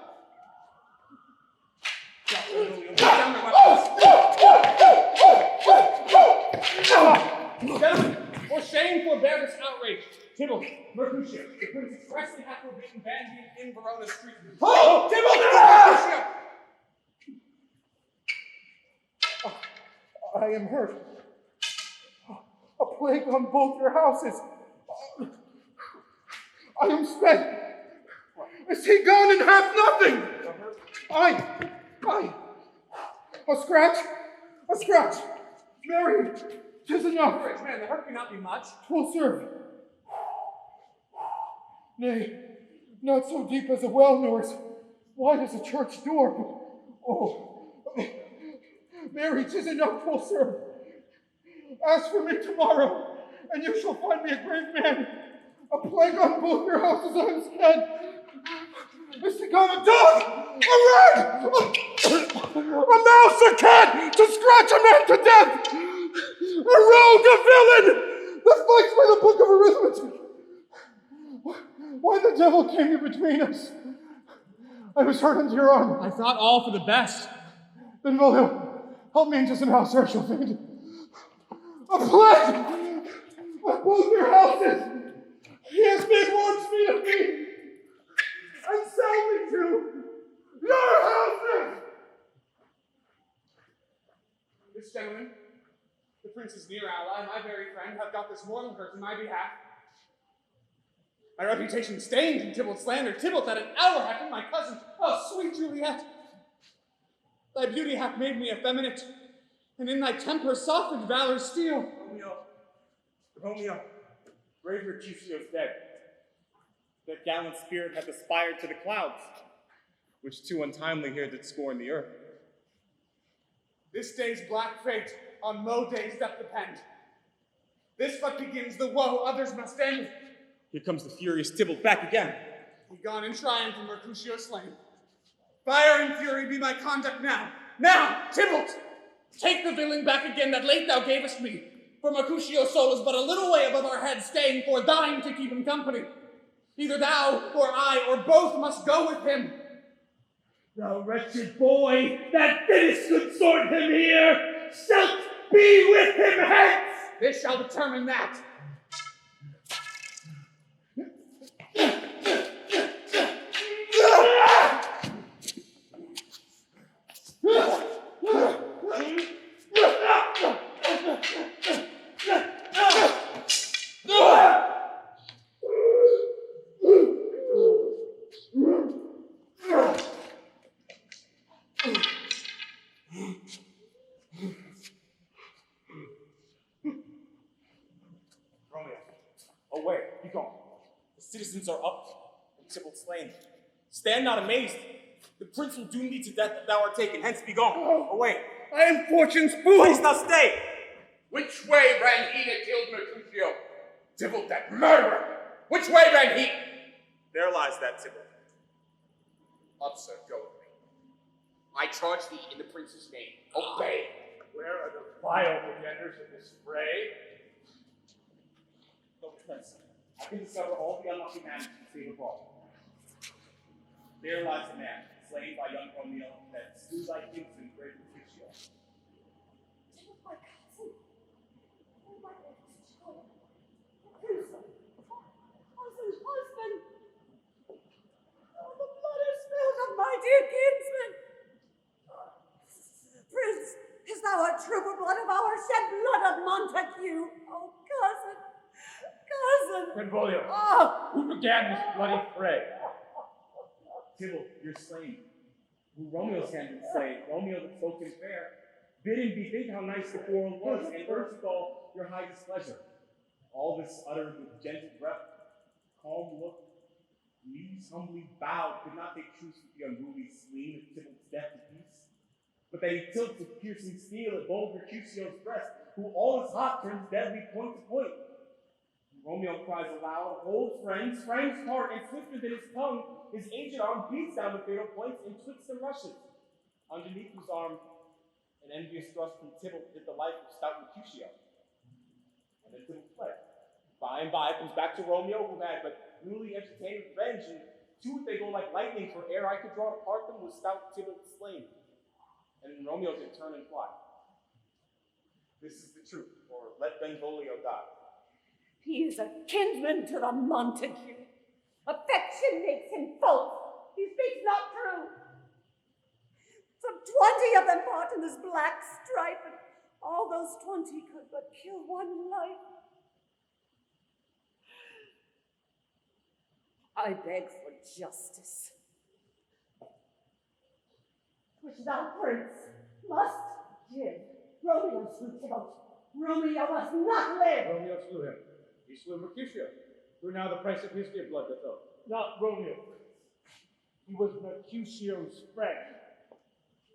[SPEAKER 5] Gentlemen, for shame forbear this outrage. Tybalt, Mercutio, the prince expressly hath forbidden bandying in Verona street.
[SPEAKER 10] Oh, Tybalt! I am hurt. A plague on both your houses. I am spent. Is he gone and hath nothing? I. A scratch. Mary, 'tis enough.
[SPEAKER 5] Courage, man, the hurt may not be much.
[SPEAKER 10] 'Twill serve. Nay, not so deep as a well, nor as wide as a church door, but, oh, Mary, 'tis enough, 'twill serve. Ask for me tomorrow, and you shall find me a great man. A plague on both your houses, I am dead. Is he gone a dog? A rat! A mouse, a cat, to scratch a man to death! A rogue, a villain, that fights by the book of arithmetic! Why the devil came you between us? I was hurt into your arm.
[SPEAKER 5] I thought all for the best.
[SPEAKER 10] Then Romeo, help me into some house or I shall faint. A plague! Of both your houses! He has made one speed of me! And sell me to your houses!
[SPEAKER 5] This gentleman, the prince's near ally, my very friend, hath got this mortal hurt in my behalf. My reputation stained in Tybalt's slander. Tybalt that an hour hath been my cousin. Oh, sweet Juliet! Thy beauty hath made me effeminate, and in thy temper softened valor's steel.
[SPEAKER 1] Romeo, brave Mercutio's dead. That gallant spirit hath aspired to the clouds, which too untimely here did scorn the earth.
[SPEAKER 5] This day's black fate on low days doth depend. This but begins the woe others must end.
[SPEAKER 1] Here comes the furious Tybalt back again.
[SPEAKER 5] He gone in triumph and Mercutio slain. Fire and fury be my conduct now. Now, Tybalt, take the villain back again that late thou gavest me. For Mercutio's soul is but a little way above our heads, staying for thine to keep him company. Either thou, or I, or both must go with him.
[SPEAKER 8] Thou wretched boy, that didst consort him here, shalt be with him hence!
[SPEAKER 5] This shall determine that.
[SPEAKER 1] Romeo, away, be gone. The citizens are up, and Tybalt slain. Stand not amazed. The prince will doom thee to death if thou art taken. Hence be gone. Away.
[SPEAKER 8] I am fortune's fool!
[SPEAKER 1] Please now stay.
[SPEAKER 2] Which way ran he that killed Mercutio? Tybalt, that murderer! Which way ran he?
[SPEAKER 1] There lies that Tybalt.
[SPEAKER 2] Up, sir, go with me. I charge thee in the prince's name. Obey.
[SPEAKER 6] Where are the vile pretenders of this fray?
[SPEAKER 1] Look, Prince, I can discover all the unlucky man who save a ball. There lies the man, slain by young Romeo, that slew thy kinsman, great Mercutio.
[SPEAKER 9] Tybalt, my cousin. Oh, my eldest child. Cousin. Husband. Oh, the blood is spilled of my dear kinsman. Prince, is thou a trooper blood of our shed blood of Montague? Oh, cousin.
[SPEAKER 6] Benvolio,
[SPEAKER 9] Oh,
[SPEAKER 6] who began this bloody fray?
[SPEAKER 1] Tybalt, you're slain. Who Romeo's hand did slay, Romeo that spoke in fair, bid him bethink how nice the quarrel was, and urged withal your high displeasure. All this uttered with gentle breath, calm look, knees humbly bowed, could not take truce with the unruly spleen of Tybalt's death to peace, but that he tilts with piercing steel at bold Mercutio's breast, who all is hot turns deadly point to point. Romeo cries aloud, holds friends part, and swifter than his tongue, his aged arm beats down the fatal points and twists and rushes. Underneath whose arm, an envious thrust from Tybalt hit the life of stout Mercutio. And then Tybalt fled. By and by comes back to Romeo, who had but newly entertained revenge, and to it they go like lightning, for ere I could draw apart them was stout Tybalt slain. And Romeo did turn and fly. This is the truth, or let Benvolio die.
[SPEAKER 9] he is a kinsman to the Montague. Affection makes him false. He speaks not true. Some 20 of them fought in this black strife, and all those 20 could but kill one life. I beg for justice, which thou, prince, must give. Romeo slew Tybalt. Romeo must not live.
[SPEAKER 6] Romeo slew him. He slew Mercutio, who now the price of his dear blood doth owe. Not Romeo. He was Mercutio's friend.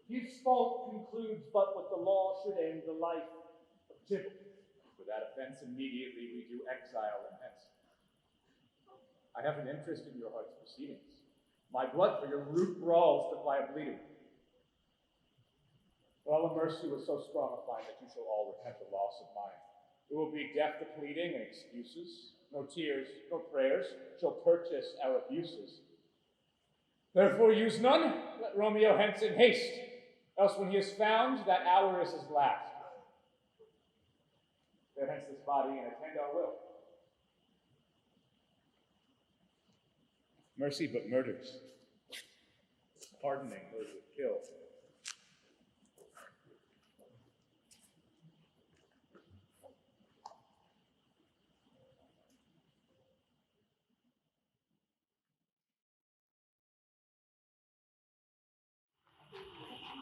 [SPEAKER 6] His fault concludes but what the law should end the life of Tybalt. For that offense immediately we do exile him hence. I have an interest in your heart's proceedings. My blood for your rude brawls to fly a bleeding. Well, a mercy was so strong a fine that you shall all repent the loss of mine. It will be deaf to pleading and excuses. No tears, nor prayers shall purchase our abuses. Therefore use none, let Romeo hence in haste, else when he is found, that hour is his last. Bear hence this body and attend our will. Mercy but murders, pardoning those that kill.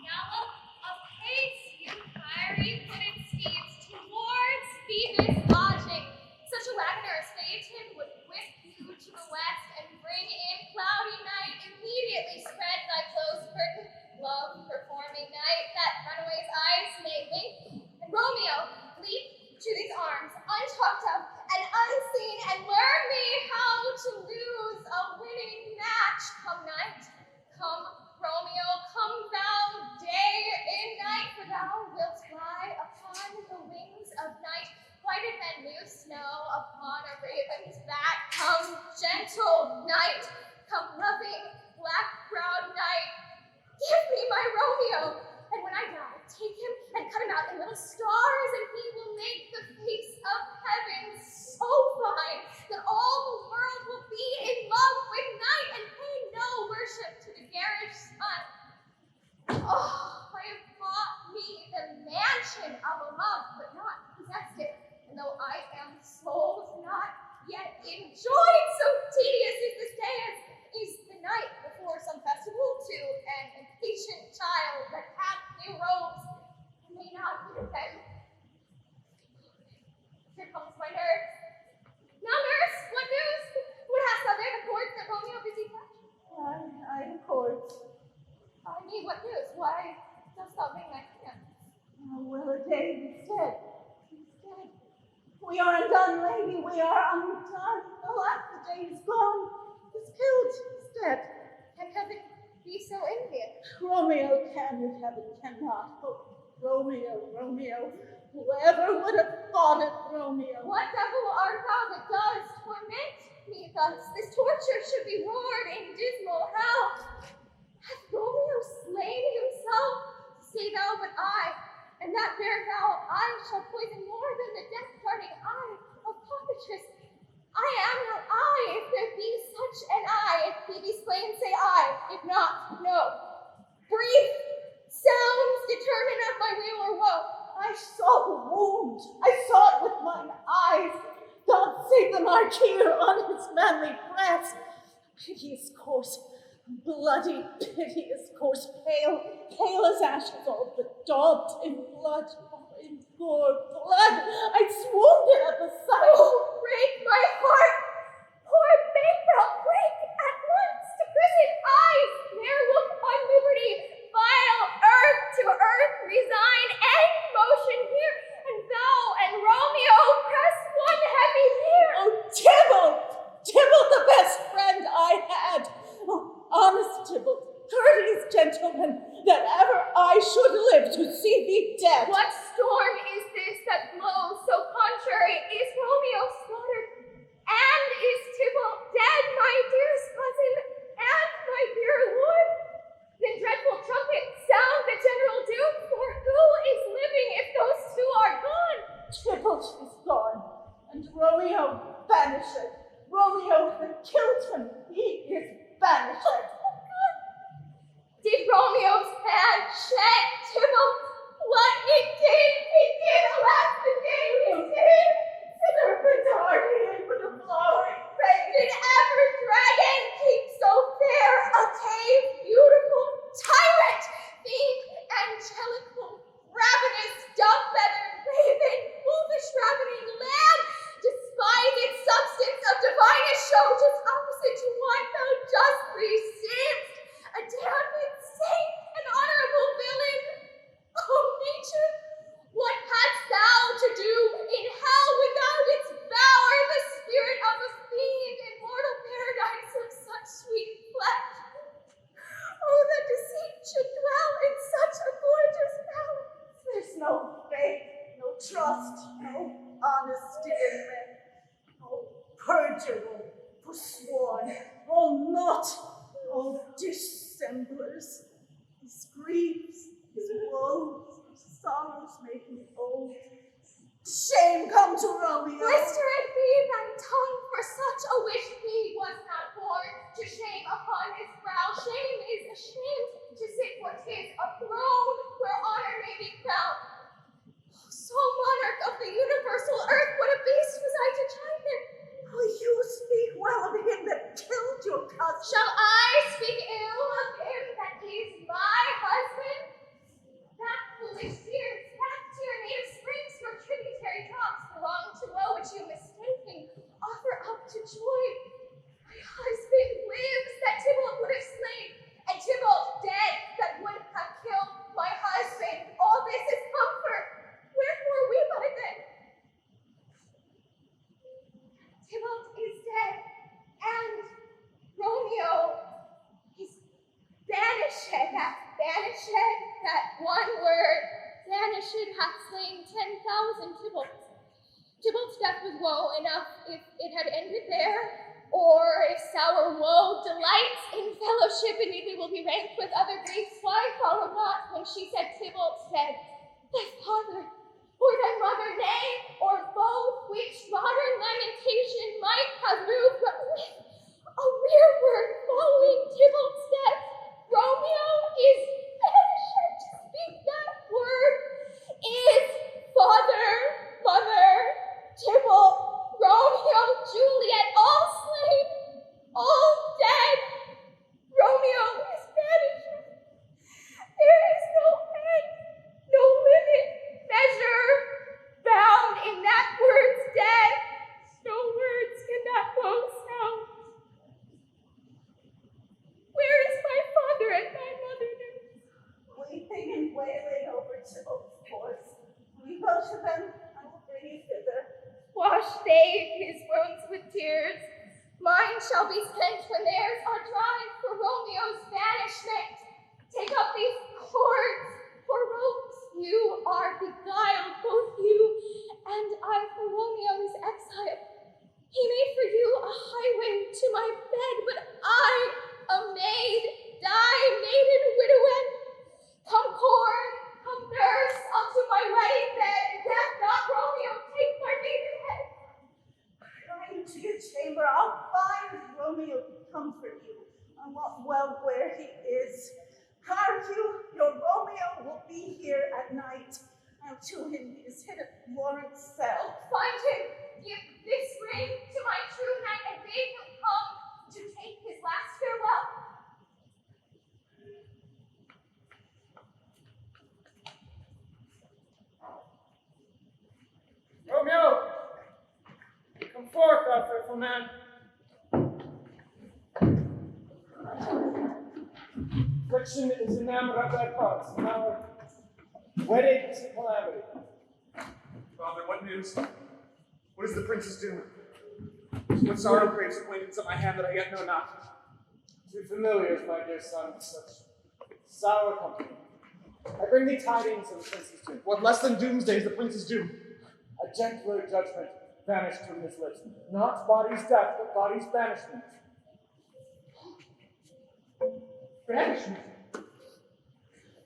[SPEAKER 3] Gallop apace, you fiery-footed steeds, towards Phoebus' lodging. Such a wagoner as Phaeton would whisk you to the west and bring in cloudy night. Immediately spread thy close curtain, love performing night, that runaway's eyes may wink. And Romeo, leap to these arms, untalked of and unseen, and learn me how to lose a winning match. Come night, come Romeo, come thou day in night, for thou wilt fly upon the wings of night, whiter than new snow upon a raven's back. Come, gentle night, come loving, black-browed night, give me my Romeo, and when I die, take him and cut him out in little stars, and he will make the face of heaven so fine that all the world will be in love with night and pay no worship to the garish sun. Oh, I have bought me the mansion of a love, but not possessed it, and though I am sold, not yet enjoyed, so tedious is this day as is the night before some festival to an impatient child that hath new robes and may not wear them. Here comes my nurse. Now, nurse, what news? What hast thou there, the cords that Romeo busy touch?
[SPEAKER 4] I accord.
[SPEAKER 3] I mean, what news? Why dost thou wring thy hands?
[SPEAKER 4] Well, a day is dead. He's dead. We are undone, lady. We are undone. Alas, the day is gone. He's killed. He's dead.
[SPEAKER 3] Can heaven be so envious?
[SPEAKER 4] Romeo can if heaven cannot. Oh, Romeo, Romeo. Whoever would have thought it, Romeo?
[SPEAKER 3] What devil art thou that does torment me thus? This torture should be roared in dismal hell. Hath Romeo slain himself? Say thou but I, and that bare thou I shall poison more than the death-darting eye of cockatrice. I am not I, if there be such an I. If he be slain, say I. If not, no. Brief sounds determine of my weal or woe.
[SPEAKER 4] I saw the wound. I saw it with mine eyes. God save the martyr on his manly breast. Piteous corse, bloody, piteous corse, pale as ashes, all but daubed in blood, in gore, blood. I swooned at the sight.
[SPEAKER 3] Oh, break my heart! Poor bankrupt, break at once to prison eyes, ne'er look on liberty, vile earth to earth resign, end motion here, and thou and Romeo press one heavy year.
[SPEAKER 4] Oh, Tybalt, the best friend I had. Oh, honest Tybalt, courteous gentleman, that ever I should live to see thee dead.
[SPEAKER 3] What storm is this that blows so contrary? Is Romeo slaughtered? And is Tybalt dead, my dearest cousin, and my dear lord? Then dreadful trumpet, sound the general doom, for who is living if those two are gone?
[SPEAKER 4] Tybalt is gone, and Romeo banished. Romeo that killed him, he is banished.
[SPEAKER 3] Did Romeo's hand shed Tybalt? What it did, alas, the day it did.
[SPEAKER 4] Serpent hardy with a flowering face.
[SPEAKER 3] Did ever dragon keep so fair a cave beautiful? Tyrant, fiend, angelical, ravenous, dove-feathered raven, wolfish ravening lamb, despised substance of divinest show, just opposite to what thou justly seemst, a damned saint, an honorable villain. Oh, nature, what
[SPEAKER 4] faith, no trust, no honesty in men. Oh, perjured, oh, forsworn, oh, not, oh, dissemblers. His griefs, his woes, his sorrows make me old. Shame come to Romeo.
[SPEAKER 3] Blistered be thy tongue, for such a wish he was not born. To shame upon his brow, shame is ashamed to sit for 'tis a throne where honor may be crowned. So monarch of the universal earth, what a beast was I to chide him.
[SPEAKER 4] Oh, you speak well of him that killed your cousin.
[SPEAKER 3] Shall I speak ill of him that is my husband? That foolish tears, that tyranny of springs, your tributary drops belong to woe, which you mistaking offer up to joy. My husband lives that Tybalt would have slain, and Tybalt dead that would have killed my husband. All this is comfort. Wherefore weep I then? Tybalt is dead, and Romeo is banished. That one word, banished, hath slain 10,000 Tybalts. Tybalt's death was woe enough if it had ended there, or if sour woe delights in fellowship, indeed we will be ranked with other griefs. Why follow not when she said Tybalt's dead, thy father, or thy mother, nay, or both, which modern lamentation might have moved, but with a rearward following Tybalt's death, Romeo is banished. To speak that word is father, mother, Tybalt, Romeo, Juliet, all slain, all dead. Romeo is banished. There is no end, no limit, measure, bound in that word's dead. No words can that woe sound. Where is my father and my mother now?
[SPEAKER 4] Weeping and wailing over Tybalt's corpse. We go to them, I will bring you thither.
[SPEAKER 3] Wash they his wounds with tears. Mine shall be spent when theirs are dry for Romeo's banishment. Take up these cords for ropes. You are beguiled, both you and I, for Romeo's exile. He made for you a highway to my bed, but I, a maid, die maiden widowed. Come corn, come nurse, unto my wedding bed, and death not Romeo take my maiden head.
[SPEAKER 4] Come into your chamber, I'll find Romeo to comfort you, and what well where he is. Hark you, your Romeo will be here at night. I'll to him he is hid at Lawrence cell.
[SPEAKER 3] Find him, give this ring to my true knight, and bid him come to take his last farewell.
[SPEAKER 5] Romeo! Come forth, thou faithful man. Friction is enamored of thy parts, and our wedding is a calamity.
[SPEAKER 11] Father, what news? What is the prince's doom? What sorrow craves acquaintance at my hand that I yet know not?
[SPEAKER 5] Too familiars, my dear son, with such sour company. I bring thee tidings of the prince's doom.
[SPEAKER 11] What less than doomsday is the prince's doom?
[SPEAKER 5] A gentler judgment vanished from his lips. Not body's death, but body's banishment.
[SPEAKER 11] Banishment?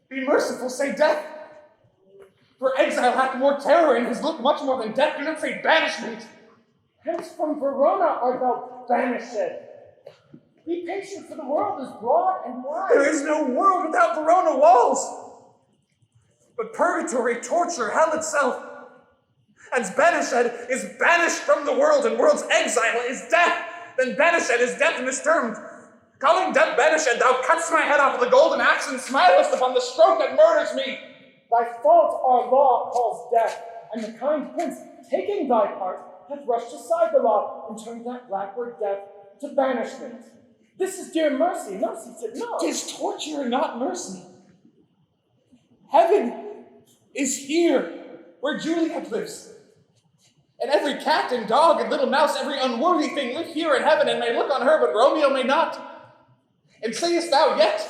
[SPEAKER 11] Be merciful, say death. For exile hath more terror in his look, much more than death. Do not say banishment.
[SPEAKER 5] Hence from Verona art thou banished. Be patient, for the world is broad and wide.
[SPEAKER 11] There is no world without Verona walls. But purgatory, torture, hell itself. As banished is banished from the world, and world's exile is death, then banished is death mistermed. Calling death banished, thou cutt'st my head off with a golden axe, and smilest upon the stroke that murders me.
[SPEAKER 5] Thy fault our law calls death, and the kind prince, taking thy part, hath rushed aside the law, and turned that black word death to banishment. This is dear mercy, mercy to know.
[SPEAKER 11] 'Tis torture, not mercy. Heaven is here, where Juliet lives. And every cat and dog and little mouse, every unworthy thing live here in heaven and may look on her, but Romeo may not. And sayest thou yet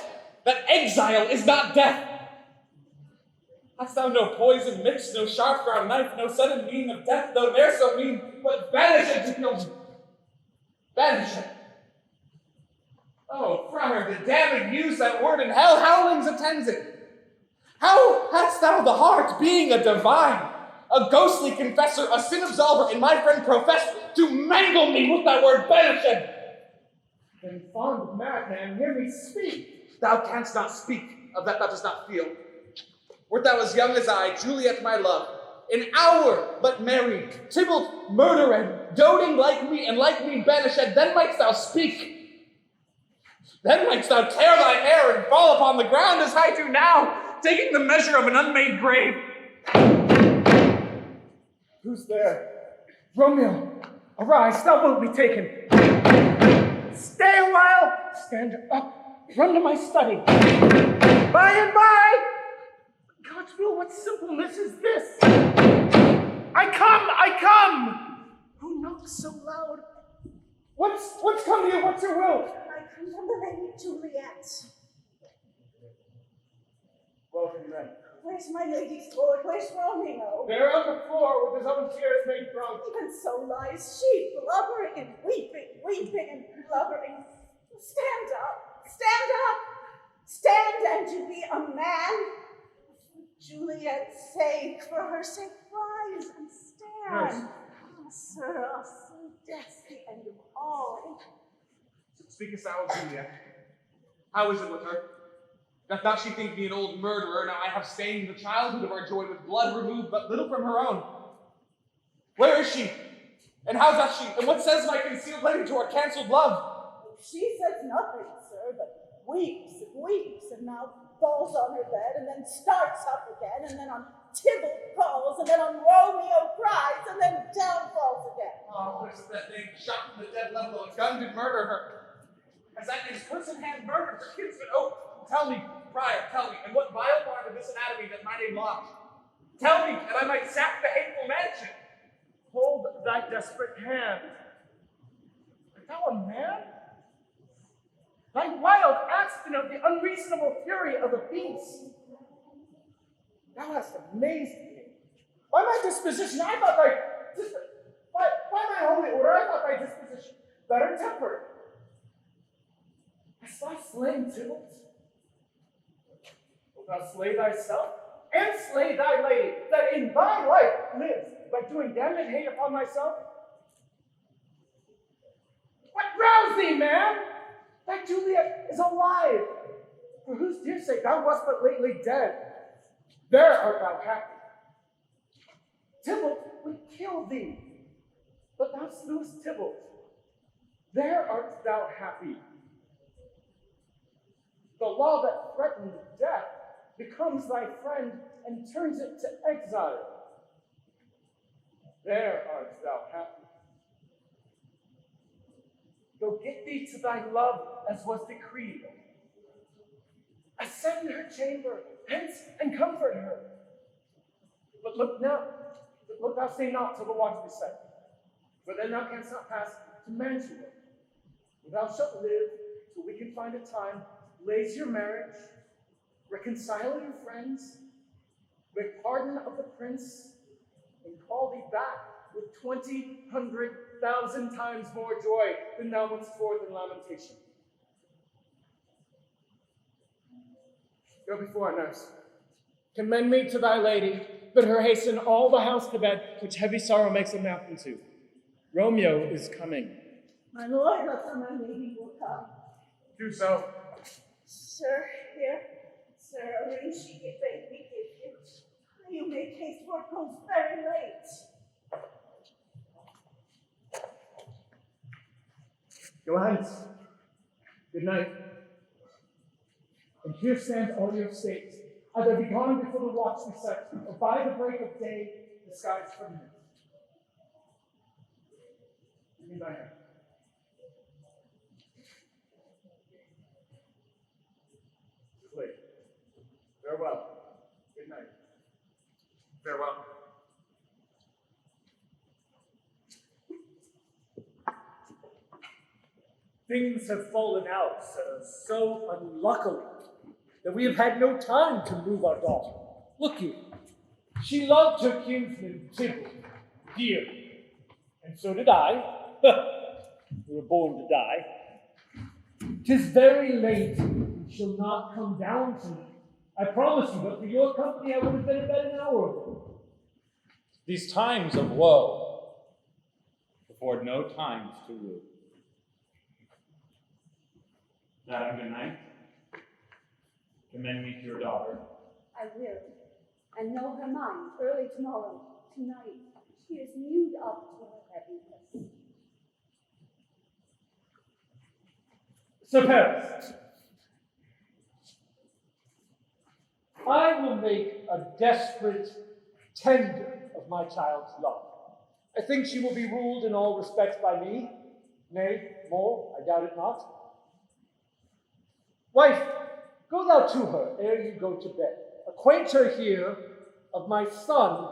[SPEAKER 11] that exile is not death?
[SPEAKER 5] Hast thou no poison mixed, no sharp ground knife, no sudden mean of death, though ne'er so mean, but banish it to kill me? Banish it. Oh, friar, the damned use that word in hell, howlings attends it. How hast thou the heart, being a divine, a ghostly confessor, a sin absolver, and my friend professed, to mangle me with that word banish it? Then, fond madman, hear me speak. Thou canst not speak of that thou dost not feel. Wert thou as young as I, Juliet, my love, an hour but married, Tybalt murdered, doting like me, and like me banished, then mightst thou speak. Then mightst thou tear thy hair and fall upon the ground as I do now, taking the measure of an unmade grave.
[SPEAKER 10] Who's there? Romeo, arise, thou wilt be taken. Stay a while. Stand up. Run to my study. By and by. God's will, what simpleness is this? I come. Who knocks so loud? What's come to you? What's your will?
[SPEAKER 4] I come from the Lady Juliet.
[SPEAKER 10] Welcome then.
[SPEAKER 4] Where's my lady's lord? Where's Romeo?
[SPEAKER 10] There on the floor with his own tears made drunk.
[SPEAKER 4] Even so lies she, blubbering and weeping and blubbering. Stand up, stand up, stand and to be a man. For Juliet's sake, for her sake, rise and stand. Ah, sir, so death's the end of all.
[SPEAKER 5] Speakest thou of Juliet? How is it with her? Doth not she think me an old murderer? Now I have stained the childhood of our joy with blood removed but little from her own. Where is she? And how doth she? And what says my concealed lady to our cancelled love?
[SPEAKER 4] She says nothing, sir, but weeps and now falls on her bed, and then starts up again, and then on Tybalt calls, and then on Romeo cries, and then down falls again.
[SPEAKER 5] Oh, where's that thing shot from the dead level of a gun did murder her? Has that thing's person hand murdered her kinsman? Oh, tell me, friar, tell me, in what vile part of this anatomy that my name lodge? Tell me, that I might sack the hateful mansion.
[SPEAKER 10] Hold thy desperate hand. Art thou a man? Thy wild aspen of the unreasonable fury of a beast. Thou hast amazed me. By my disposition, I thought by my holy order, I thought thy disposition better tempered. Hast thou slain Tybalt? Wilt thou slay thyself, and slay thy lady, that in thy life lives, by doing damned hate upon myself? What rouse thee, man? That Juliet is alive, for whose dear sake thou wast but lately dead. There art thou happy. Tybalt would kill thee, but thou slewest Tybalt. There art thou happy. The law that threatened death becomes thy friend and turns it to exile. There art thou happy. Go get thee to thy love as was decreed. Ascend her chamber, hence, and comfort her. But look thou stay not till the watch be set, for then thou canst not pass to Mantua. For thou shalt live till we can find a time, lays your marriage, reconcile your friends, make pardon of the prince, and call thee back with 20,000 times more joy than thou wentest forth in lamentation. Go before, nurse. Commend me to thy lady, bid her hasten all the house to bed, which heavy sorrow makes a nap into. Romeo is coming.
[SPEAKER 4] My lord, let my lady will come.
[SPEAKER 10] Do so.
[SPEAKER 4] Sir, here, sir, a ring she bade me give you. You make haste, for it grows very late.
[SPEAKER 10] Your Highness, good night. And here stand all your states, either be gone before the watch be set, or by the break of day, disguised from him. Give me thy hand. It's late. Farewell. Good night.
[SPEAKER 5] Farewell.
[SPEAKER 8] Things have fallen out, sir, so unluckily that we have had no time to move our daughter. Look you, She loved her kinsman Tybalt dearly, and so did I. We were born to die. 'Tis very late, and shall not come down tonight. I promise you, but for your company I would have been in bed an hour ago.
[SPEAKER 6] These times of woe afford no times to woo. Madam, good night. Commend me to your daughter.
[SPEAKER 9] I will, and know her mind early tomorrow. Tonight, she is mewed up to her heaviness.
[SPEAKER 8] Sir Paris, I will make a desperate tender of my child's love. I think she will be ruled in all respects by me. Nay, more, I doubt it not. Wife, go thou to her ere you go to bed. Acquaint her here of my son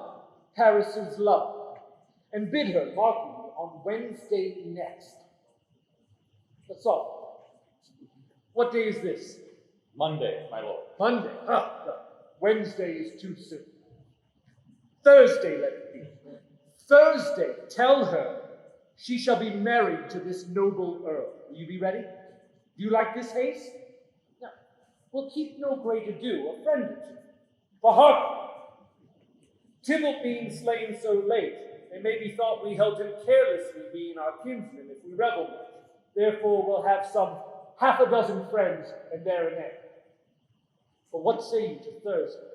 [SPEAKER 8] Paris's love, and bid her mark me on Wednesday next. That's all. What day is this?
[SPEAKER 6] Monday, my lord.
[SPEAKER 8] Monday. No. Wednesday is too soon. Thursday, let it be. Thursday, tell her she shall be married to this noble earl. Will you be ready? Do you like this haste? No. We'll keep no great ado, a friend or two. For hark! Tybalt being slain so late, it may be thought we held him carelessly, being our kinsman, if we revel much. Therefore we'll have some half a dozen friends, and there an end. But what say you to Thursday?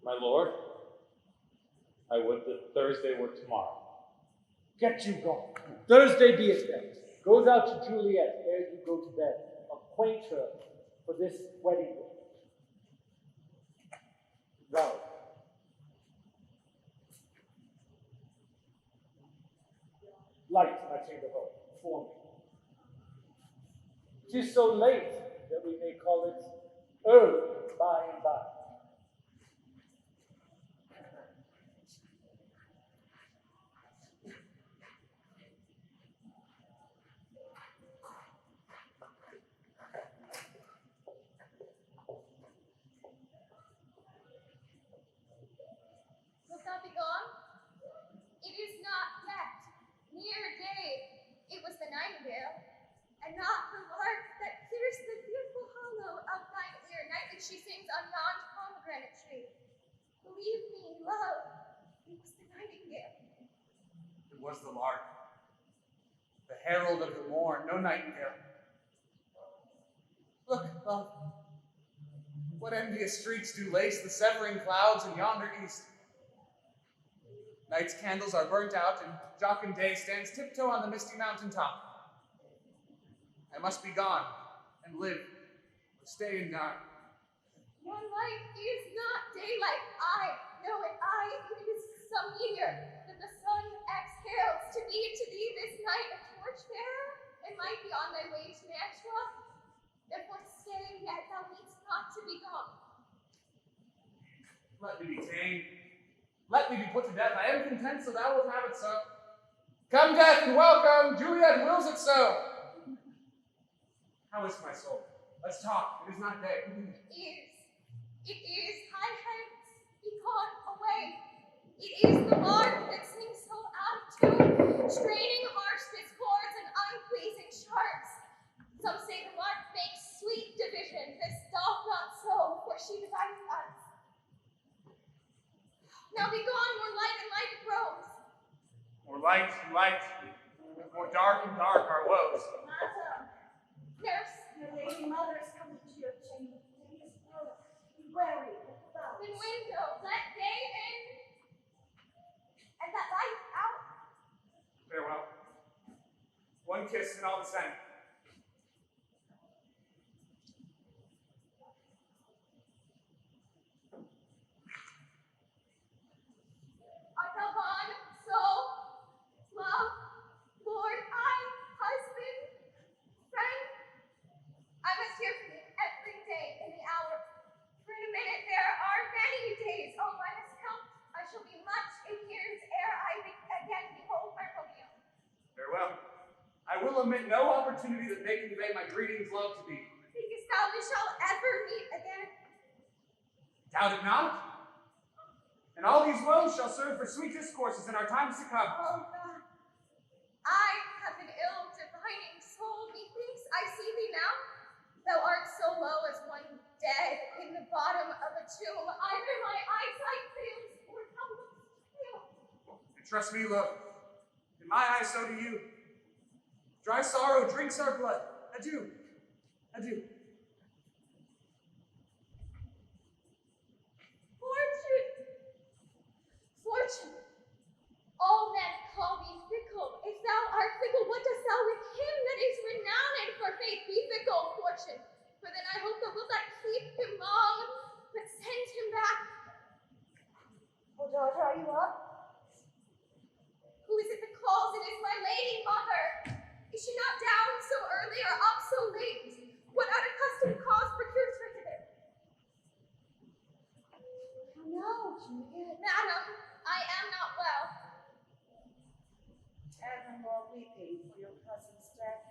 [SPEAKER 6] My lord, I would that Thursday were tomorrow.
[SPEAKER 8] Get you gone. Thursday be it then. Go thou to Juliet ere you go to bed. Acquaint her for this wedding day. Thou. Light my chamber home, for me. 'Tis so late that we may call it early by and by.
[SPEAKER 3] Wilt thou be gone? It is not yet near day. It was the nightingale, and not the lark that pierced the fearful hollow of thine ear nightly she sings on yon pomegranate tree. Believe me, love, it was the nightingale.
[SPEAKER 11] It was the lark, the herald of the morn, no nightingale. Look, love, what envious streaks do lace the severing clouds in yonder east. Night's candles are burnt out, and jocund day stands tiptoe on the misty mountain top. I must be gone, and live, or stay and die.
[SPEAKER 3] Your life is not daylight. I know it. It is some meteor that the sun exhales to thee this night a torchbearer, and might be on thy way to Mantua. Therefore stay, yet thou needst not to be gone.
[SPEAKER 11] Let me be tamed. Let me be put to death. I am content, so thou wilt have it so. Come, death, and welcome. Juliet wills it so. How is my soul? Let's talk. It is not day.
[SPEAKER 3] It is. High heads, be gone away. It is the lark that sings so out of tune, straining harsh discords and unpleasing sharps. Some say the lark makes sweet division. This doth not so, for she divideth us. Now be gone, more light and light it grows.
[SPEAKER 11] More light and light, more dark and dark our woes.
[SPEAKER 4] Madam,
[SPEAKER 3] Nurse,
[SPEAKER 4] your lady mother is coming to your chamber. Day is full. Be wary of the clouds.
[SPEAKER 3] open window, let day in, and that light out.
[SPEAKER 11] Farewell. One kiss and I'll descend.
[SPEAKER 3] Art thou gone, soul, love, Lord, husband, friend? I must hear from you every day in the hour. For in a minute there are many days. Oh, by this count, I shall be much in years ere I again behold my Romeo.
[SPEAKER 11] Farewell. I will omit no opportunity that may convey my greetings, love, to thee.
[SPEAKER 3] Thinkest thou we shall ever meet again?
[SPEAKER 11] Doubt it not. and all these woes shall serve for sweet discourses in our times to come.
[SPEAKER 3] Oh God, I have an ill divining soul. Methinks I see thee now. Thou art so low as one dead in the bottom of a tomb. Either my eyesight fails, or thou must fail.
[SPEAKER 11] And trust me, love, in my eyes so do you. Dry sorrow drinks our blood. Adieu. Adieu.
[SPEAKER 3] Fortune. All men call thee fickle. If thou art fickle, what dost thou with him that is renowned for faith? Be fickle, Fortune. For then I hope thou wilt not keep him long, but send him back.
[SPEAKER 9] Oh, daughter, are you up?
[SPEAKER 3] Who is it that calls? It is my lady mother. Is she not down so early or up so late? What unaccustomed cause procures her hither?
[SPEAKER 9] No, Juliet.
[SPEAKER 3] Madam, I am not well.
[SPEAKER 9] Evermore weeping for your cousin's death.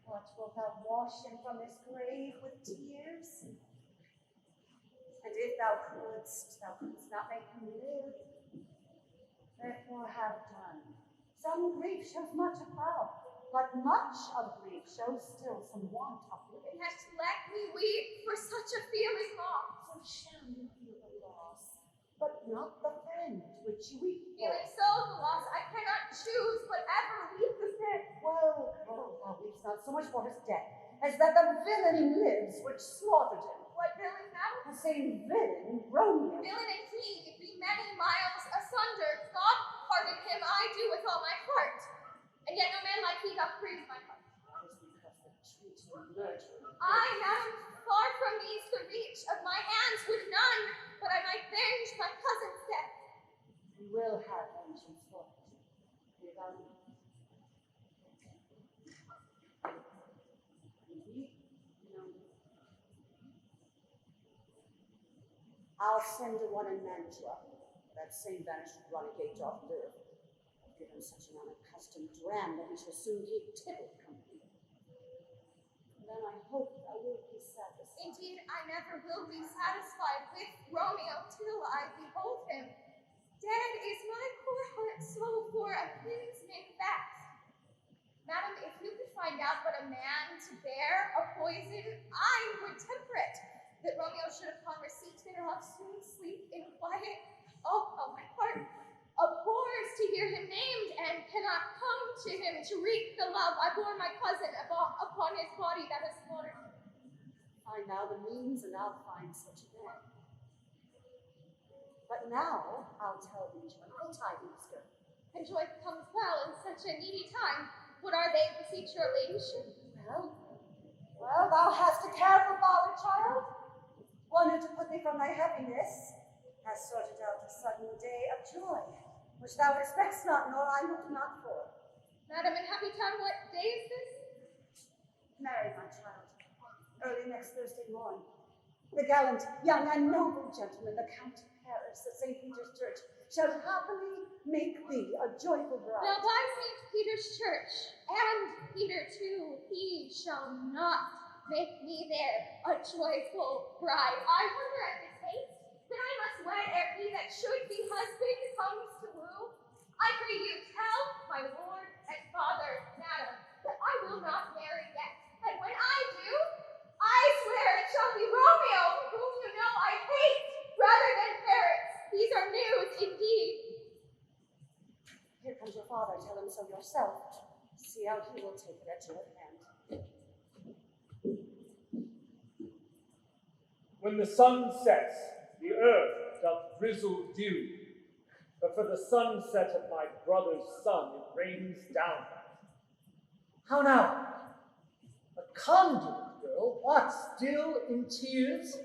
[SPEAKER 9] What, wilt thou wash him from his grave with tears? And if thou couldst not make him live. Therefore have done. Some grief shows much of love, but much of grief shows still some want of living.
[SPEAKER 3] Yet let me weep, for such a feeling loss.
[SPEAKER 9] So shall you feel the loss, but not the friend which you weep for.
[SPEAKER 3] Feeling so the loss, I cannot choose but ever weep the sin.
[SPEAKER 9] Well, thou weeps not so much for his death, as that the villain lives which slaughtered him.
[SPEAKER 3] What villain, madam?
[SPEAKER 9] The same villain, Romeo.
[SPEAKER 3] Villain and he be many miles asunder. God pardon him, I do with all my heart. And yet no man like he doth grieve my heart.
[SPEAKER 9] That is because the treat you murder.
[SPEAKER 3] I, madam, far from these the reach of my hands would none, but I might venge my cousin's death.
[SPEAKER 9] You will have vengeance for it. Hear thou me. I'll send the one in Mantua, that same banished renegade doth live. I've given such an unaccustomed dram that he shall soon keep tittle company. And then I hope thou wilt be satisfied.
[SPEAKER 3] Indeed, I never will be satisfied with Romeo till I behold him. Dead is my poor heart so for a kinsman fast. Madam, if you could find out but a man to bear a poison, I would temper it. That Romeo should upon receipt thereof soon sleep in quiet. Oh, how my heart abhors to hear him named, and cannot come to him to wreak the love I bore my cousin upon his body that has slaughtered him.
[SPEAKER 9] Find thou the means, and I'll find such a man. But now I'll tell thee joyful tidings, girl.
[SPEAKER 3] And joy comes well in such a needy time. What are they, beseech your ladyship?
[SPEAKER 9] Well, thou hast a careful father, child. One who, to put thee from thy heaviness, has sorted out a sudden day of joy, which thou expectst not, nor I look not for.
[SPEAKER 3] Madam, in happy town, what day is this?
[SPEAKER 9] Marry, my child, early next Thursday morn. The gallant, young, and noble gentleman, the Count of Paris at St. Peter's Church, shall happily make thee a joyful bride.
[SPEAKER 3] Now by St. Peter's Church, and Peter too, he shall not make me there a joyful bride. I wonder at this haste that I must wed ere he that should be husband comes to woo. I pray you tell my lord and father, madam, that I will not marry yet. And when I do, I swear it shall be Romeo, whom you know I hate rather than Paris. These are news indeed.
[SPEAKER 9] Here comes your father, tell him so yourself. See how he will take it at your hand.
[SPEAKER 6] When the sun sets, the earth doth drizzle dew, but for the sunset of my brother's son it rains down.
[SPEAKER 8] How now? A conduit, girl, what, still in tears?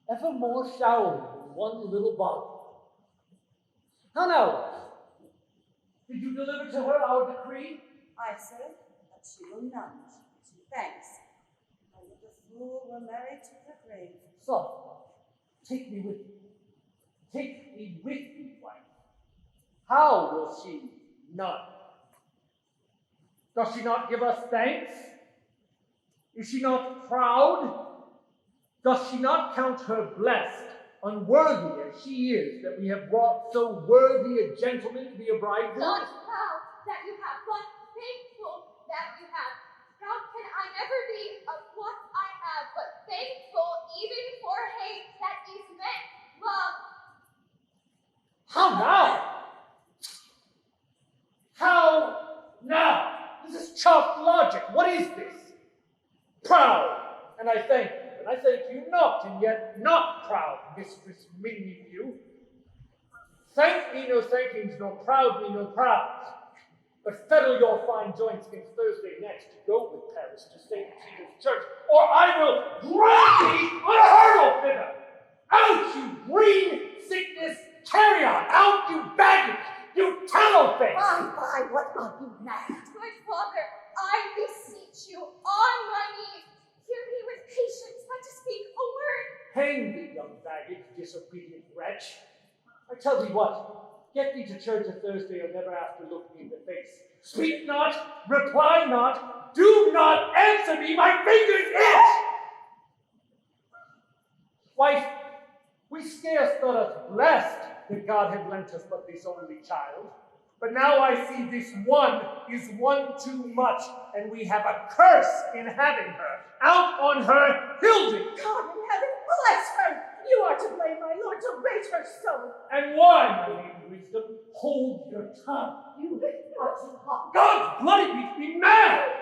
[SPEAKER 8] Evermore showering in one little bottle. How now? Did you deliver to her our decree?
[SPEAKER 9] I, sir, that she will none. She thanks. And that the fool were married to her grave.
[SPEAKER 8] So, take me with you. Take me with you, wife. How will she? None. Does she not give us thanks? Is she not proud? Doth she not count her blessed, unworthy as she is, that we have brought so worthy a gentleman to be a bridegroom?
[SPEAKER 3] Not proud that you have, but thankful that you have. How can I never be of what I have, but thankful even for hate that is meant love?
[SPEAKER 8] How now? How now? This is chalk logic. What is this? Proud, and I thank you. And I thank you not, and yet not proud, Mistress Minnie. Thank me no thankings, nor proud me no prouds. But fettle your fine joints against Thursday next to go with Paris to St. Peter's Church, or I will drag thee on a hurdle thither. Out, you green sickness carrion! Out, you baggage! You tallow face!
[SPEAKER 4] Bye, what are you mad?
[SPEAKER 3] Good Father, I beseech you on my knees, hear me with patience, but to speak a word.
[SPEAKER 8] Hang thee, young baggage, disobedient wretch. I tell thee what, get thee to church a Thursday or never after look me in the face. Speak not, reply not, do not answer me, my fingers itch! Wife, we scarce thought us blessed that God had lent us but this only child. But now I see this one is one too much, and we have a curse in having her. Out on her, Hildy!
[SPEAKER 4] God in heaven, bless her! You are to blame, my lord, to rate her so.
[SPEAKER 8] And why, my lady wisdom? Hold your tongue.
[SPEAKER 4] You are too hot.
[SPEAKER 8] God's bloody makes me mad!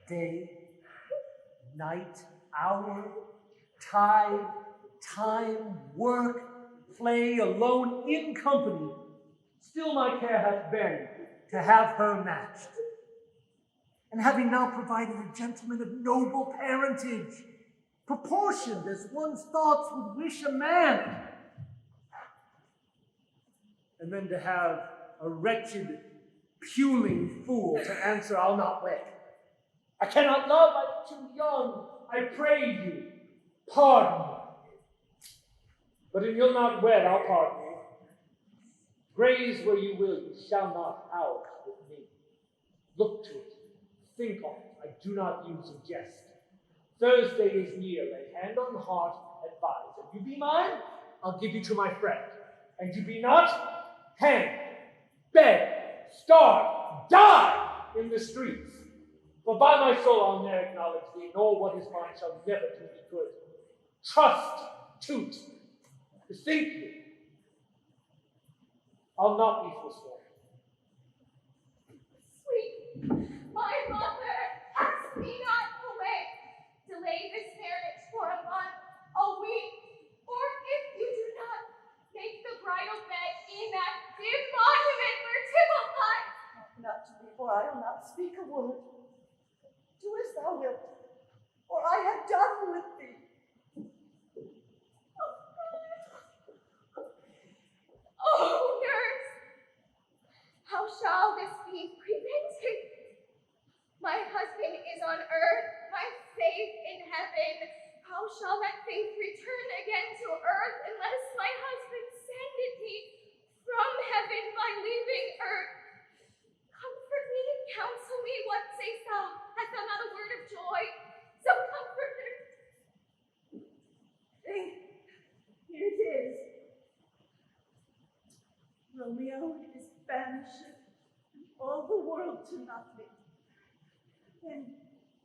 [SPEAKER 10] Day, night, hour, tide, time, work, play, alone, in company, still my care hath been to have her matched. And having now provided a gentleman of noble parentage, proportioned as one's thoughts would wish a man, and then to have a wretched, puling fool to answer, I'll not wed. I cannot love, I'm too young. I pray you, pardon me. But if you'll not wed, I'll pardon you. Graze where you will, you shall not house with me. Look to it, think on it, I do not use a jest. Thursday is near, lay hand on heart, advise. If you be mine, I'll give you to my friend. And you be not, hang, beg, starve, die in the streets. For by my soul I'll ne'er acknowledge thee, nor what is mine shall never do thee good. Trust to't, bethink thee. I'll not be forsworn.
[SPEAKER 3] Sweet, my mother, ask me not away. Delay this marriage for a month, a week, or if you do not, make the bridal bed in that dim monument where Tybalt lies.
[SPEAKER 4] Not to me, for I will not speak a word. Do as thou wilt, or I have done with thee.
[SPEAKER 3] Oh, nurse, how shall this be prevented? My husband is on earth, my faith in heaven. How shall that faith return again to earth unless my husband sendeth me from heaven by leaving earth? Comfort me, counsel me, what sayst thou? Hast thou not a word of joy? So comfort her.
[SPEAKER 4] Here it is. Romeo is banished, all the world to nothing. And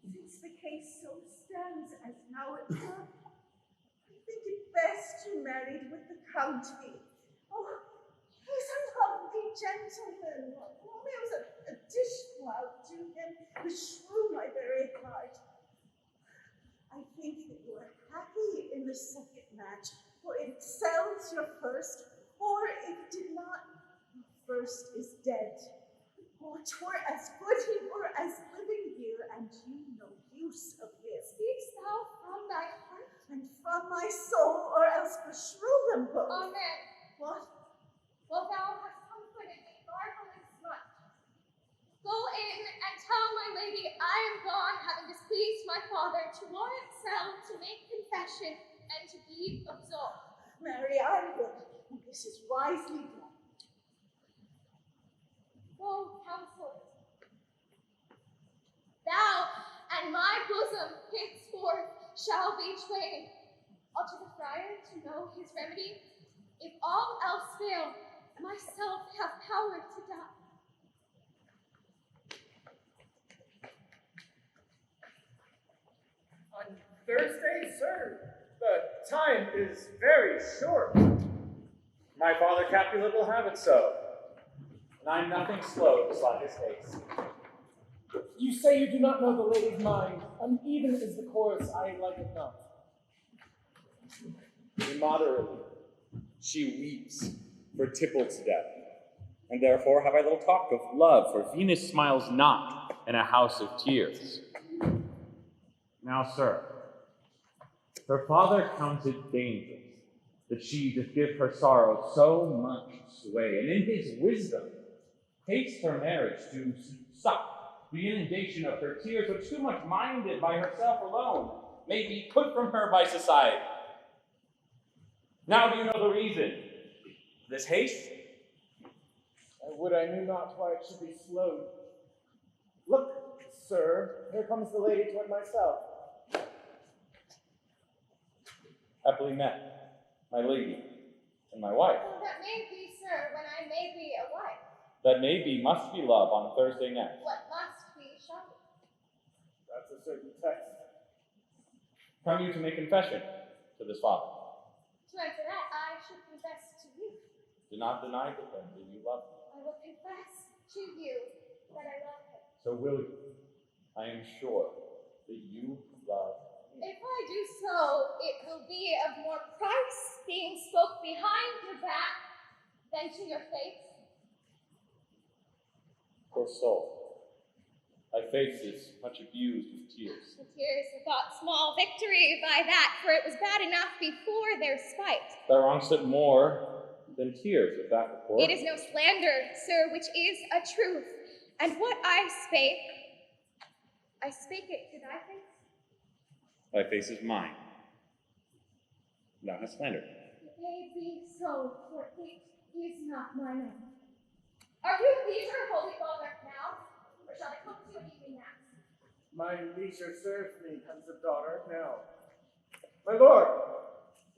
[SPEAKER 4] since the case so stands as now it doth, I think it best you married with the county. Oh, he's a lovely gentleman. Romeo's a dishclout to him, beshrew my very heart. I think that you are happy in the second match, for it excels your first, or if it did not, your first is dead. Oh, 'twere as good he were as living here, and you no use of him.
[SPEAKER 3] Speakst thou from thy heart?
[SPEAKER 4] And from my soul, or else beshrew them both.
[SPEAKER 3] Amen.
[SPEAKER 4] What?
[SPEAKER 3] Well, thou hast comforted me marvelous much. my father to warrant Sel to make confession and to be absolved.
[SPEAKER 4] Mary, I will. This is wisely done.
[SPEAKER 3] Go, counsel. Thou and my bosom henceforth shall be twain. Alter the friar to know his remedy. If all else fail, myself have power to die.
[SPEAKER 10] On Thursday, sir, the time is very short.
[SPEAKER 6] My father Capulet will have it so, and I am nothing slow to slide his haste.
[SPEAKER 10] You say you do not know the lady's mind. Uneven is the course, I like it not.
[SPEAKER 6] Immoderately, she weeps for Tybalt's death, and therefore have I little talk of love, for Venus smiles not in a house of tears. Now, sir, her father counts it dangerous that she doth give her sorrow so much sway, and in his wisdom hates her marriage to suck the inundation of her tears, which too much minded by herself alone may be put from her by society. Now do you know the reason for this haste?
[SPEAKER 10] I would I knew not why it should be slowed. Look, sir, here comes the lady toward myself.
[SPEAKER 6] Happily met, my lady and my wife.
[SPEAKER 3] Oh, that may be, sir, when I may be a wife.
[SPEAKER 6] That may be, must be love on Thursday next.
[SPEAKER 3] What must be shall be.
[SPEAKER 10] That's a certain text.
[SPEAKER 6] Come you to make confession to this father.
[SPEAKER 3] To answer that, I should confess to you.
[SPEAKER 6] Do not deny to him that you love him.
[SPEAKER 3] I will confess to you that I love him.
[SPEAKER 6] So will you. I am sure that you love me.
[SPEAKER 3] If I do so, it will be of more price being spoke behind your back than to your face.
[SPEAKER 6] Poor soul, thy face is much abused with tears.
[SPEAKER 3] The tears thought small victory by that, for it was bad enough before their spite.
[SPEAKER 6] Thou wrongst it more than tears, if that report.
[SPEAKER 3] It is no slander, sir, which is a truth. And what I spake it to thy face.
[SPEAKER 6] Thy face is mine. Thou hast slandered.
[SPEAKER 3] It may be so, for it is not mine own. Are you at leisure, holy father, now? Or shall I come to an evening mass?
[SPEAKER 10] My leisure serves me, comes the daughter, now. My lord,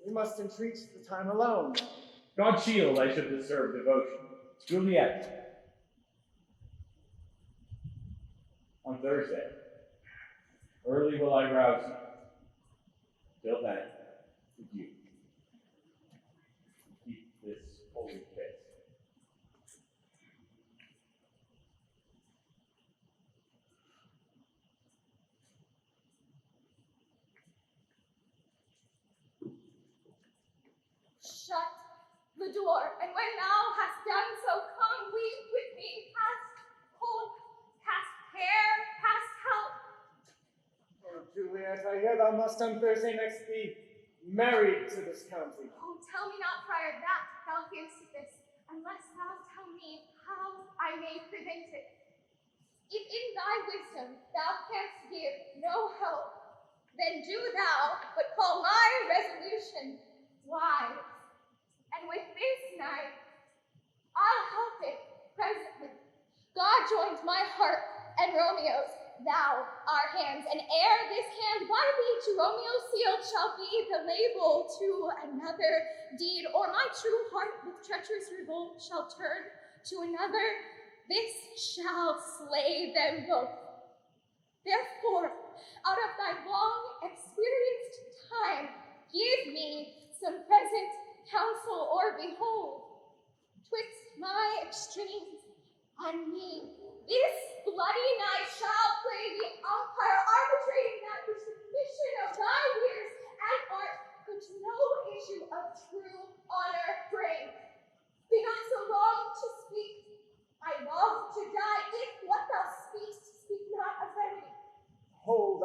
[SPEAKER 10] we must entreat the time alone.
[SPEAKER 6] God shield, I should deserve devotion. Juliet. On Thursday, early will I rouse you. Till then, with you. Keep this holy faith.
[SPEAKER 3] Shut the door, and when thou hast done so, come weep with me past hope, past care, past help.
[SPEAKER 10] Oh, Juliet, I hear thou must on Thursday next be married to this county.
[SPEAKER 3] Oh, tell me not, friar, that thou hearest of this, unless thou tell me how I may prevent it. If in thy wisdom thou canst give no help, then do thou but call my resolution wise. And with this night, I'll help it presently. God joins my heart and Romeo's, thou our hands, and ere this hand by thee to Romeo sealed shall be the label to another deed, or my true heart with treacherous revolt shall turn to another, this shall slay them both. Therefore, out of thy long experienced time, give me some present counsel, or behold, twixt my extremes and me, this bloody night shall play the umpire, arbitrating that which the mission of thy years and art could no issue of true honor bring. Be not so long to speak. I long to die, if what thou speakst speak not of remedy.
[SPEAKER 10] Hold,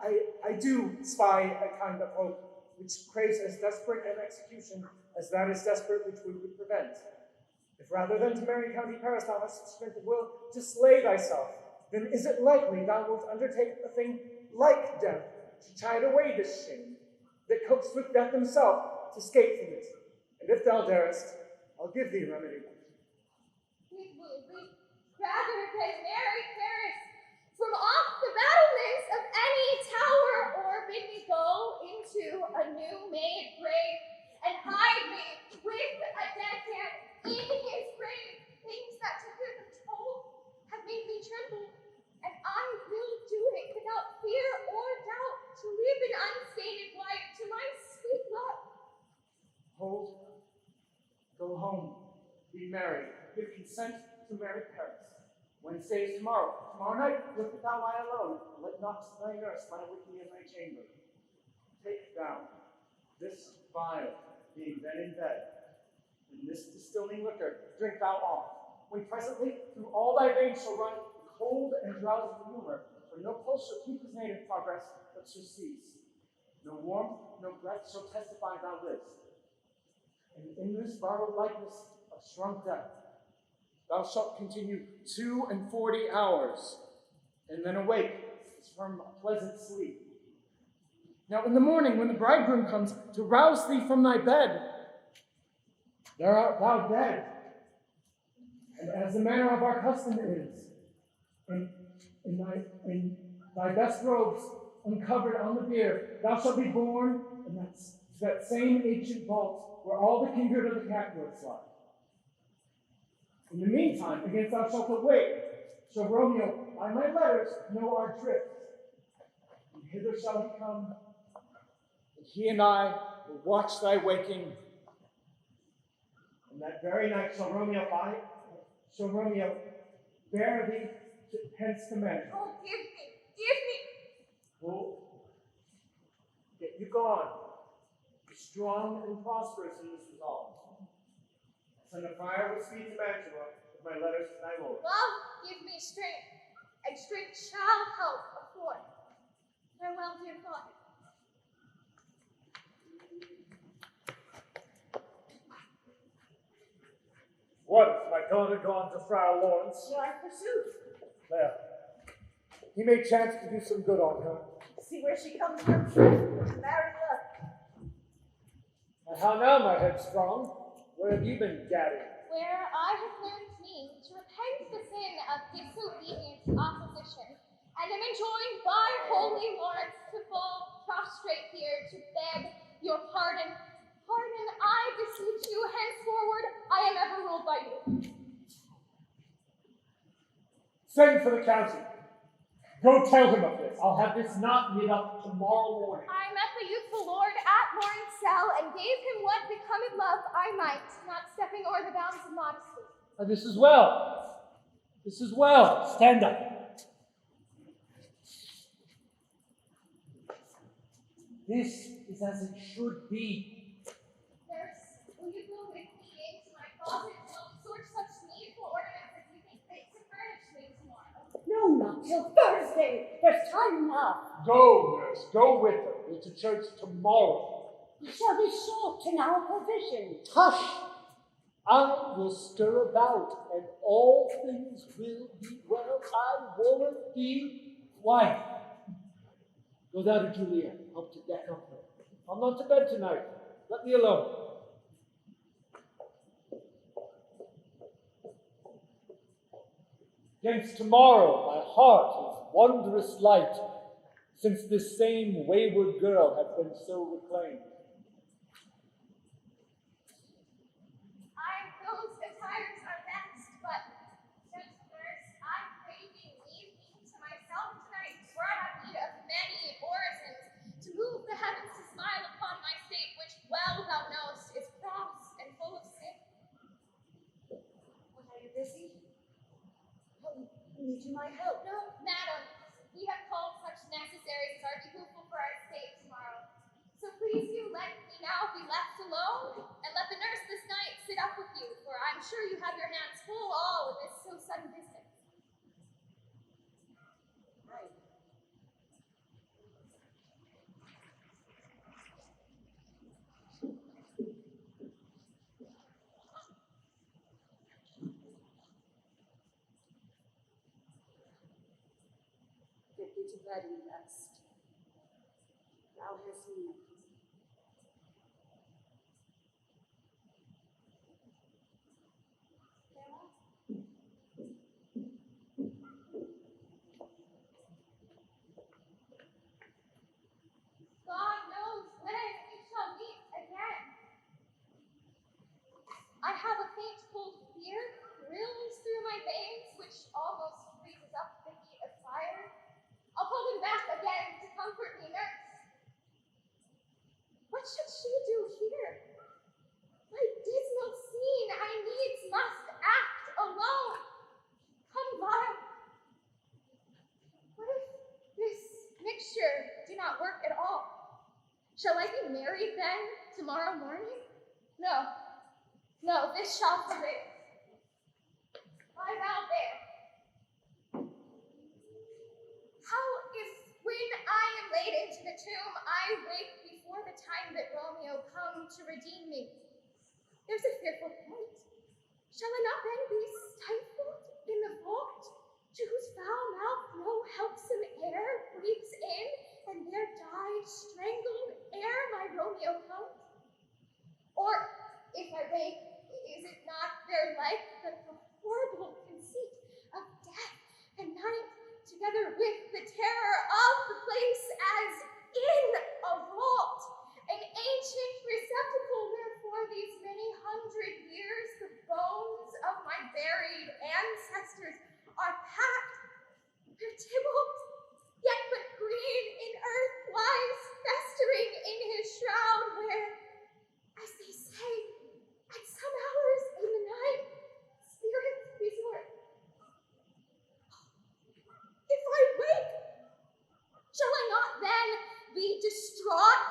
[SPEAKER 10] I do spy a kind of hope, which craves as desperate an execution as that is desperate which we would prevent. If rather than to marry County Paris thou hast strength of will to slay thyself, then is it likely thou wilt undertake a thing like death, to chide away this shame, that copes with death himself to escape from it. And if thou darest, I'll give thee remedy.
[SPEAKER 3] We would rather than Mary perish from off the battlements of any tower, or bid me go into a new made grave and hide me with a dead man in his grave. Things that to hear them told have made me tremble, and I will do it without fear or doubt, to live an unstained life to my sweet love.
[SPEAKER 10] Hold, go home, be married, give consent to marry Paris. Wednesday is tomorrow. Tomorrow night, look that thou lie alone, and let not thy nurse lie with thee in thy chamber. Take thou this vial, being then in bed, and this distilling liquor drink thou off, when presently through all thy veins shall run cold and drowsy humor, for no pulse shall keep his native progress, but shall cease. No warmth, no breath shall testify thou livest. And in this borrowed likeness of shrunk death, thou shalt continue 42 hours, and then awake as from a pleasant sleep. Now in the morning, when the bridegroom comes to rouse thee from thy bed, there art thou dead. And as the manner of our custom is, in thy best robes uncovered on the bier, thou shalt be born in that same ancient vault where all the kindred of the Capulets lie. In the meantime, against thou shalt awake, shall Romeo by my letters know our drift. And hither shall he come, and he and I will watch thy waking. And that very night shall Romeo bear thee hence to men.
[SPEAKER 3] Oh, give me.
[SPEAKER 10] Oh, get you gone. Be strong and prosperous in this resolve. Send a fire with speed to Mantua with my letters to thy lord.
[SPEAKER 3] Love, give me strength, and strength shall help afford. Farewell, dear father.
[SPEAKER 8] What, is my daughter gone to Friar Lawrence?
[SPEAKER 4] You are in pursuit.
[SPEAKER 8] There. He may chance to do some good on her.
[SPEAKER 4] See where she comes from. Married love.
[SPEAKER 8] And how now, my headstrong? Where have you been gadding?
[SPEAKER 3] Where I have learned me to repent the sin of disobedient opposition, and am enjoined by holy Lawrence to fall prostrate here to beg your pardon. Pardon, I beseech you, henceforward I am ever ruled by you.
[SPEAKER 8] Send for the county. Go tell him of this. I'll have this knot knit up tomorrow morning.
[SPEAKER 3] I met the youthful lord at Lawrence cell, and gave him what becoming love I might, not stepping o'er the bounds of modesty.
[SPEAKER 8] This is well. This is well. Stand up. This is as it should be.
[SPEAKER 3] Nurse, will you go with me into my closet and help sort such needful ornaments as you think fit to furnish me tomorrow?
[SPEAKER 9] No, not till Thursday. There's time enough.
[SPEAKER 8] Go, nurse. Go with her. We're to church tomorrow.
[SPEAKER 9] We shall be short in our provision.
[SPEAKER 8] Hush! I will stir about, and all things will be well. I warrant thee, wife. Go thou to Juliet. Help to deck up her. I'm not to bed tonight. Let me alone. Against tomorrow my heart is wondrous light, since this same wayward girl hath been so reclaimed.
[SPEAKER 3] Those attires are best, but, gentle nurse, I pray thee leave me to myself tonight, for I have need of many orisons to move the heavens to smile upon my state, which well thou knowest is cross and full of sin.
[SPEAKER 9] What, are you busy? Oh, need you my help?
[SPEAKER 3] No, madam, we have called such necessaries as are behooveful for our state tomorrow. So please you let me now be left alone, and let the nurse this night sit up with you, for I'm sure you have your hands full all with this so sudden business.
[SPEAKER 9] Right. Get you to bed and rest. thou hast need.
[SPEAKER 3] God knows when we shall meet again. I have a faint cold fear thrills through my veins, which almost freezes up the heat of fire. I'll call him back again to comfort me, nurse. What should she do here? My dismal scene, I needs must act alone. Come, vile. What if this mixture do not work at all? Shall I be married then tomorrow morning? No, this shall prevail. Lie thou there. How if when I am laid into the tomb, I wake before the time that Romeo come to redeem me? There's a fearful point. Shall I not then be stifled in the vault, to whose foul mouth no helpsome air breathes in, and there die strangled ere my Romeo comes? Or, if I wake, is it not their like that the horrible conceit of death and night, together with the terror of the place as in a vault, an ancient receptacle wherefore these many hundred years the bones of my buried ancestors are packed, their Tybalt, yet but green in earth, lies festering in his shroud where, as they say, at some hours in the night, spirits resort. If I wake, shall I not then be distraught,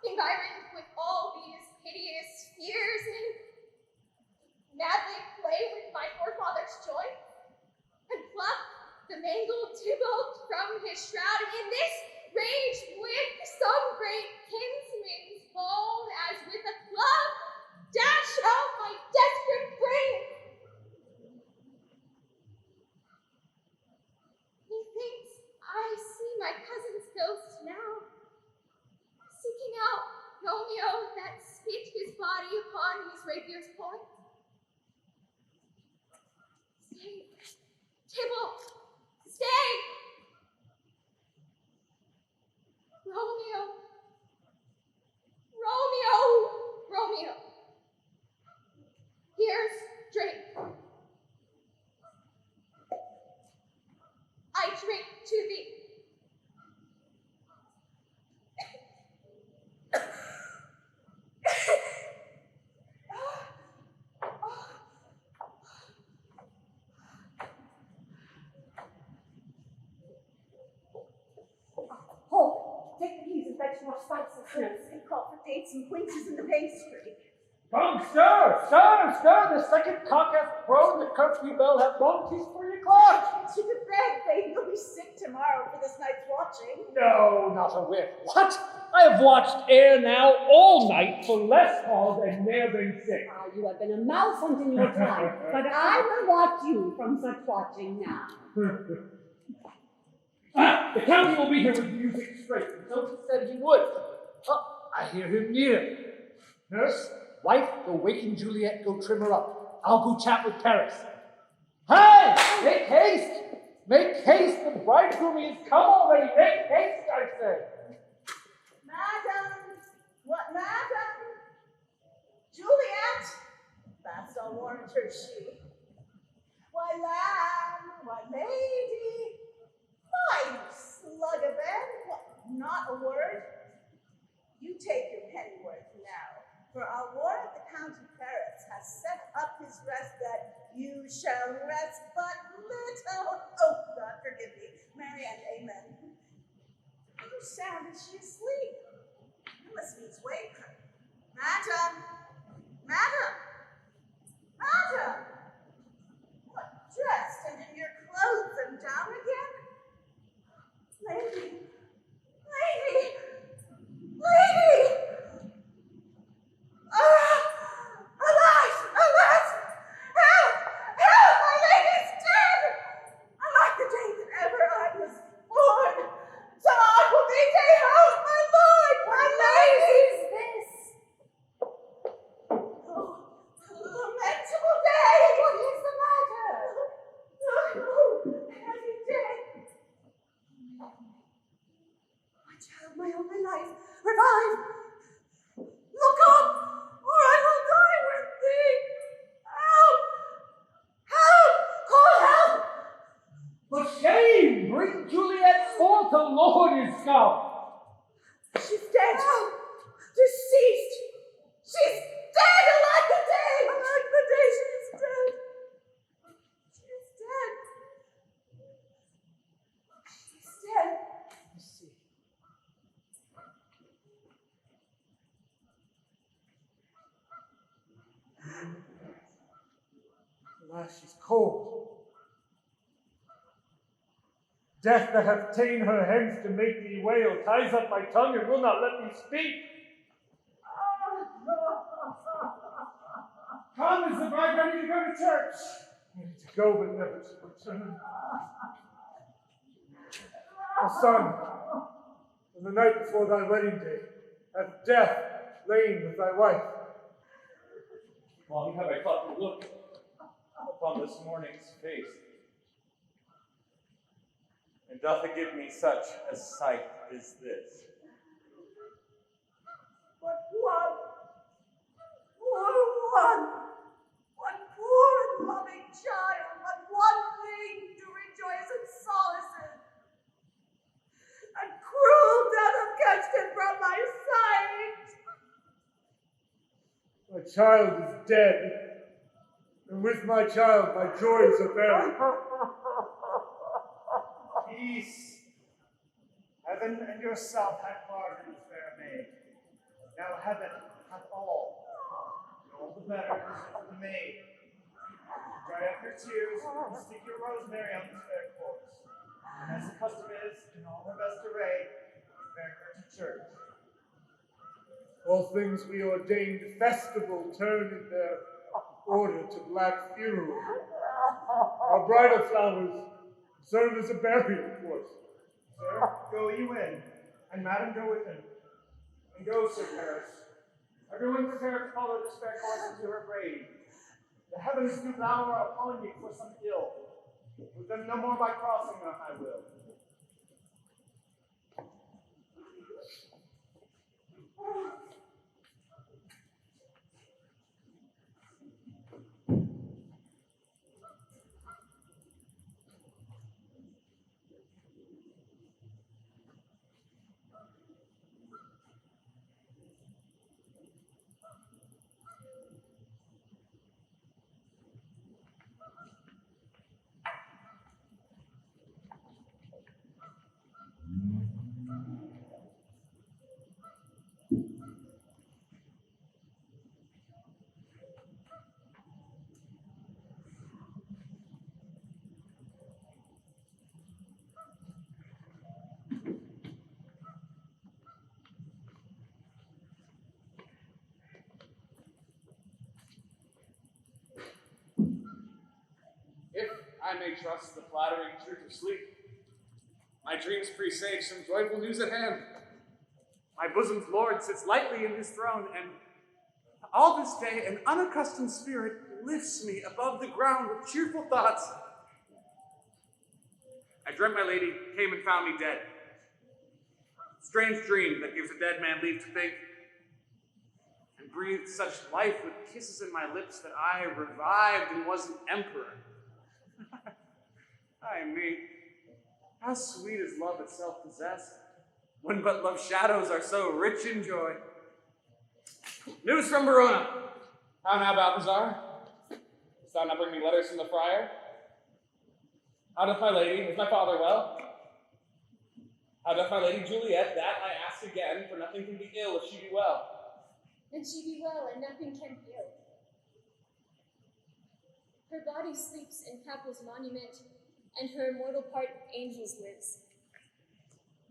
[SPEAKER 3] environed with all these hideous fears, and madly play with my forefather's joints, and pluck the mangled Tybalt from his shroud, and in this rage with some great kinsman's bone, as with a club, dash out my desperate brain? Methinks I see my cousin's ghost now, seeking out Romeo that spit his body upon his rapier's point. Stay, Tybalt, stay! Romeo, here's drink. I drink to thee.
[SPEAKER 9] Hold, take the keys and fetch more spices, nurse, and call for dates and quinces in the pastry.
[SPEAKER 8] Come, stir, stir, stir. The second cock hath crowed, the curfew bell hath rung. 'Tis 3 o'clock.
[SPEAKER 9] Get you to bed, babe. You'll be sick tomorrow for this night's watching.
[SPEAKER 8] No, not a whit. What? I have watched ere now all night for less cause and ne'er been sick.
[SPEAKER 9] Ah, you have been a mouse hunting your time, but I will watch you from such watching now.
[SPEAKER 8] The Count will be here with music straight, and so he said he would. Oh, I hear him near. Nurse, wife, go waken Juliet, go trim her up. I'll go chat with Paris. Hey! Make haste! Make haste! The bridegroom is come already! Make haste, I say!
[SPEAKER 4] Madam! What, madam? Juliet! That's a warrant her she. Why, lamb, why, lady, why, you slug of it, what, not a word? You take your pennyworth now, for I'll warrant the Count of Paris has set up his rest that you shall rest but little. Oh, God, forgive me. Mary and amen. How sound is she asleep? You must needs wake her. Madam! Madam! Madam! What, dressed and in your clothes and down again? Lady! Lady! Lady! Alas! Alas! Help! Help! My lady's dead! Unlike the day that ever I was born. So I will be day out, my lord!
[SPEAKER 11] alive. Look up, or I will die with thee. Help! Help! Call help!
[SPEAKER 8] For shame! Bring Juliet forth, the Lord is come.
[SPEAKER 4] She's dead. Deceased. She's dead, like the day.
[SPEAKER 11] Like the day she's dead. She's dead. She's dead.
[SPEAKER 7] You see.
[SPEAKER 10] Alas, she's cold. Death that hath ta'en her hence to make me wail ties up my tongue and will not let me speak.
[SPEAKER 8] Come, is the bride ready to go to church?
[SPEAKER 10] Ready to go, but never to return. O son, on the night before thy wedding day, hath death lain with thy wife.
[SPEAKER 6] Long have I thought to look upon this morning's face, and doth it give me such a sight as this?
[SPEAKER 11] But one poor and loving child, but one thing to rejoice and solace in. And cruel death hath catched it from my sight.
[SPEAKER 10] My child is dead, and with my child my joys are buried.
[SPEAKER 1] Peace. Heaven and yourself had bargained, fair maid. Now heaven hath all the better for the maid. Dry up your tears and stick your rosemary on this fair corpse. And as the custom is, in all her best array, bear her to church.
[SPEAKER 10] All things we ordained festival turn in their order to black funeral. Our bridal flowers serve as a burial course.
[SPEAKER 1] Sir, go you in, and madam go with him. And go, Sir Paris. Everyone prepare to follow this fair course into her grave. The heavens do lower upon you for some ill. With them no more by crossing I will.
[SPEAKER 5] If I may trust the flattering truth of sleep, my dreams presage some joyful news at hand.
[SPEAKER 12] My bosom's Lord sits lightly in his throne, and all this day an unaccustomed spirit lifts me above the ground with cheerful thoughts. I dreamt my lady came and found me dead. Strange dream that gives a dead man leave to think, and breathed such life with kisses in my lips that I revived and was an emperor. Ay me, how sweet is love itself possessed, when but love's shadows are so rich in joy. News from Verona.
[SPEAKER 5] How now, Balthazar? Dost thou not bring me letters from the friar? How doth my lady? Is my father well? How doth my lady Juliet? That I ask again, for nothing can be ill if she be well.
[SPEAKER 3] And she be well, and nothing can be ill. Her body sleeps in Capel's monument, and her immortal part with angels lives.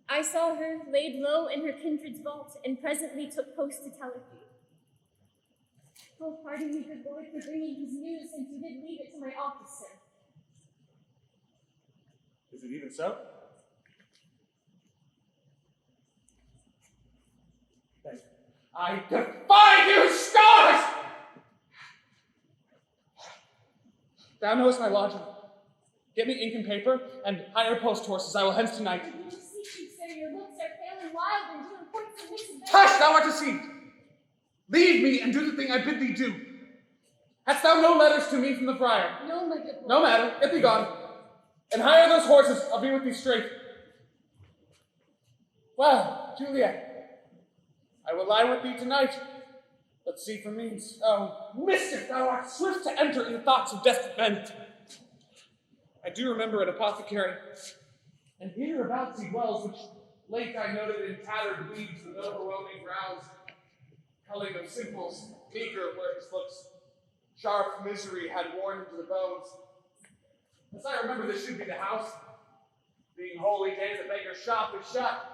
[SPEAKER 3] I saw her laid low in her kindred's vault, and presently took post to tell it you. Oh, pardon me, good Lord, for bringing his news, since you did leave it to my officer.
[SPEAKER 6] Is it even so?
[SPEAKER 5] Then I defy you, stars! Thou knowest my lodging. Get me ink and paper, and hire post horses. I will hence tonight.
[SPEAKER 3] I beseech you, sir, your looks are pale and wild, and do import some mixed
[SPEAKER 12] Tush, thou art deceived. Leave me and do the thing I bid thee do.
[SPEAKER 5] Hast thou no letters to me from the friar?
[SPEAKER 3] No, my good lord.
[SPEAKER 5] No matter, get thee gone. And hire those horses, I'll be with thee straight. Well, Juliet, I will lie with thee tonight. Let's see for means. Oh, mischief, thou art swift to enter in the thoughts of desperate men. I do remember an apothecary, and hereabouts he dwells, which late I noted in tattered weeds with overwhelming grounds, culling of simples, meager where his looks, sharp misery had worn him to the bones. As I remember, this should be the house. Being holy day, the beggar's shop is shut.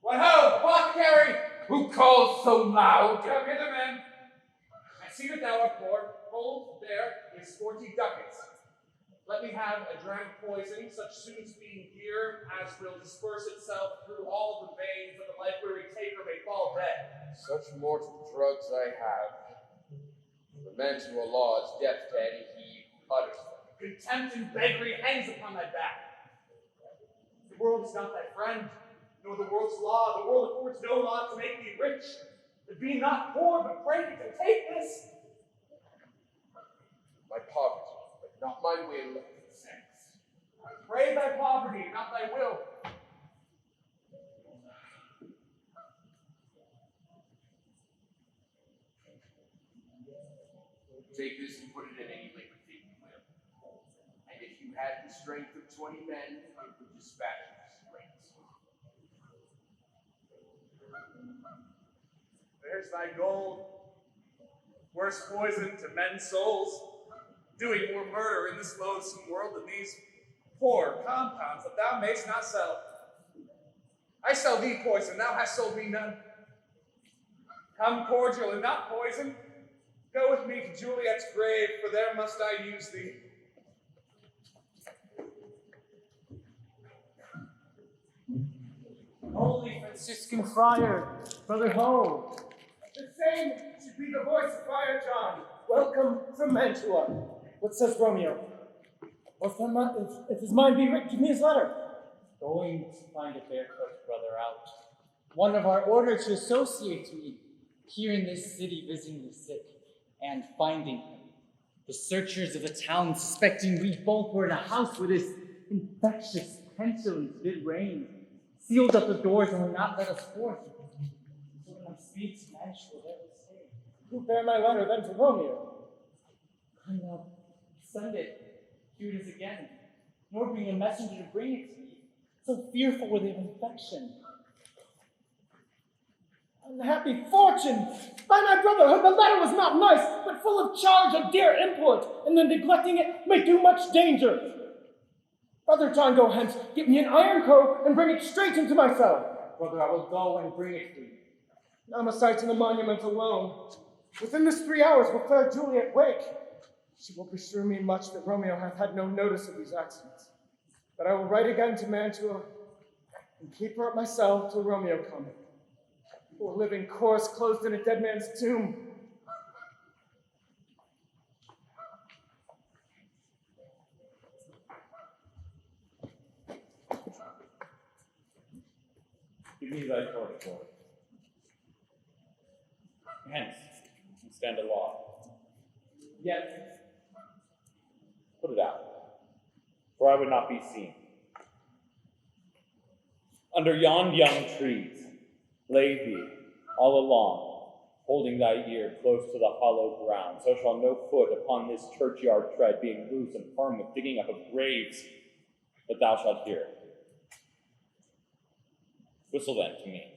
[SPEAKER 5] What ho, apothecary!
[SPEAKER 2] Who calls so loud?
[SPEAKER 5] Come hither, man. I see that thou art poor. Hold, there is 40 ducats. Let me have a dram of poison, such soon's being here as will disperse itself through all the veins that the life-weary taker may fall dead.
[SPEAKER 2] Such mortal drugs I have. The Mantua law is death to any he who utters them.
[SPEAKER 5] Contempt and beggary hangs upon thy back. The world is not thy friend, nor the world's law. The world affords no law to make thee rich. But be not poor, but pray to take this.
[SPEAKER 2] My poverty, but not my will, consents.
[SPEAKER 5] Pray thy poverty, not thy will.
[SPEAKER 2] Take this and put it in any liquid thing you will. And if you had the strength of 20 men, I would dispatch the strength.
[SPEAKER 12] There's thy gold. Worse poison to men's souls. Doing more murder in this loathsome world than these poor compounds that thou mayst not sell. I sell thee poison, thou hast sold me none. Come cordial and not poison. Go with me to Juliet's grave, for there must I use thee.
[SPEAKER 8] Holy Franciscan friar, Brother Ho.
[SPEAKER 10] The same should be the voice of Friar John.
[SPEAKER 8] Welcome from Mantua. What says Romeo? If his mind be writ, give me his letter.
[SPEAKER 13] Going to find a barefoot brother out. One of our order to associate me here in this city visiting the sick and finding him. The searchers of the town suspecting we both were in a house where this infectious pestilence did reign, sealed up the doors and would not let us forth. So when I speak to Mantua, let us say,
[SPEAKER 8] Who bear my letter then to Romeo?
[SPEAKER 13] I now send it. Here it is again. Nor bring a messenger to bring it to me. So fearful were they of infection.
[SPEAKER 8] Unhappy fortune! By my brotherhood, the letter was not nice, but full of charge of dear import, and the neglecting it may do much danger. Brother John, go hence, get me an iron coat, and bring it straight into my cell.
[SPEAKER 5] Brother, I will go and bring it to you.
[SPEAKER 8] I'm a sight to the monument alone. Within this 3 hours will fair Juliet wake. She will besure me much that Romeo hath had no notice of these accidents. But I will write again to Mantua, and keep her at my cell till Romeo come. Poor living corpse closed in a dead man's tomb.
[SPEAKER 6] Give me thy torch, Lord. Hence, and stand aloft. Yet, put it out, for I would not be seen. Under yon young trees, lay thee all along, holding thy ear close to the hollow ground, so shall no foot upon this churchyard tread, being loose and firm with digging up of graves, but thou shalt hear it. Whistle then to me,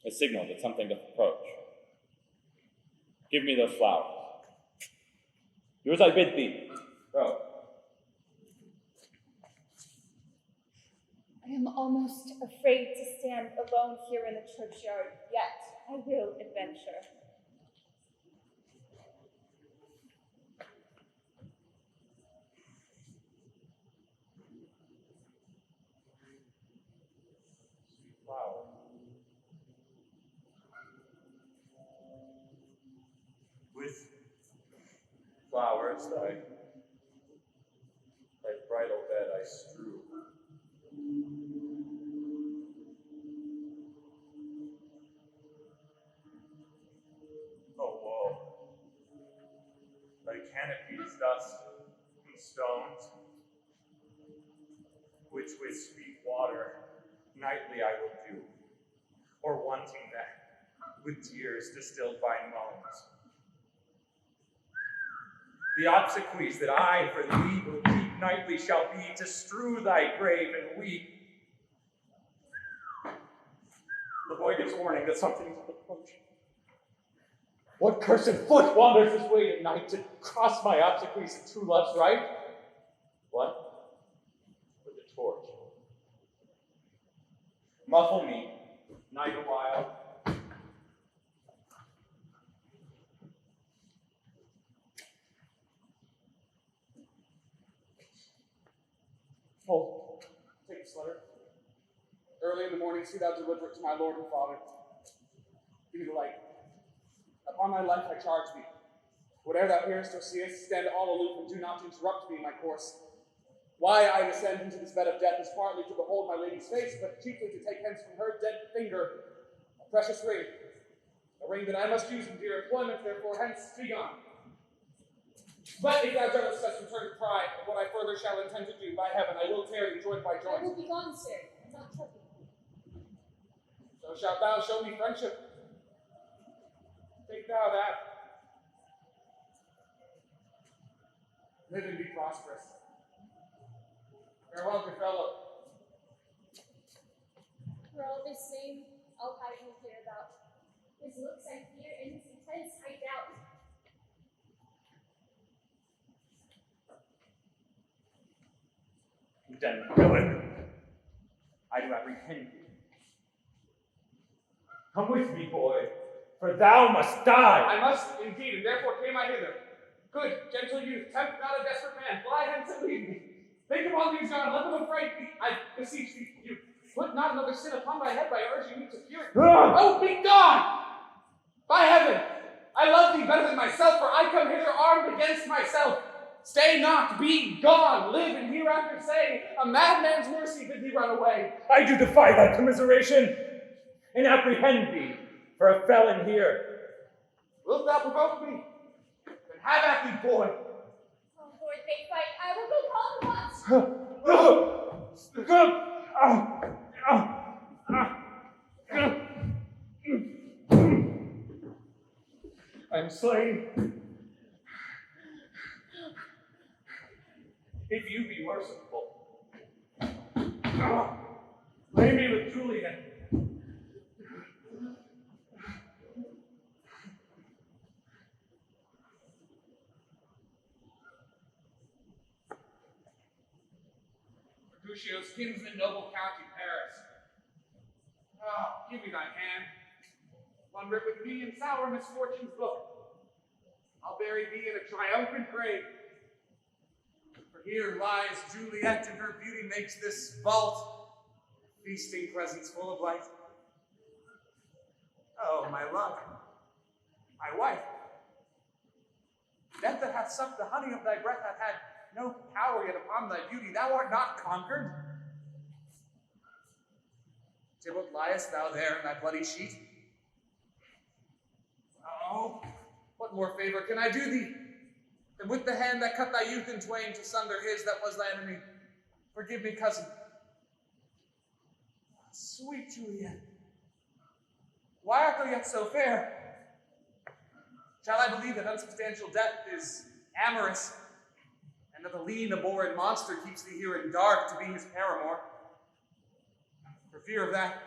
[SPEAKER 6] a signal that something doth approach. Give me those flowers. Do as I bid thee. Go.
[SPEAKER 3] I am almost afraid to stand alone here in the churchyard, yet I will adventure.
[SPEAKER 6] Flower.
[SPEAKER 12] With flowers thy bridal bed I strew. which with sweet water nightly I will do, or wanting that, with tears distilled by moans. The obsequies that I for thee will keep nightly shall be to strew thy grave and weep. The boy gives warning that something is approaching. What cursed foot wanders this way at night to cross my obsequies and true love's right? What? With the torch. Muffle me, night awhile.
[SPEAKER 2] Hold. Take this letter. Early in the morning, see thou deliver it to my Lord and Father. Give me the light. Upon thy life I charge thee. Whatever thou hearest or seest, stand all aloof and do not interrupt me in my course. Why I descend into this bed of death is partly to behold my lady's face, but chiefly to take hence from her dead finger a precious ring. A ring that I must use in dear employment, therefore hence be gone. But if thou dost thus return to pride, what I further shall intend to do, by heaven, I will tear thee joint by
[SPEAKER 3] I
[SPEAKER 2] joint.
[SPEAKER 3] will be gone, sir, and not trouble you.
[SPEAKER 2] So shalt thou show me friendship. Take thou that. Live and be prosperous. Farewell, good fellow.
[SPEAKER 3] For all this same, I'll hide him hereabout. His looks I fear, and his intents I doubt.
[SPEAKER 12] Condemned villain, I do apprehend thee. Come with me, boy, for thou must die.
[SPEAKER 2] I must indeed, and therefore came I hither. Good, gentle youth, tempt not a desperate man, fly hence and leave me. Think upon these gone, let them affright thee. I beseech thee, you put not another sin upon thy head by urging me to fury. Oh, be gone! By heaven, I love thee better than myself, for I come hither armed against myself. Stay not, be gone, live and hereafter say, a madman's mercy bid thee run away.
[SPEAKER 12] I do defy thy commiseration, and apprehend thee for a felon here.
[SPEAKER 2] Wilt thou provoke me? Then have at thee, boy.
[SPEAKER 3] Oh, Lord, they fight. I will go call at once.
[SPEAKER 12] I am slain. If you be merciful, lay me with Juliet.
[SPEAKER 2] Mercutio's kinsman, noble county Paris. Ah, give me thy hand. One writ with me in sour misfortune's book. I'll bury thee in a triumphant grave. For here lies Juliet, and her beauty makes this vault feasting presence full of light. Oh, my love, my wife, death that hath sucked the honey of thy breath hath had no power yet upon thy beauty. Thou art not conquered. Tybalt, liest thou there in thy bloody sheet? Oh, what more favor can I do thee than with the hand that cut thy youth in twain to sunder his that was thy enemy? Forgive me, cousin. Sweet Juliet, why art thou yet so fair? Shall I believe that unsubstantial death is amorous, and that the lean, abhorred monster keeps thee here in dark to be his paramour? For fear of that,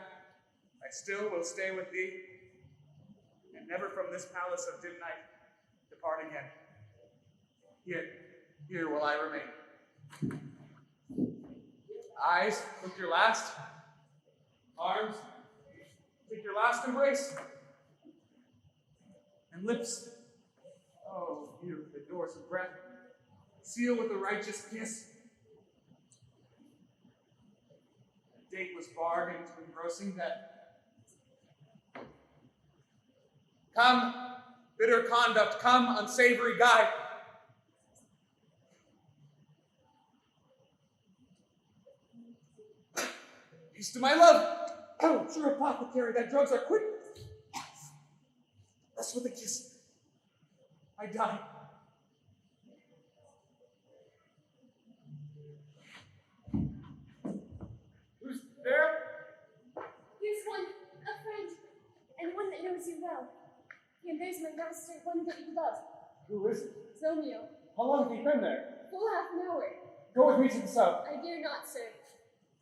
[SPEAKER 2] I still will stay with thee, and never from this palace of dim night depart again. Here will I remain. Eyes, look your last. Arms, take your last embrace. And lips, oh, you, the doors of breath, seal with a righteous kiss. The date was bargained to engrossing death. Come, bitter conduct, come, unsavory guide. Peace to my love. Oh, sure, apothecary, that drugs are quick. Thus with a kiss, I die.
[SPEAKER 3] is my master, one that you love.
[SPEAKER 10] Who is it?
[SPEAKER 3] Romeo.
[SPEAKER 10] How long have you been there?
[SPEAKER 3] Full half an hour.
[SPEAKER 10] Go with me to the south.
[SPEAKER 3] I dare not, sir.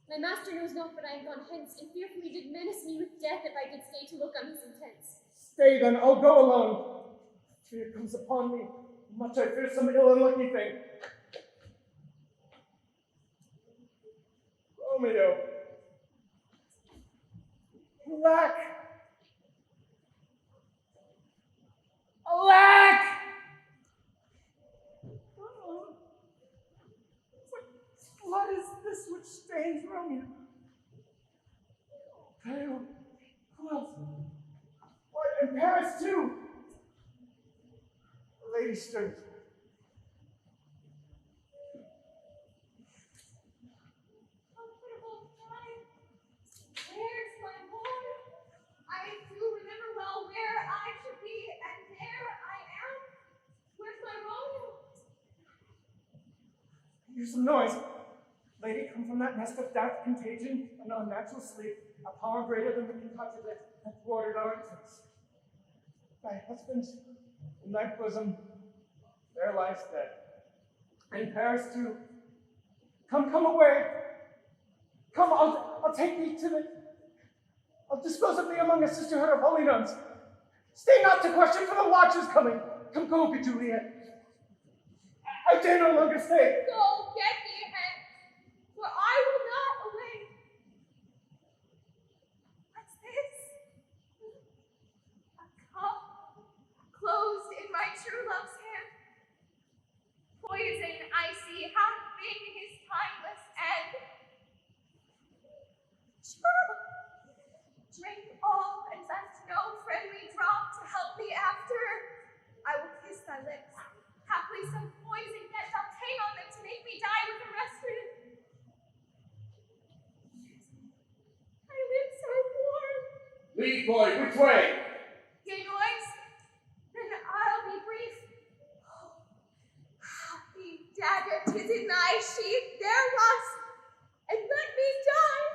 [SPEAKER 3] My master knows not but I am gone hence, and fearfully did menace me with death if I did stay to look on his intents.
[SPEAKER 10] Stay then, I'll go alone. Fear comes upon me. Much I fear some ill and lucky thing. Romeo. Alack! Alack! What blood is this which stains Romeo? Pale. Who else? What, in Paris too? Lady Stern.
[SPEAKER 3] Comfortable time. Where's my Lord? I do remember well where I should be, and there I am. Where's my Romeo?
[SPEAKER 10] Hear some noise. Lady, come from that nest of death, contagion, and unnatural sleep, a power greater than we can touch it hath thwarted our entrance. Thy husband in thy bosom, there lies dead. In Paris too. Come away. Come, I'll take thee to the. I'll dispose of thee among a sisterhood of holy nuns. Stay not to question, for the watch is coming. Come, go, good Juliet. I dare no longer stay.
[SPEAKER 3] Go, get thee hence, for I will not away. What's this? A cup closed in my true love's hand. Poison, I see, hath been his timeless end. Drink all and left no friendly drop to help me after. I will kiss thy lips. Haply some poison yet doth hang on them to make me die with a respirant. My lips are warm.
[SPEAKER 12] Lead, boy, which way?
[SPEAKER 3] Yea, noise? Then I'll be brief. Oh, happy dagger, 'tis in thy sheath, there rust, and let me die.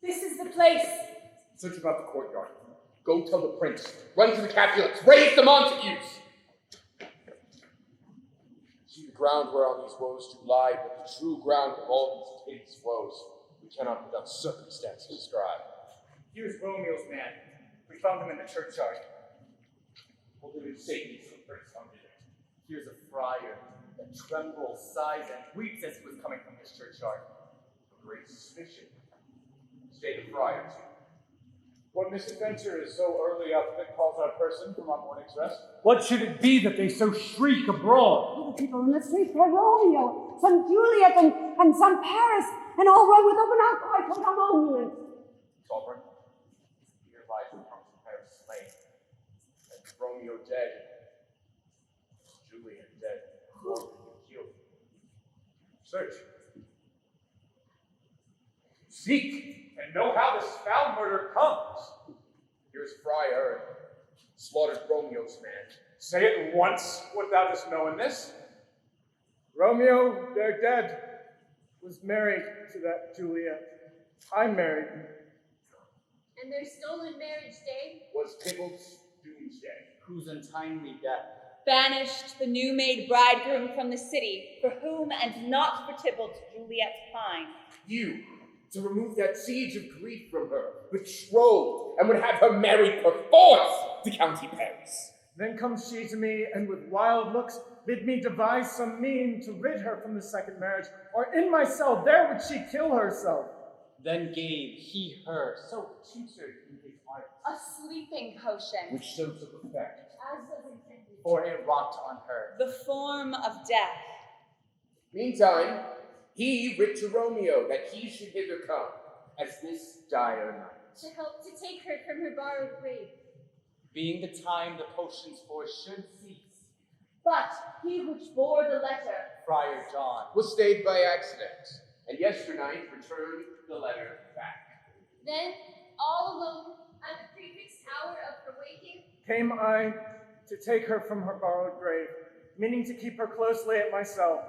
[SPEAKER 9] This is the place.
[SPEAKER 12] Search about the courtyard. Go tell the prince. Run to the Capulets. Raise the Montagues. See the ground whereon these woes do lie, but the true ground of all these hideous woes we cannot without circumstance describe.
[SPEAKER 5] Here's Romeo's man. We found him in the churchyard. Hold him in safety so the prince come visit. Here's a friar that trembles, sighs, and weeps as he was coming from his churchyard. A great suspicion. Stay the friar too.
[SPEAKER 6] What misadventure is so early up that calls our person from our morning's rest?
[SPEAKER 8] What should it be that they so shriek abroad?
[SPEAKER 9] All the people in the street are Romeo, some Juliet, and some Paris, and all run with open outcry for the monument.
[SPEAKER 12] Sovereign, here lies the Prince of Paris slain, and Romeo dead, Juliet dead, killed. Search.
[SPEAKER 6] Seek and know how this foul murder comes.
[SPEAKER 12] Here's Friar and slaughtered Romeo's man.
[SPEAKER 6] Say it once, what thou dost know in this.
[SPEAKER 10] Romeo, they're dead, was married to that Juliet. I married him.
[SPEAKER 3] And their stolen marriage day
[SPEAKER 12] Was Tybalt's doomsday.
[SPEAKER 13] Whose untimely death?
[SPEAKER 14] Banished the new-made bridegroom from the city, for whom and not for Tybalt Juliet pined.
[SPEAKER 12] You, to remove that siege of grief from her, betrothed, and would have her married perforce to County Paris.
[SPEAKER 10] Then comes she to me, and with wild looks bid me devise some mean to rid her from the second marriage, or in my cell there would she kill herself.
[SPEAKER 13] Then gave he her, so tutored in his art,
[SPEAKER 3] a sleeping potion,
[SPEAKER 12] Which so took effect.
[SPEAKER 3] as was intended.
[SPEAKER 13] for it wrought on her.
[SPEAKER 14] The form of death.
[SPEAKER 12] Meantime, he writ to Romeo that he should hither come, as this dire night.
[SPEAKER 3] To help to take her from her borrowed grave.
[SPEAKER 13] Being the time the potion's force should cease,
[SPEAKER 3] But he which bore the letter,
[SPEAKER 13] Friar John,
[SPEAKER 12] Was stayed by accident, and yesternight returned the letter back.
[SPEAKER 3] then all alone at the prefix hour of her waking,
[SPEAKER 10] Came I to take her from her borrowed grave, meaning to keep her closely at myself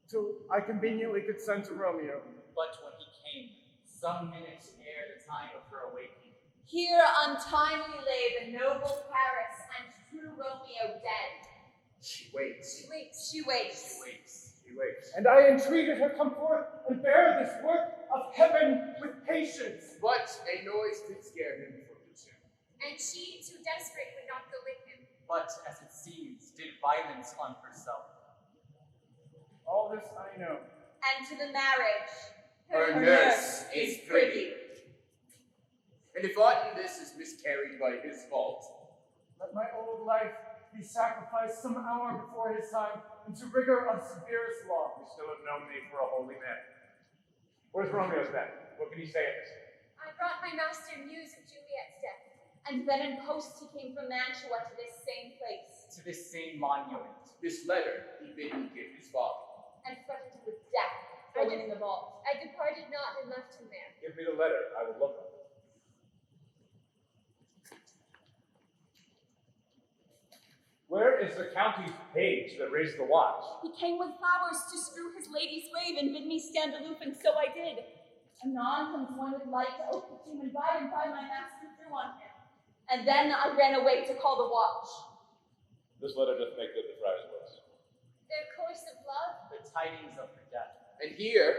[SPEAKER 10] till I conveniently could send to Romeo.
[SPEAKER 13] But when he came, some minutes ere the time of her awakening,
[SPEAKER 3] Here untimely lay the noble Paris and true Romeo dead.
[SPEAKER 11] She waits.
[SPEAKER 3] She waits, she waits.
[SPEAKER 13] she wakes.
[SPEAKER 11] He waits.
[SPEAKER 10] And I entreated her come forth and bear this work of heaven with patience.
[SPEAKER 2] But a noise did scare him for Lucian.
[SPEAKER 3] And she, too desperate, would not go with him.
[SPEAKER 13] But, as it seems, did violence on herself.
[SPEAKER 10] All this I know.
[SPEAKER 3] And to the marriage,
[SPEAKER 2] Her nurse is privy. And if aught in this is miscarried by his fault,
[SPEAKER 10] Let my old life be sacrificed some hour before his time into rigor of severest law.
[SPEAKER 6] You still have known me for a holy man. Where's Romeo's then? What can he say of this?
[SPEAKER 3] I brought my master news of Juliet's death. And then in post he came from Mantua to this same place,
[SPEAKER 13] To this same monument.
[SPEAKER 2] this letter he bid me give his father.
[SPEAKER 3] and threatened him with death for winning the vault. I departed not and left him there.
[SPEAKER 6] Give me the letter. I will look on it. Where is the county's page that raised the watch?
[SPEAKER 3] He came with flowers to strew his lady's grave and bid me stand aloof, and so I did. Anon comes one with light to open the tomb, and by my master drew on him. And then I ran away to call the watch.
[SPEAKER 6] This letter doth make good the friar's words.
[SPEAKER 3] Their course of love,
[SPEAKER 13] The tidings of her death.
[SPEAKER 2] And here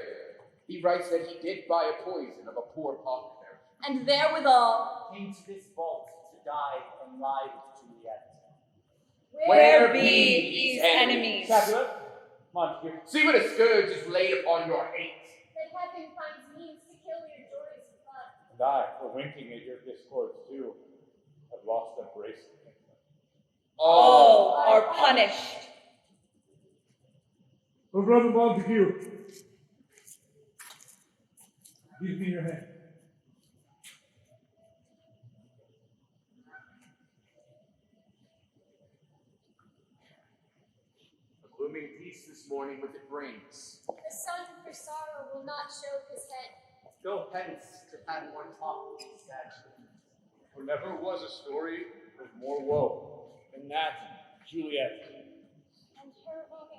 [SPEAKER 2] he writes that he did buy a poison of a poor apothecary.
[SPEAKER 3] and therewithal,
[SPEAKER 13] Came to this vault to die and lie with Juliet.
[SPEAKER 14] Where be these enemies?
[SPEAKER 6] Capulet, Montague,
[SPEAKER 2] See what a scourge is laid upon your hate.
[SPEAKER 3] that heaven finds means to kill your joys of blood.
[SPEAKER 6] and I, for winking at your discords too, have lost a bracelet.
[SPEAKER 14] All are punished.
[SPEAKER 10] Oh, Brother Montague, give me your hand.
[SPEAKER 2] A glooming peace this morning with it brings.
[SPEAKER 3] The sun for sorrow will not show his head.
[SPEAKER 13] Go hence to have one talk with these statues.
[SPEAKER 6] For never was a story of more woe than that Juliet.
[SPEAKER 3] And her Romeo